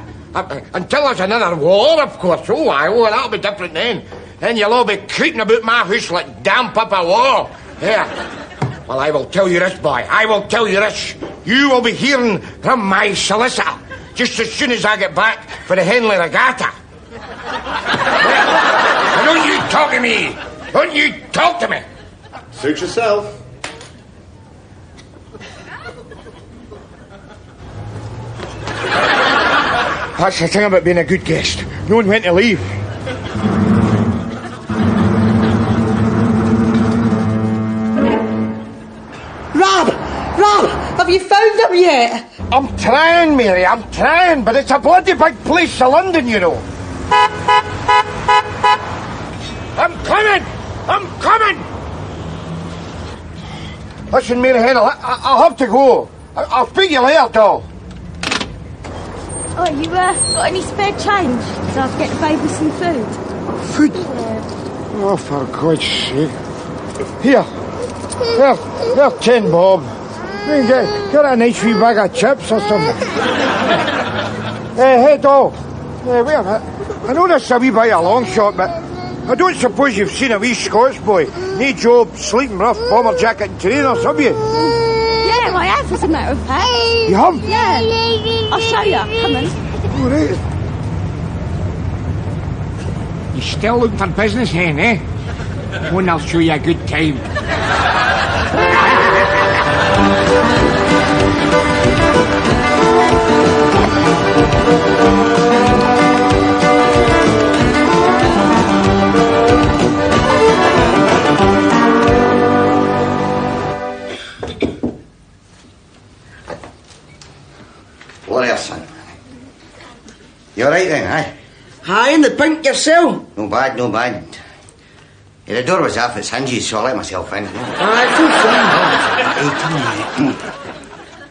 Until there's another war, of course. Oh, that'll be different then. Then you'll all be creeping about my house like damn Papa War. Yeah. Well, I will tell you this, boy. I will tell you this. You will be hearing from my solicitor just as soon as I get back for the Henley Regatta. Now, don't you talk to me. Don't you talk to me. Suit yourself. That's the thing about being a good guest. Knowing when to leave. Rob, have you found him yet? I'm trying, Mary, I'm trying, but it's a bloody big place, to London, you know. I'm coming! Listen, Mary Hennel, I'll have to go. I'll speak to you later, doll. Oh, you got any spare change? So I'll get the baby some food. Food? Oh, for God's sake. Here, 10 bob. Get a nice wee bag of chips or something. Hey, doll. Wait a minute. I know this is a wee bit of a long shot, but I don't suppose you've seen a wee Scots boy, no job, sleeping rough, bomber jacket and trainers, have you? Yeah, I have, as a matter of fact. You have? Yeah. I'll show you. Come on. All right. You still looking for business, hen, eh? Come on, I'll show you a good time. What else, son? You all right then, aye? Aye, in the pink yourself? No bad. Yeah, the door was off its hinges, so I let myself in. Aye, Hey, tell me,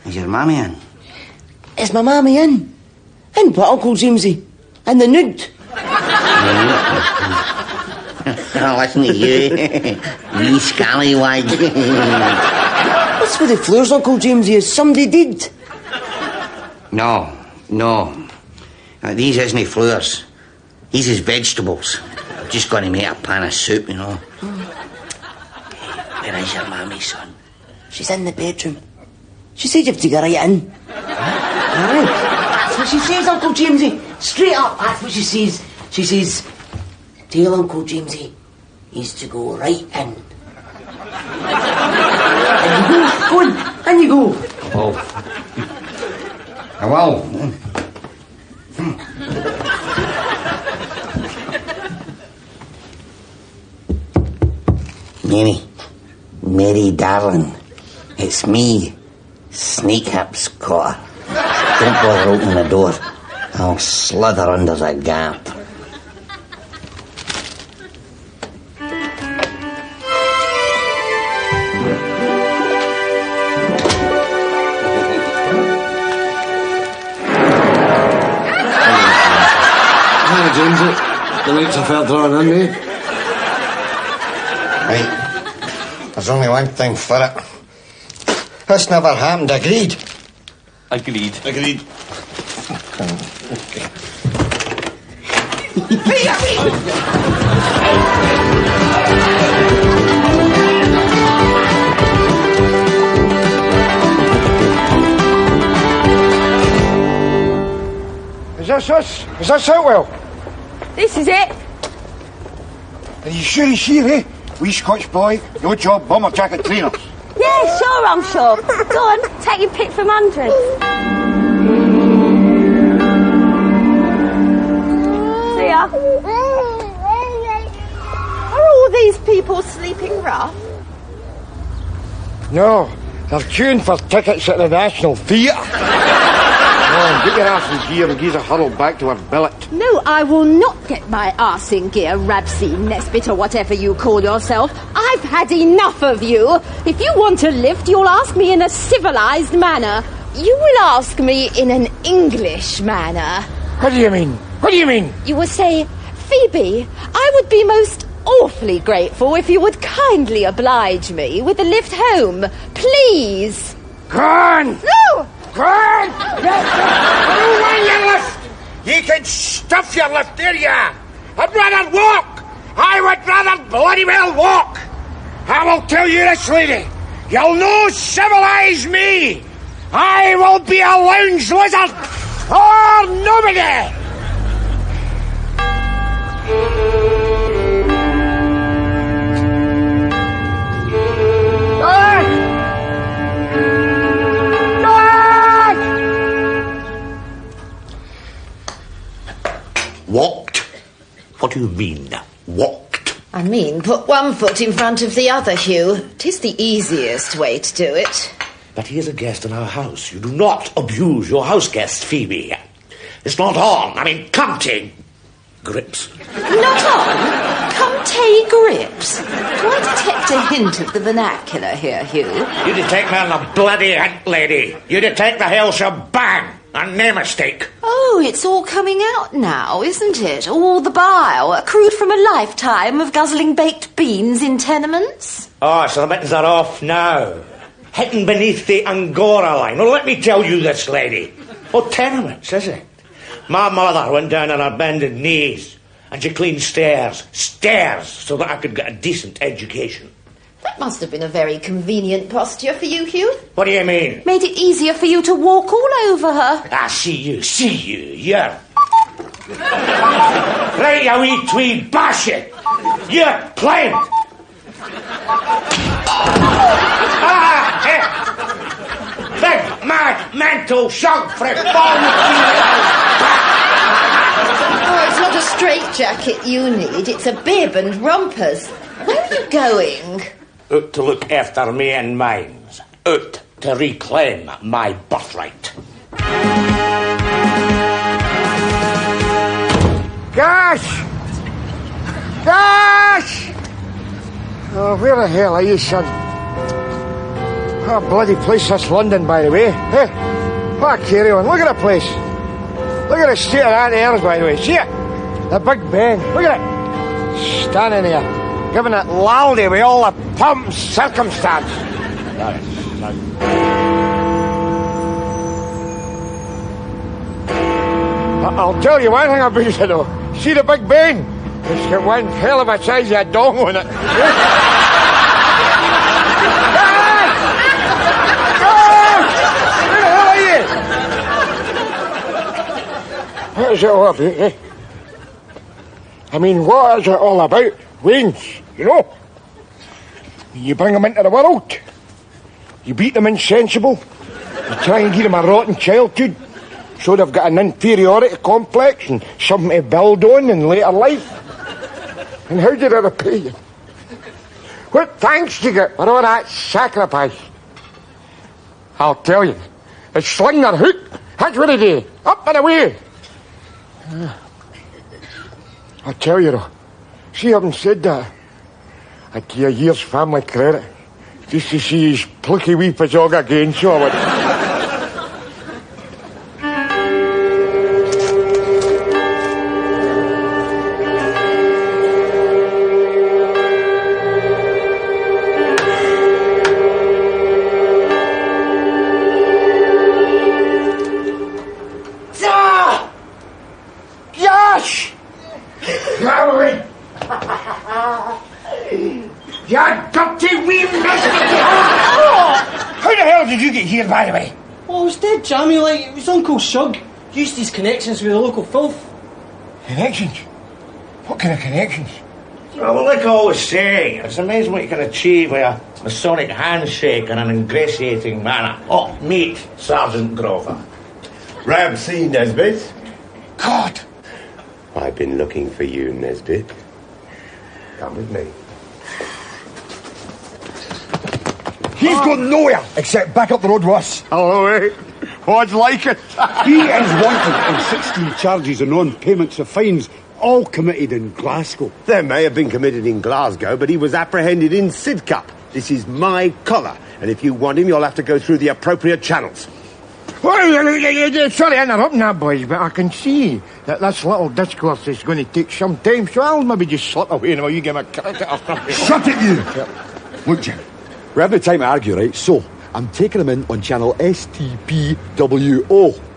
is your mammy in? is my mammy in? In what, Uncle Jamesy? In the nude? Listen to you, wee scallywag. What's with the floors, Uncle Jamesy? Is somebody dead? No. These isn't flours. These is vegetables. I'm just going to make a pan of soup, you know. Where is your mammy, son? She's in the bedroom. She said you have to get right in. Aye. That's what she says, Uncle Jamesy. Straight up, that's what she says. She says, tell Uncle Jamesy he's to go right in. And you go, go on, and you go. Oh. Well. Mary, darling, it's me, Snake Hips Cotter. Don't bother opening the door. I'll slither under the gap. Hi, Jamesy. The lights are fair drawn in, eh? Right. There's only one thing for it. This never happened, agreed? Agreed. Is this it, Will? This is it. Are you sure he's here, eh? Wee Scotch boy, no job, bomber jacket trainers. Yeah, sure, I'm sure. Go on, take your pick from hundreds. See ya. Are all these people sleeping rough? No, they're queuing for tickets at the National Theatre. Oh. on, get your ass in gear and give a huddle back to her billet. No, I will not get my arse in gear, Rabsy, Nesbitt, or whatever you call yourself. I've had enough of you. If you want a lift, you'll ask me in a civilised manner. You will ask me in an English manner. What do you mean? What do you mean? You will say, Phoebe, I would be most awfully grateful if you would kindly oblige me with a lift home. Please. Go on! No! Go on! I don't want your lift! You can stuff your lift, there you are. I'd rather walk. I would rather bloody well walk. I will tell you this, lady. You'll no civilise me. I will be a lounge lizard or nobody. Walked? What do you mean, walked? I mean, put one foot in front of the other, Hugh. 'Tis the easiest way to do it. But he is a guest in our house. You do not abuse your house guest, Phoebe. It's not on. I mean, come take grips. Not on? Come take grips? Do I detect a hint of the vernacular here, Hugh? You detect me on the bloody hint, lady. You detect the whole shebang. And no mistake. Oh, it's all coming out now, isn't it? All the bile, accrued from a lifetime of guzzling baked beans in tenements? Oh, so the mittens are off now. Hitting beneath the Angora line. Well, let me tell you this, lady. Oh, tenements, is it? My mother went down on her bended knees and she cleaned stairs, so that I could get a decent education. That must have been a very convenient posture for you, Hugh. What do you mean? Made it easier for you to walk all over her. Ah, see you, you're... Right, you wee tweed basket. You're plain. Big, mad, mental Shug for a bomb. Oh, it's not a straitjacket you need, it's a bib and rompers. Where are you going? Out to look after me and mine. Out to reclaim my birthright. Gash! Gash! Oh, where the hell are you, son? What a bloody place this London, by the way. Hey, what a carry-on. Look at the place. Look at the state of that airs, by the way. See it? The Big Ben. Look at it. Standing there, giving it laldy with all the pomp and circumstance. I'll tell you one thing about it, though. See the Big Ben? It's got one hell of a size of dong on it. Where the hell are you? What is it all about, eh? I mean, what is it all about? Wains, you know? You bring them into the world. You beat them insensible. You try and give them a rotten childhood, so they've got an inferiority complex and something to build on in later life. And how did I repay you? What thanks do you get for all that sacrifice? I'll tell you. It's sling their hook. That's what they do. Up and away. I'll tell you though. See, having said that, I'd give a year's family credit just to see his plucky wee pajog again, so I would. Gash! Gary! You dirty wee Nesbitt! How the hell did you get here, by the way? Oh, it was dead jammy, like, it was Uncle Shug. Used his connections with the local filth. Connections? What kind of connections? Well, like I always say, it's amazing what you can achieve with a Masonic handshake and an ingratiating manner. Oh, meet Sergeant Grover. Rab C, Nesbitt. God! I've been looking for you, Nesbitt. Come with me. He's gone nowhere except back up the road with us. Hello, eh? Odds like it. He is wanted on 16 charges of non-payments of fines, all committed in Glasgow. They may have been committed in Glasgow, but he was apprehended in Sidcup. This is my collar, and if you want him, you'll have to go through the appropriate channels. Well, sorry interrupting that, boys, but I can see that this little discourse is going to take some time, so I'll maybe just slip away and while you give me credit or something. Shut it, you! Look, Jim, we have no time to argue, right? So, I'm taking him in on channel STPWO.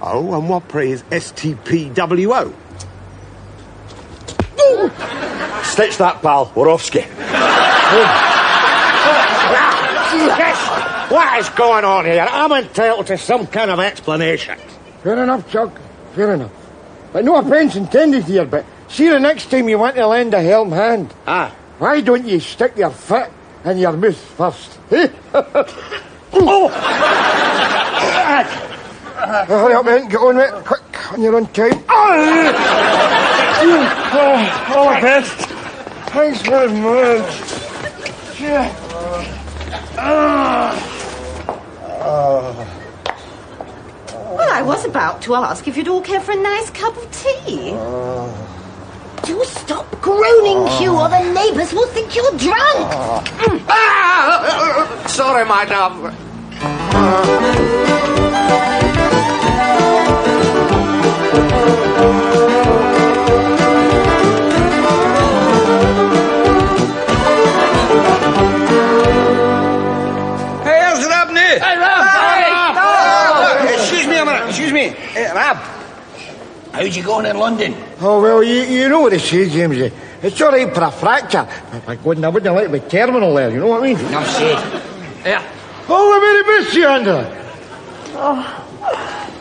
Oh, and what, pray, is STPWO? Stitch that, pal. We're Offski. What is going on here? I'm entitled to some kind of explanation. Fair enough, Shug. Fair enough. But no offence intended here, but see the next time you want to lend a helping hand, why don't you stick your foot in your mouth first, eh? Hurry up, man. Get on with it. Quick, on your own time. All the best. Thanks very much. Yeah. Well, I was about to ask if you'd all care for a nice cup of tea. Do stop groaning, Hugh, or the neighbours will think you're drunk. Sorry, madam. Hey, here's Rab now. Hey, Rab. Excuse me a minute. Excuse me. Rab. How'd you going in London? Oh, well, you know what they say, Jamesy. It's all right for a fracture. I wouldn't like to be terminal there, you know what I mean? Enough said. Yeah. All the very best, you under. Oh,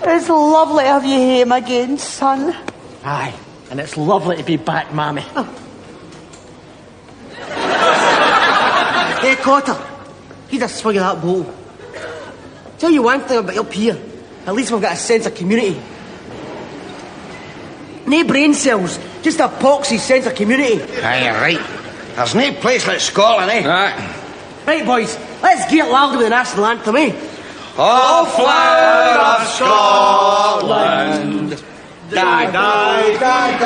it's lovely to have you home again, son. Aye, and it's lovely to be back, Mammy. Hey, Cotter, here's a swig of that bowl. Tell you one thing about up here. At least we've got a sense of community. No brain cells, just a poxy sense of community. Aye, you're right. There's no place like Scotland, eh? Right, boys, let's get louder with the national anthem, eh? O flower of Scotland, die, die, die,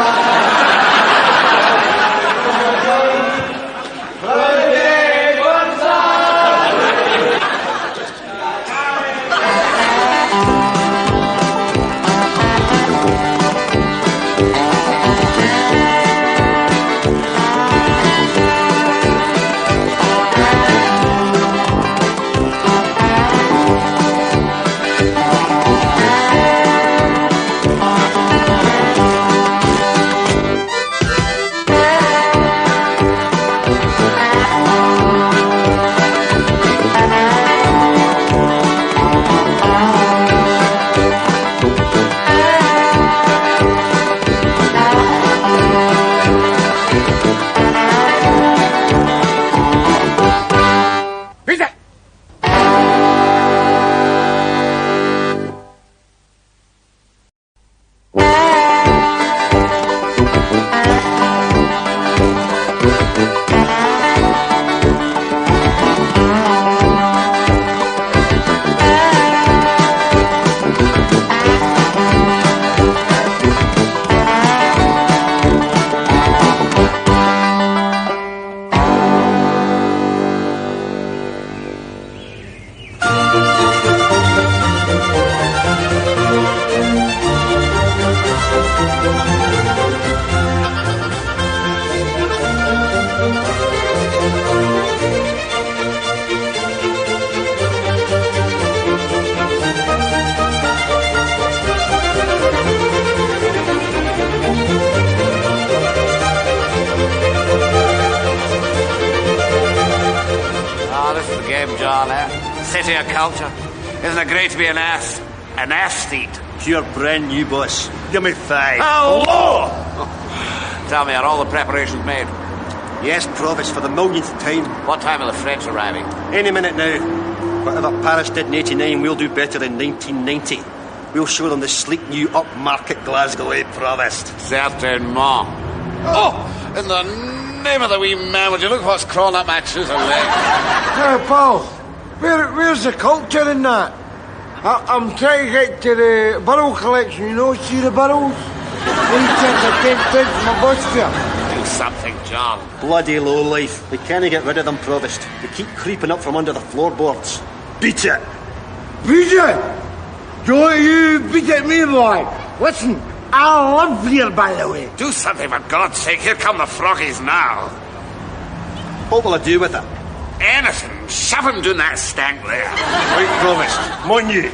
City of culture. Isn't it great to be an ass? An aesthete. Pure brand new, boss. Give me 5. Hello! Tell me, are all the preparations made? Yes, Provost, for the millionth time. What time are the French arriving? Any minute now. Whatever Paris did in 89, we'll do better in 1990. We'll show them the sleek new upmarket Glasgow, Provost? Certainement. Oh, in the name of the wee man, would you look what's crawling up my trouser leg? Hey, Paul, where's the culture in that? I'm trying to get to the barrel collection, you know, see the barrels? Only takes a 10 pence from my bus fare. Do something, John. Bloody low life. We can't get rid of them, Provost. They keep creeping up from under the floorboards. Beat it! Beat it? Don't you beat at me, boy. Listen, I live here, by the way. Do something, for God's sake. Here come the froggies now. What will I do with it? Anything. Shove him down that stank there. Right, Provost. Mon you.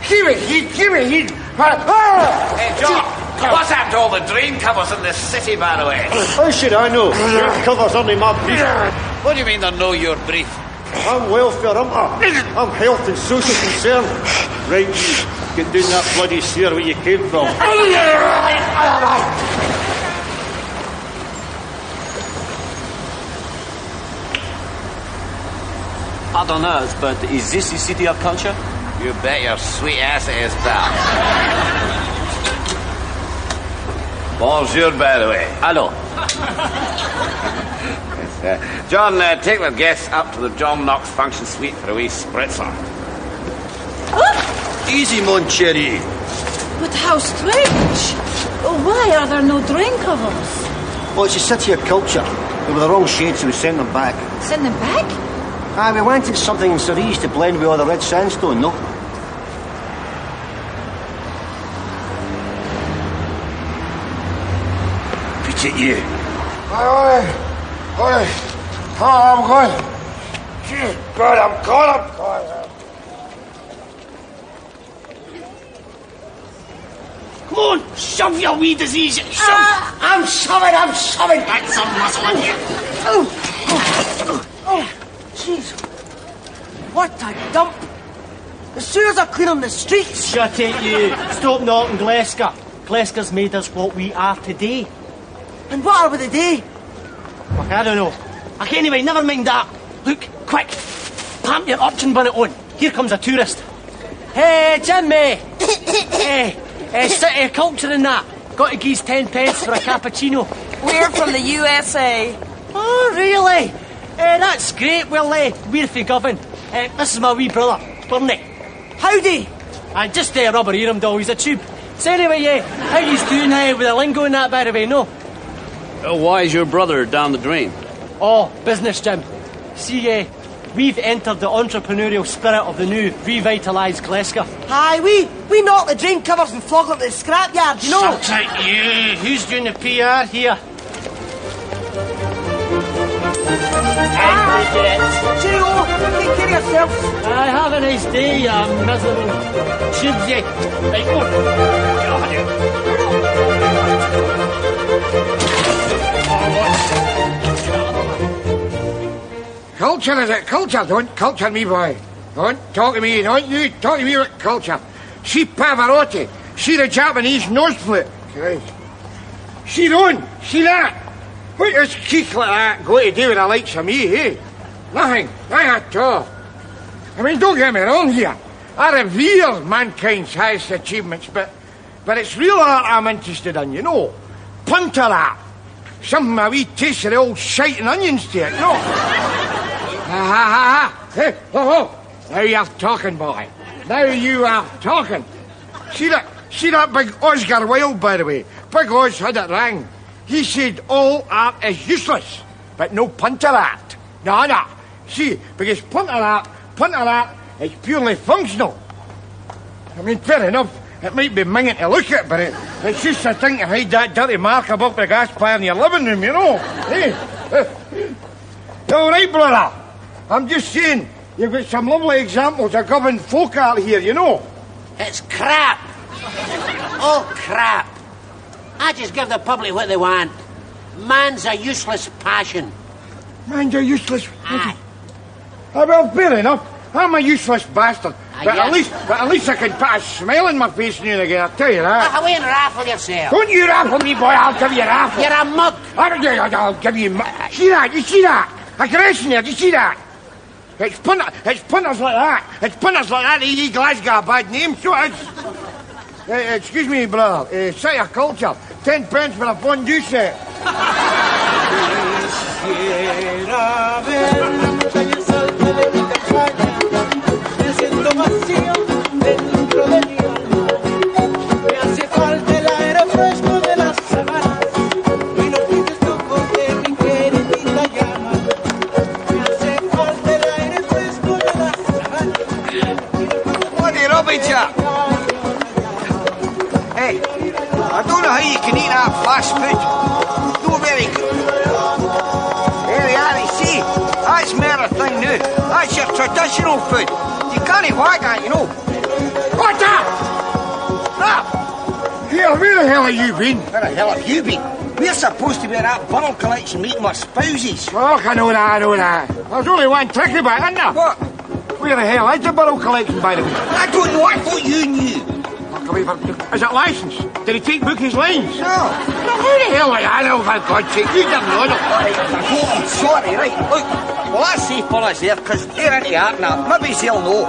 Give me heat. Hey, John, what's happened to all the drain covers in this city, by the way? How should I know? Your covers only my brief. What do you mean they're no your brief? I'm welfare, I'm health and social concern. Right, you get down that bloody sewer where you came from. I don't know, but is this the city of culture? You bet your sweet ass it is, pal. Bonjour, by the way. Hello. John, take the guests up to the John Knox function suite for a wee spritzer. Easy, mon cherry. But how strange. Oh, why are there no drain covers? Well, it's a city of culture. They were the wrong shade, so we sent them back. Send them back? We wanted something cerise to blend with all the red sandstone, no? Pitch it, you. Oi. Oh, I'm going. Jeez, God, I'm gone. Come on, shove your wee disease. Shove. I'm shoving. Get some muscle in here. Oh, jeez. What a dump. The sewers are cleaning the streets. Shut it, you. Stop knocking Glasgow. Glasgow's made us what we are today. And what are we today? Look, I don't know. Anyway, never mind that. Look, quick. Pump your urchin bonnet on. Here comes a tourist. Hey, Jimmy. City of culture and that. Got to give 10 pence for a cappuccino. We're from the USA. Oh, really? That's great. Well, we're from Govan. This is my wee brother, Bernie. Howdy. Just rubber ear him, doll. He's a tube. So anyway, how he's doing with the lingo and that, by the way, no? Why is your brother down the drain? Oh, business, Jim. See, we've entered the entrepreneurial spirit of the new revitalised Glasgow. Aye, we knock the drain covers and flog them to the scrapyard, you know. Shut it, you. Who's doing the PR here? Cheerio, take care of yourself. Have a nice day, you miserable tubesy. Right, go on. Culture, is it? Culture? Don't culture me, boy. Don't talk to me. Don't you talk to me about culture. See Pavarotti. See the Japanese nose flute. See Ron. See that. What does keek like that got to do with the likes of me, eh? Nothing at all. I mean, don't get me wrong here. I revere mankind's highest achievements, but it's real art I'm interested in, you know. Punter art. Something a wee taste of the old shite and onions to it, no? Hey, oh. Now you're talking, boy. Now you are talking. See that big Oscar Wilde, by the way? Big Oz had it rang. He said all art is useless, but no punter art. No. See, because punter art is purely functional. I mean, fair enough, it might be minging to look at, but it's just a thing to hide that dirty mark above the gas fire in your living room, you know. Hey. All right, brother. I'm just saying, you've got some lovely examples of Govan folk art here, you know. It's crap. All crap. I just give the public what they want. Man's a useless passion. Man's a useless... Aye. Well, fair enough. I'm a useless bastard. But yes. at least I can put a smile on my face now and again, I'll tell you that. Away and raffle yourself. Don't you raffle me, boy, I'll give you a raffle. You're a mug. I'll give you... See that? You see that? Aggression there, do you see that? It's punters like that. It's punters like that. He Glasgow a bad name, so it's... excuse me, brother. City of culture. 10 pence for a fondue set. Quisiera ver que el sol te le campaña, haciendo vacío, vacío dentro de mi alma. Me hace falta el aire fresco de las sabanas y no dices tú porque mi queridita llama. Me hace falta el aire fresco de las sabanas. What are you rubbing at? Hey, I don't know how you can eat that fast food. No very good. There we are, you see. That's more a thing now. That's your traditional food. You can't whack that, you know. What's that? Here, where the hell have you been? Where the hell have you been? We're supposed to be at that bottle collection meeting with spouses. Oh, I know that. There's only one trick about it, isn't there? What? Where the hell is the bottle collection, by the way? I don't know. I thought you knew. Is it licensed? Did he take Bookie's lines? No. No, who the hell are you? I know, for God's sake. You didn't know them. I'm sorry, right. Look, well, that's safe for us there, because they're into art now. Maybe they'll know.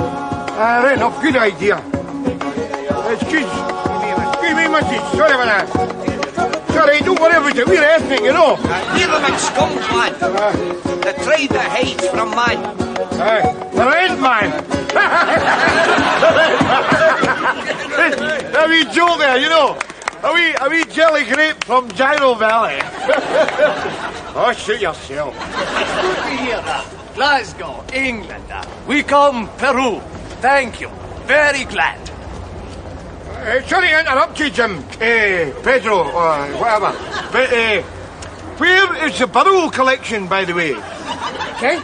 Right enough. Good idea. Excuse me, missus. Sorry about that. Sorry, don't worry about it. We're ethnic, you know. We're them in Scotland. The tribe that hides from man. The red man. A wee joke there, you know. A wee jelly grape from Gyro Valley. Oh, shoot yourself. Good to hear that. Glasgow, England. We come Peru. Thank you. Very glad. Sorry to interrupt you, Jim. Pedro, or whatever. But, where is the bottle collection, by the way? Okay.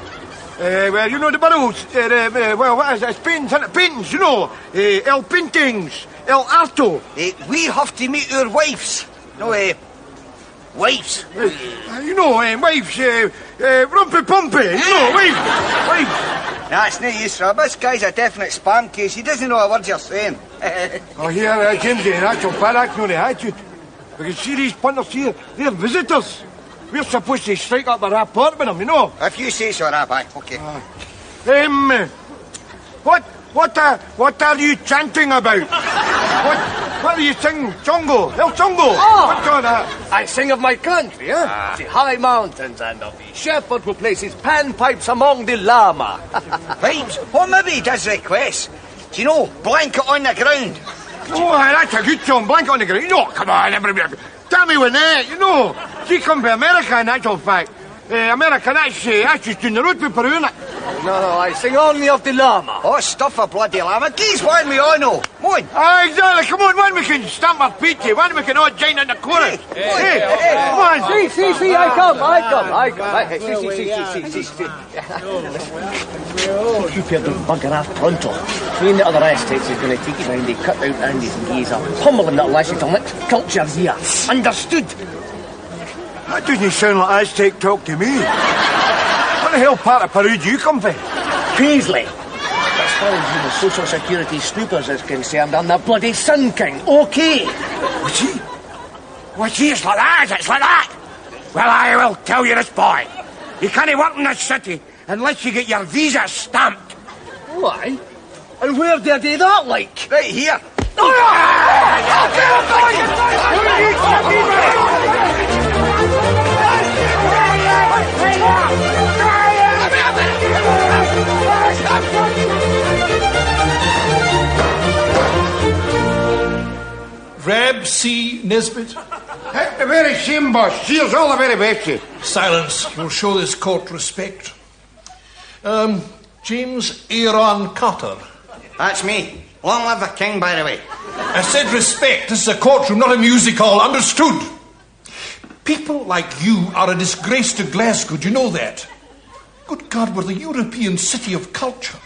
Well, you know the bottles. Well, what is it? It's paintings, isn't it? Paintings, you know. El Paintings, El Arto. We have to meet our wives. No, wives. You know, wives, Rumpy Pumpy, you know, wives. That's no use, Rob. This guy's a definite spam case. He doesn't know a word you're saying. Oh, here, Jimsy, that's a bad act, no, the attitude. Because see these punters here, they're visitors. We're supposed to strike up a rapport with them, you know. If you say so, Rabbi, okay. What are you chanting about? What are you singing? Chongo? El Chongo? Oh, what's all that? I sing of my country, the high mountains and of the shepherd who places panpipes among the llama. Pipes? Well, maybe he does requests. Do you know, blanket on the ground? Oh, that's a good song, blanket on the ground. You know, come on, everybody. Tell me when you know. She come to America, in actual fact. America, that's just down the road to Peru, innit? No, I sing only of the llama. Oh, stuff a bloody llama. Geez, one we all know. Come on. Exactly. Come on, one we can stamp our feet to. One we can all join in the chorus. Hey, come on. See, I come. See. Keep your bugger off pronto. Me and the other Aztecs is going to take you round, they cut out Andy's and gaze up, pummel them that lassie till next culture's here. Understood? That doesn't sound like Aztec talk to me. What the hell part of Peru do you come from? Paisley. As far as the Social Security snoopers is concerned, I'm the bloody Sun King, okay? What's he? It's like that, is it? It's like that? Well, I will tell you this, boy. You can't work in this city unless you get your visa stamped. Why? And where do I do that, like? Right here. Rab C. Nesbitt. The very same, boss. Cheers, all the very best. Silence. You'll show this court respect. James Aaron Carter. That's me. Long live the king, by the way. I said respect. This is a courtroom, not a music hall. Understood? People like you are a disgrace to Glasgow. Do you know that? Good God, we're the European city of culture.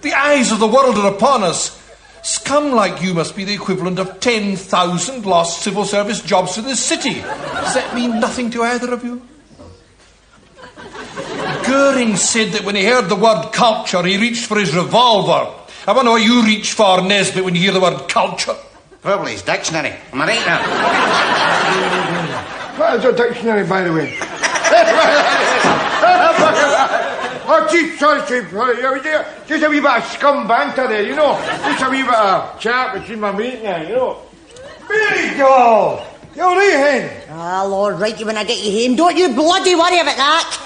The eyes of the world are upon us. Scum like you must be the equivalent of 10,000 lost civil service jobs in this city. Does that mean nothing to either of you? Goering said that when he heard the word culture, he reached for his revolver. I wonder what you reach for, Nesbitt, when you hear the word culture. Probably his dictionary. Am I right now? What is a dictionary, by the way? Oh, Chief, sorry, Chief. Just a wee bit of scum banter there, you know. Just a wee bit of chat between my mate and you know. There you go. You all right, hen? I'll all right you when I get you home. Don't you bloody worry about that.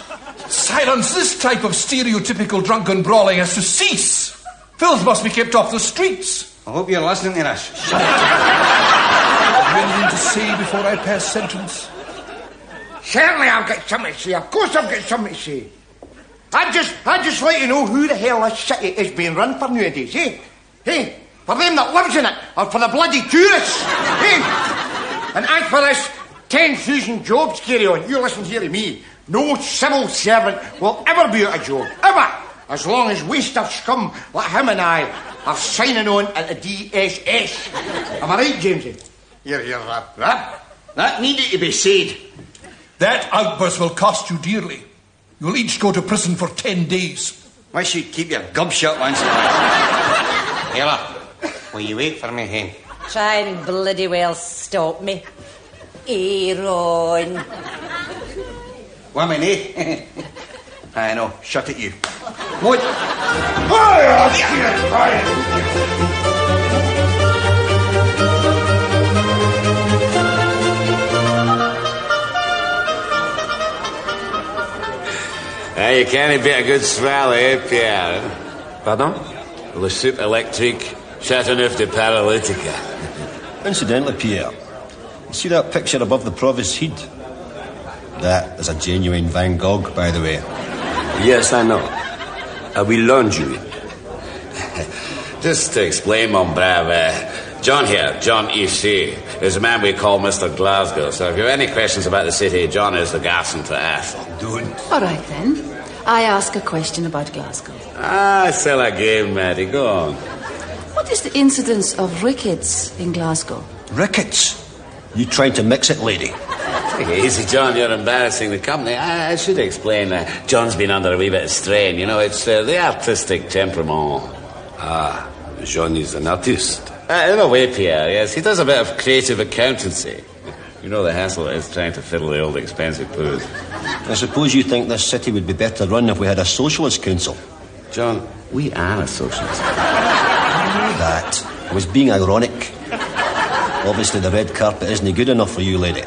Silence. This type of stereotypical drunken brawling has to cease. Filth must be kept off the streets. I hope you're listening to this. Have you anything to say before I pass sentence? Certainly I've got something to say. Of course I've got something to say. I'd just like to know who the hell this city is being run for nowadays, eh? Hey, for them that lives in it, or for the bloody tourists, eh? And as for this 10,000 jobs carry on, you listen here to me. No civil servant will ever be out of job, ever, as long as waste of scum like him and I are signing on at the DSS. Am I right, Jamesy? You're Rap. That needed to be said. That outburst will cost you dearly. You'll each go to prison for 10 days. Wish you'd keep your gob shut once in a while. Ella, will you wait for me, hen? Try and bloody well stop me. Aaron. Woman, eh? I know. Shut it, you. What? You can't be a good swell, eh, Pierre? Pardon? Le soup électrique, Chateauneuf de Paralytica. Incidentally, Pierre, you see that picture above the Provost Heed? That is a genuine Van Gogh, by the way. Yes, I know. I will loan you it. Just to explain, mon brave, John here, John E.C., is a man we call Mr. Glasgow. So if you have any questions about the city, John is the garçon to ask. Don't. All right, then. I ask a question about Glasgow. Sell a game, Maddie. Go on. What is the incidence of rickets in Glasgow? Rickets? You trying to mix it, lady? Take it easy, John. You're embarrassing the company. I should explain. John's been under a wee bit of strain. You know, it's the artistic temperament. John is an artist. In a way, Pierre, yes. He does a bit of creative accountancy. You know the hassle it is trying to fiddle the old expensive booze. I suppose you think this city would be better run if we had a socialist council. John, we are a socialist. That was being ironic. Obviously the red carpet isn't good enough for you, lady.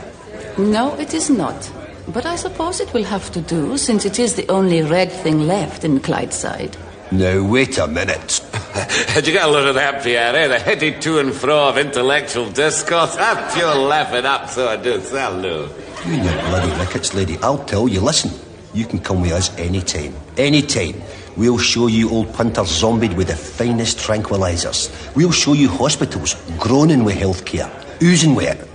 No, it is not. But I suppose it will have to do, since it is the only red thing left in Clydeside. Now, wait a minute. Did you get a load of that, Pierre, eh? The heady to and fro of intellectual discourse. I'm pure laughing up, so I do. Salute. You and your bloody rickets, lady. I'll tell you, listen. You can come with us any time. Any time. We'll show you old punters zombied with the finest tranquilizers. We'll show you hospitals groaning with healthcare, oozing with it.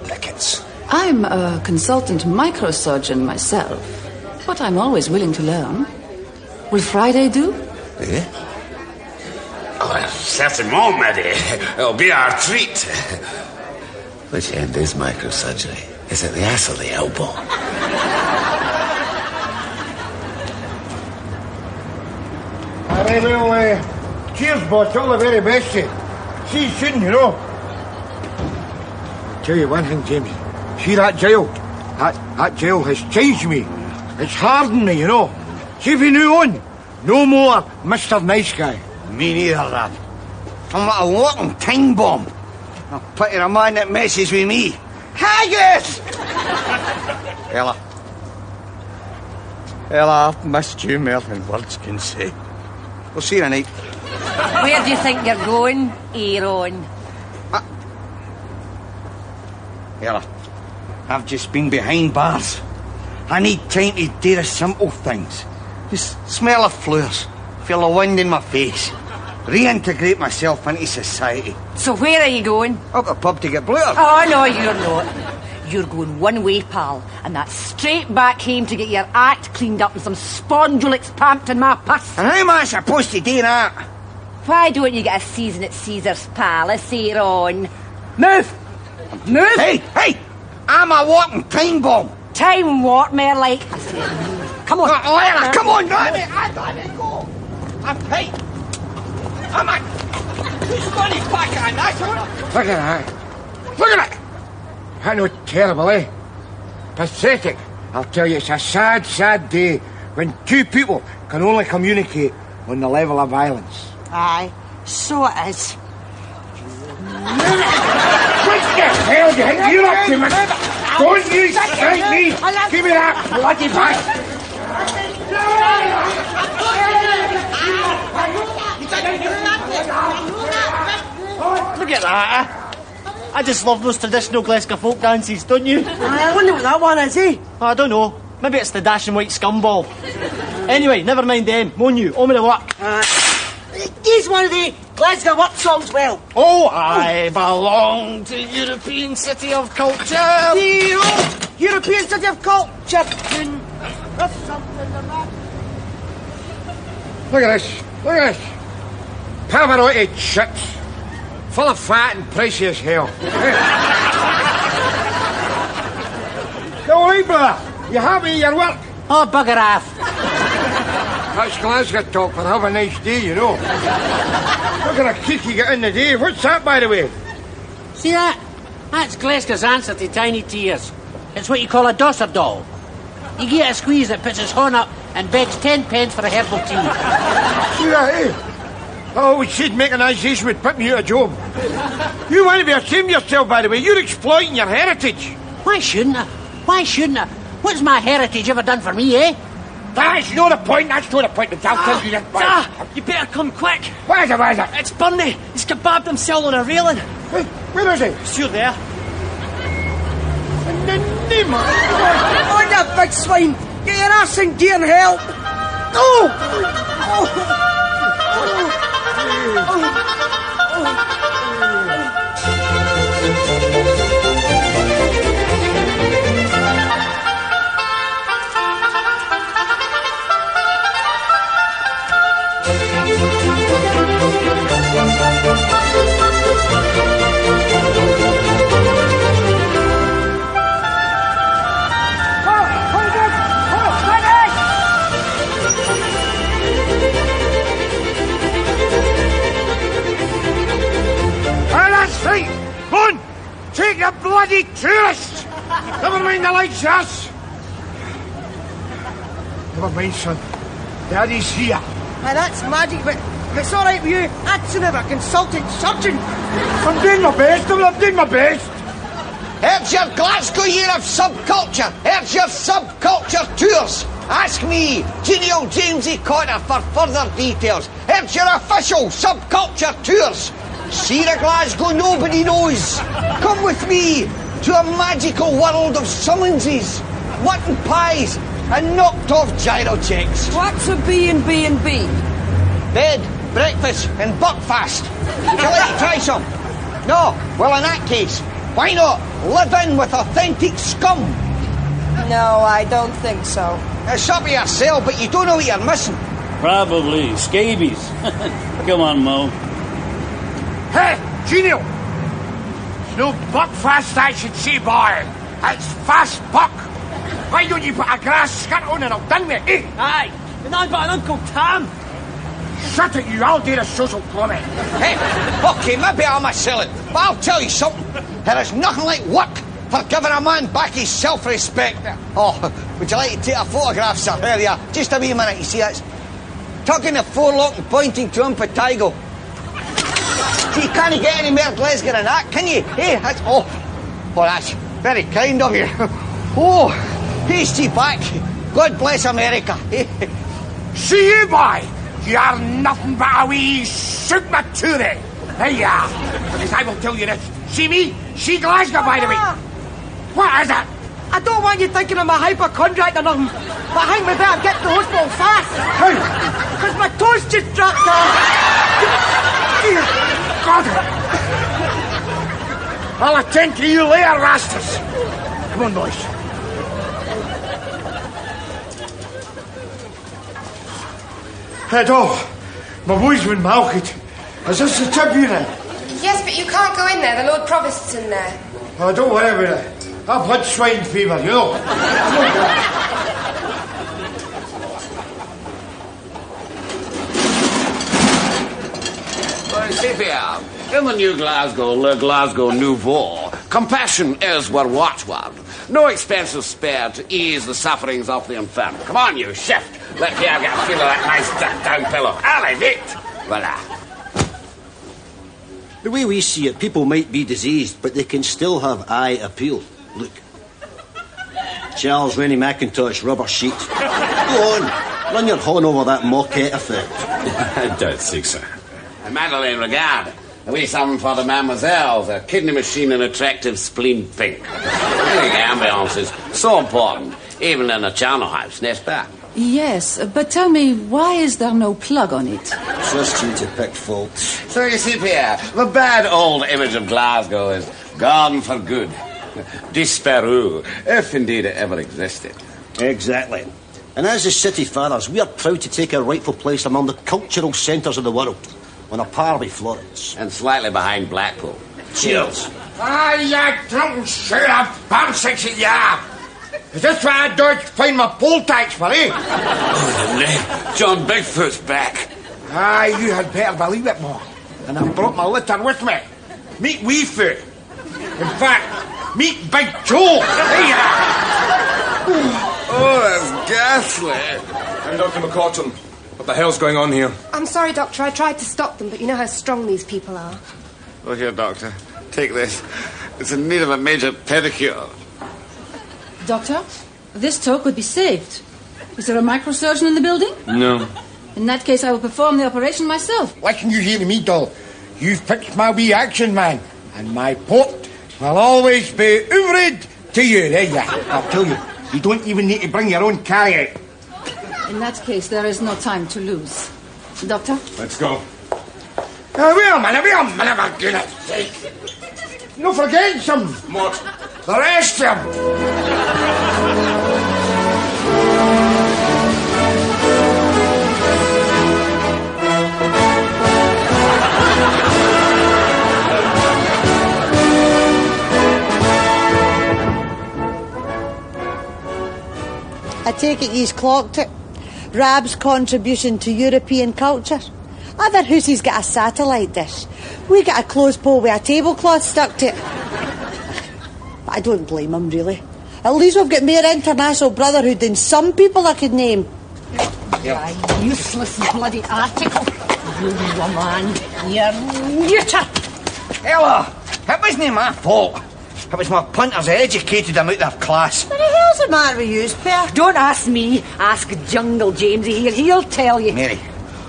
Rickets. I'm a consultant microsurgeon myself, but I'm always willing to learn. Will Friday do? Eh? Oh, certainement, Maddie. It'll be our treat. Which end is microsurgery? Is it the ass or the elbow? Well, cheers, boss. All the very best to you. See you soon, you know. Tell you one thing, James. See that jail? That jail has changed me. It's hardened me, you know. See if you knew on. No more Mr. Nice Guy. Me neither, Rab. I'm like a walking time bomb. I pity a man that messes with me. Haggis! Ella, I've missed you more than words can say. We'll see you tonight. Where do you think you're going, Aaron? Ella, I've just been behind bars. I need time to do the simple things. Just smell the flowers, feel the wind in my face, reintegrate myself into society. So where are you going? Up the pub to get bloated. Oh, no, you're not. You're going one way, pal, and that's straight back home to get your act cleaned up and some spondulics pumped in my pus. And how am I supposed to do that? Why don't you get a season at Caesar's Palace, Aaron? Move! Move! Hey! I'm a walking time bomb. Time what, more like? I said, come on. Ella, come on, damn it! I go. I'm tight. I'm a... Who's money back on that? Look at that. Look at it. I know, terrible, eh? Pathetic. I'll tell you, it's a sad, sad day when two people can only communicate on the level of violence. Aye, so it is. What the hell do you think you're up to, man? Don't you strike me! Give me that bloody back! Look at that, I just love those traditional Glasgow folk dances, don't you? I wonder what that one is, eh? I don't know. Maybe it's the dashing white scumball. Anyway, never mind them. Mon you, on with the work. Here's one of the Glasgow work songs, well. Oh, I belong to European City of Culture. The old European City of Culture. Look at this. Look at this. Pavarotti chips. Full of fat and pricey as hell. You all right, brother? You happy with your work? Oh, bugger off. That's Glasgow talk for have a nice day, you know. Look at a kick you get in the day. What's that, by the way? See that? That's Glasgow's answer to tiny tears. It's what you call a dosser doll. You get a squeeze that puts his horn up and begs 10 pence for a herbal tea. See that, eh? I always said mechanisation would put me out of job. You want to be ashamed of yourself, by the way. You're exploiting your heritage. Why shouldn't I? Why shouldn't I? What's my heritage ever done for me, eh? That's not the point. That's not the point. I'll tell you that. You better come quick. Where is it? Where is it? It's Bernie. He's kebabbed himself on a railing. Where is he? It's you there. In the name of... Oh, you big swine. Get your ass in gear and help. Oh! Take the bloody tourists! Never mind the lights, us! Never mind, son. Daddy's here. That's magic, but it's all right with you. That's never a consultant surgeon. I'm doing my best. I'm doing my best. Here's your Glasgow Year of Subculture. Here's your subculture tours. Ask me, Genial Jamesy Cotter, for further details. Here's your official subculture tours. See the Glasgow nobody knows. Come with me to a magical world of summonses, mutton pies, and knocked off gyro checks. What's a B&B and B? Bed, breakfast, and buckfast. Would you like to try some? No? Well, in that case, why not live in with authentic scum? No, I don't think so. It's up to yourself, but you don't know what you're missing. Probably. Scabies. Come on, Mo. Hey, Genial! It's no buckfast, I should say, boy. It's fast buck. Why don't you put a grass skirt on and I've done with it, eh? Aye, and I've got an Uncle Tam. Shut it, you. I'll do the social comment. Hey, okay, maybe I'm a silly, but I'll tell you something. There is nothing like work for giving a man back his self-respect. Oh, would you like to take a photograph, sir? There you are. Just a wee minute, you see, that's tugging the forelock and pointing to him Patago. You can't get any more Glasgow than that, can you? Hey, that's... Oh, that's very kind of you. Oh, hasty back. God bless America. See you, boy. You are nothing but a wee soup mature. There you are. Because I will tell you this. See me? See Glasgow, by the way. What is it? I don't want you thinking I'm a hypochondriac or nothing, but I think we better get to the hospital fast. How? Because my toes just dropped off. God. I'll attend to you later, rastas. Come on, boys. Head off. My boys been malked. Is this the tribunal? Yes, but you can't go in there. The Lord Provost's in there. Oh, don't worry about it. I've had swine fever, you know. See here, in the New Glasgow, Le Glasgow Nouveau, compassion is our watchword. No expenses spared to ease the sufferings of the infirm. Come on, you shift. Let Pierre get a feel of that nice down pillow. Allez, vite! Voila. The way we see it, people might be diseased, but they can still have eye appeal. Look. Charles Rennie McIntosh, rubber sheet. Go on. Run your horn over that moquette effect. I don't think so. Madeleine, regard. We summon for the mademoiselles a kidney machine and attractive spleen pink. I think ambience is so important, even in a charnel house, Nesbitt. Yes, but tell me, why is there no plug on it? Trust you to pick faults. So you see, Pierre, the bad old image of Glasgow is gone for good. Disparu, if indeed it ever existed. Exactly. And as the city fathers, we are proud to take our rightful place among the cultural centres of the world, on a par with Florence. And slightly behind Blackpool. Cheers. Ah, you drunken shut up, bam six at ya. Is this why I dodged find my poll tax for, eh? John Bigfoot's back. Ah, you had better believe it, boy. And I brought my litter with me. Meet wee foot. In fact, meet Big Joe. Oh, that's ghastly. I'm Dr. McCaughton. What the hell's going on here? I'm sorry, Doctor. I tried to stop them, but you know how strong these people are. Look here, Doctor. Take this. It's in need of a major pedicure. Doctor, this toe could be saved. Is there a microsurgeon in the building? No. In that case, I will perform the operation myself. Listen you hear me, doll. You've fixed my wee action man, and my port will always be ouvred to you, there you are. I'll tell you, you don't even need to bring your own carry-out. In that case, there is no time to lose. Doctor? Let's go. Now, wait a minute, for goodness sake. No forget some. What? The rest of them. I take it he's clocked it. Rab's contribution to European culture. Other houses got a satellite dish. We got a clothes pole with a tablecloth stuck to it. But I don't blame him, really. At least we've got more international brotherhood than some people I could name. You useless bloody article. You woman. You're neuter. Ella, it wasn't my fault. It was my punters educated them out of class. What the hell's the matter with you, Spear? Don't ask me. Ask Jungle Jamesy here. He'll tell you. Mary,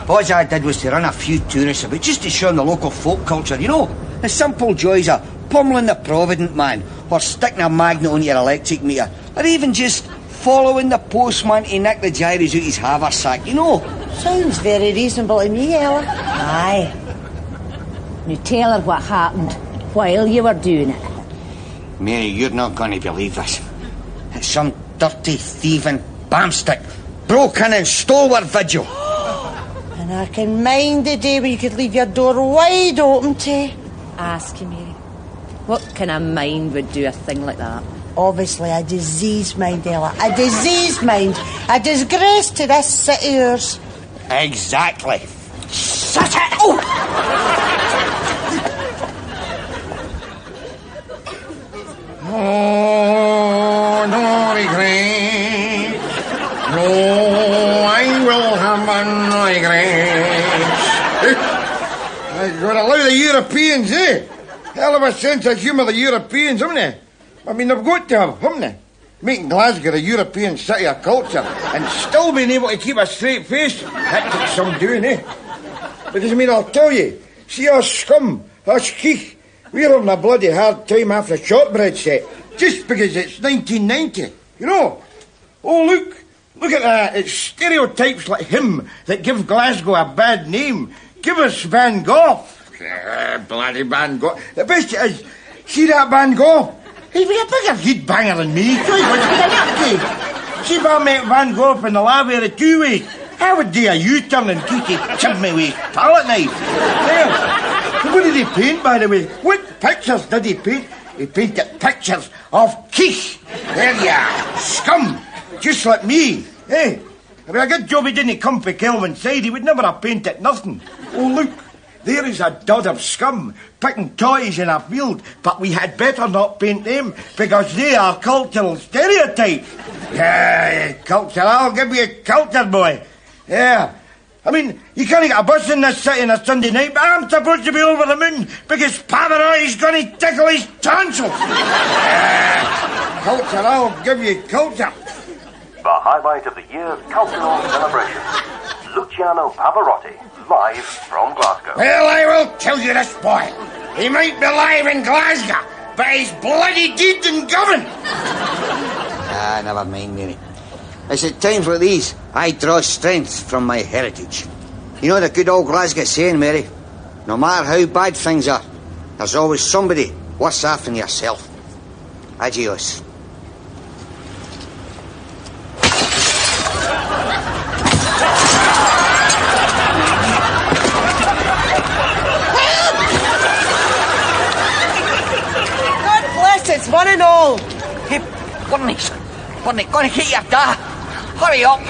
all I did was to run a few tourists about just to show them the local folk culture, you know. The simple joys of pummeling the Provident man, or sticking a magnet on your electric meter, or even just following the postman to nick the gyros out his haversack, you know. Sounds very reasonable to me, Ella. Aye. Now tell her what happened while you were doing it. Mary, you're not going to believe this. It's some dirty, thieving bamstick broke in and stole our vigil. And I can mind the day when you could leave your door wide open to... Ask you, Mary. What kind of mind would do a thing like that? Obviously a diseased mind, Ella. A diseased mind. A disgrace to this city of yours. Exactly. Shut it! Oh! Oh, no regret. No, I will have no regrets. I've got to allow the Europeans, eh? Hell of a sense of humour, the Europeans, haven't they? I mean, they've got to have, haven't they? Making Glasgow a European city of culture and still being able to keep a straight face. That takes some doing, eh? Because, I mean, I'll tell you, see us scum, us keech, we're having a bloody hard time after a shortbread set, just because it's 1990, you know. Oh, look at that. It's stereotypes like him that give Glasgow a bad name. Give us Van Gogh. Bloody Van Gogh. The best is, see that Van Gogh? He'd be a bigger head banger than me. See if I met Van Gogh in the lobby of the two-way, I would do a U-turn and kick a chimney with a palette knife. There. What did he paint, by the way? What pictures did he paint? He painted pictures of quiche. There you are. Scum. Just like me. Eh? If a good job he didn't come for Kelvin's side, he would never have painted nothing. Oh, look. There is a dud of scum picking toys in a field, but we had better not paint them because they are cultural stereotypes. Yeah, culture. I'll give you culture, boy. Yeah. I mean, you can't get a bus in this city on a Sunday night, but I'm supposed to be over the moon because Paveroy's going to tickle his tonsils. Culture, I'll give you culture. the highlight of the year's cultural celebration. Luciano Pavarotti, live from Glasgow. Well, I will tell you this, boy. He might be live in Glasgow, but he's bloody dead in Govan. Ah, never mind, Mary. It's at times like these I draw strength from my heritage. You know the good old Glasgow saying, Mary? No matter how bad things are, there's always somebody worse off than yourself. Adios. God bless, it's one and all. Hey, Bunny, gonna hit your da. Hurry up.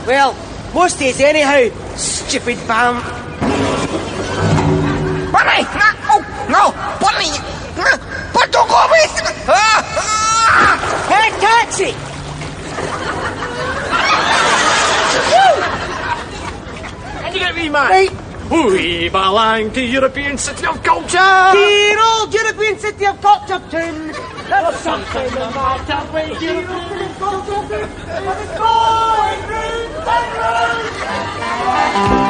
Well, most days anyhow, stupid bam. Bunny! No! Bunny! But don't go away! Hey, taxi! And you get me, man? Right. We belong to European City of Culture! Dear old European City of Culture tune! There's something the matter with European Culture tune! It's going round and round!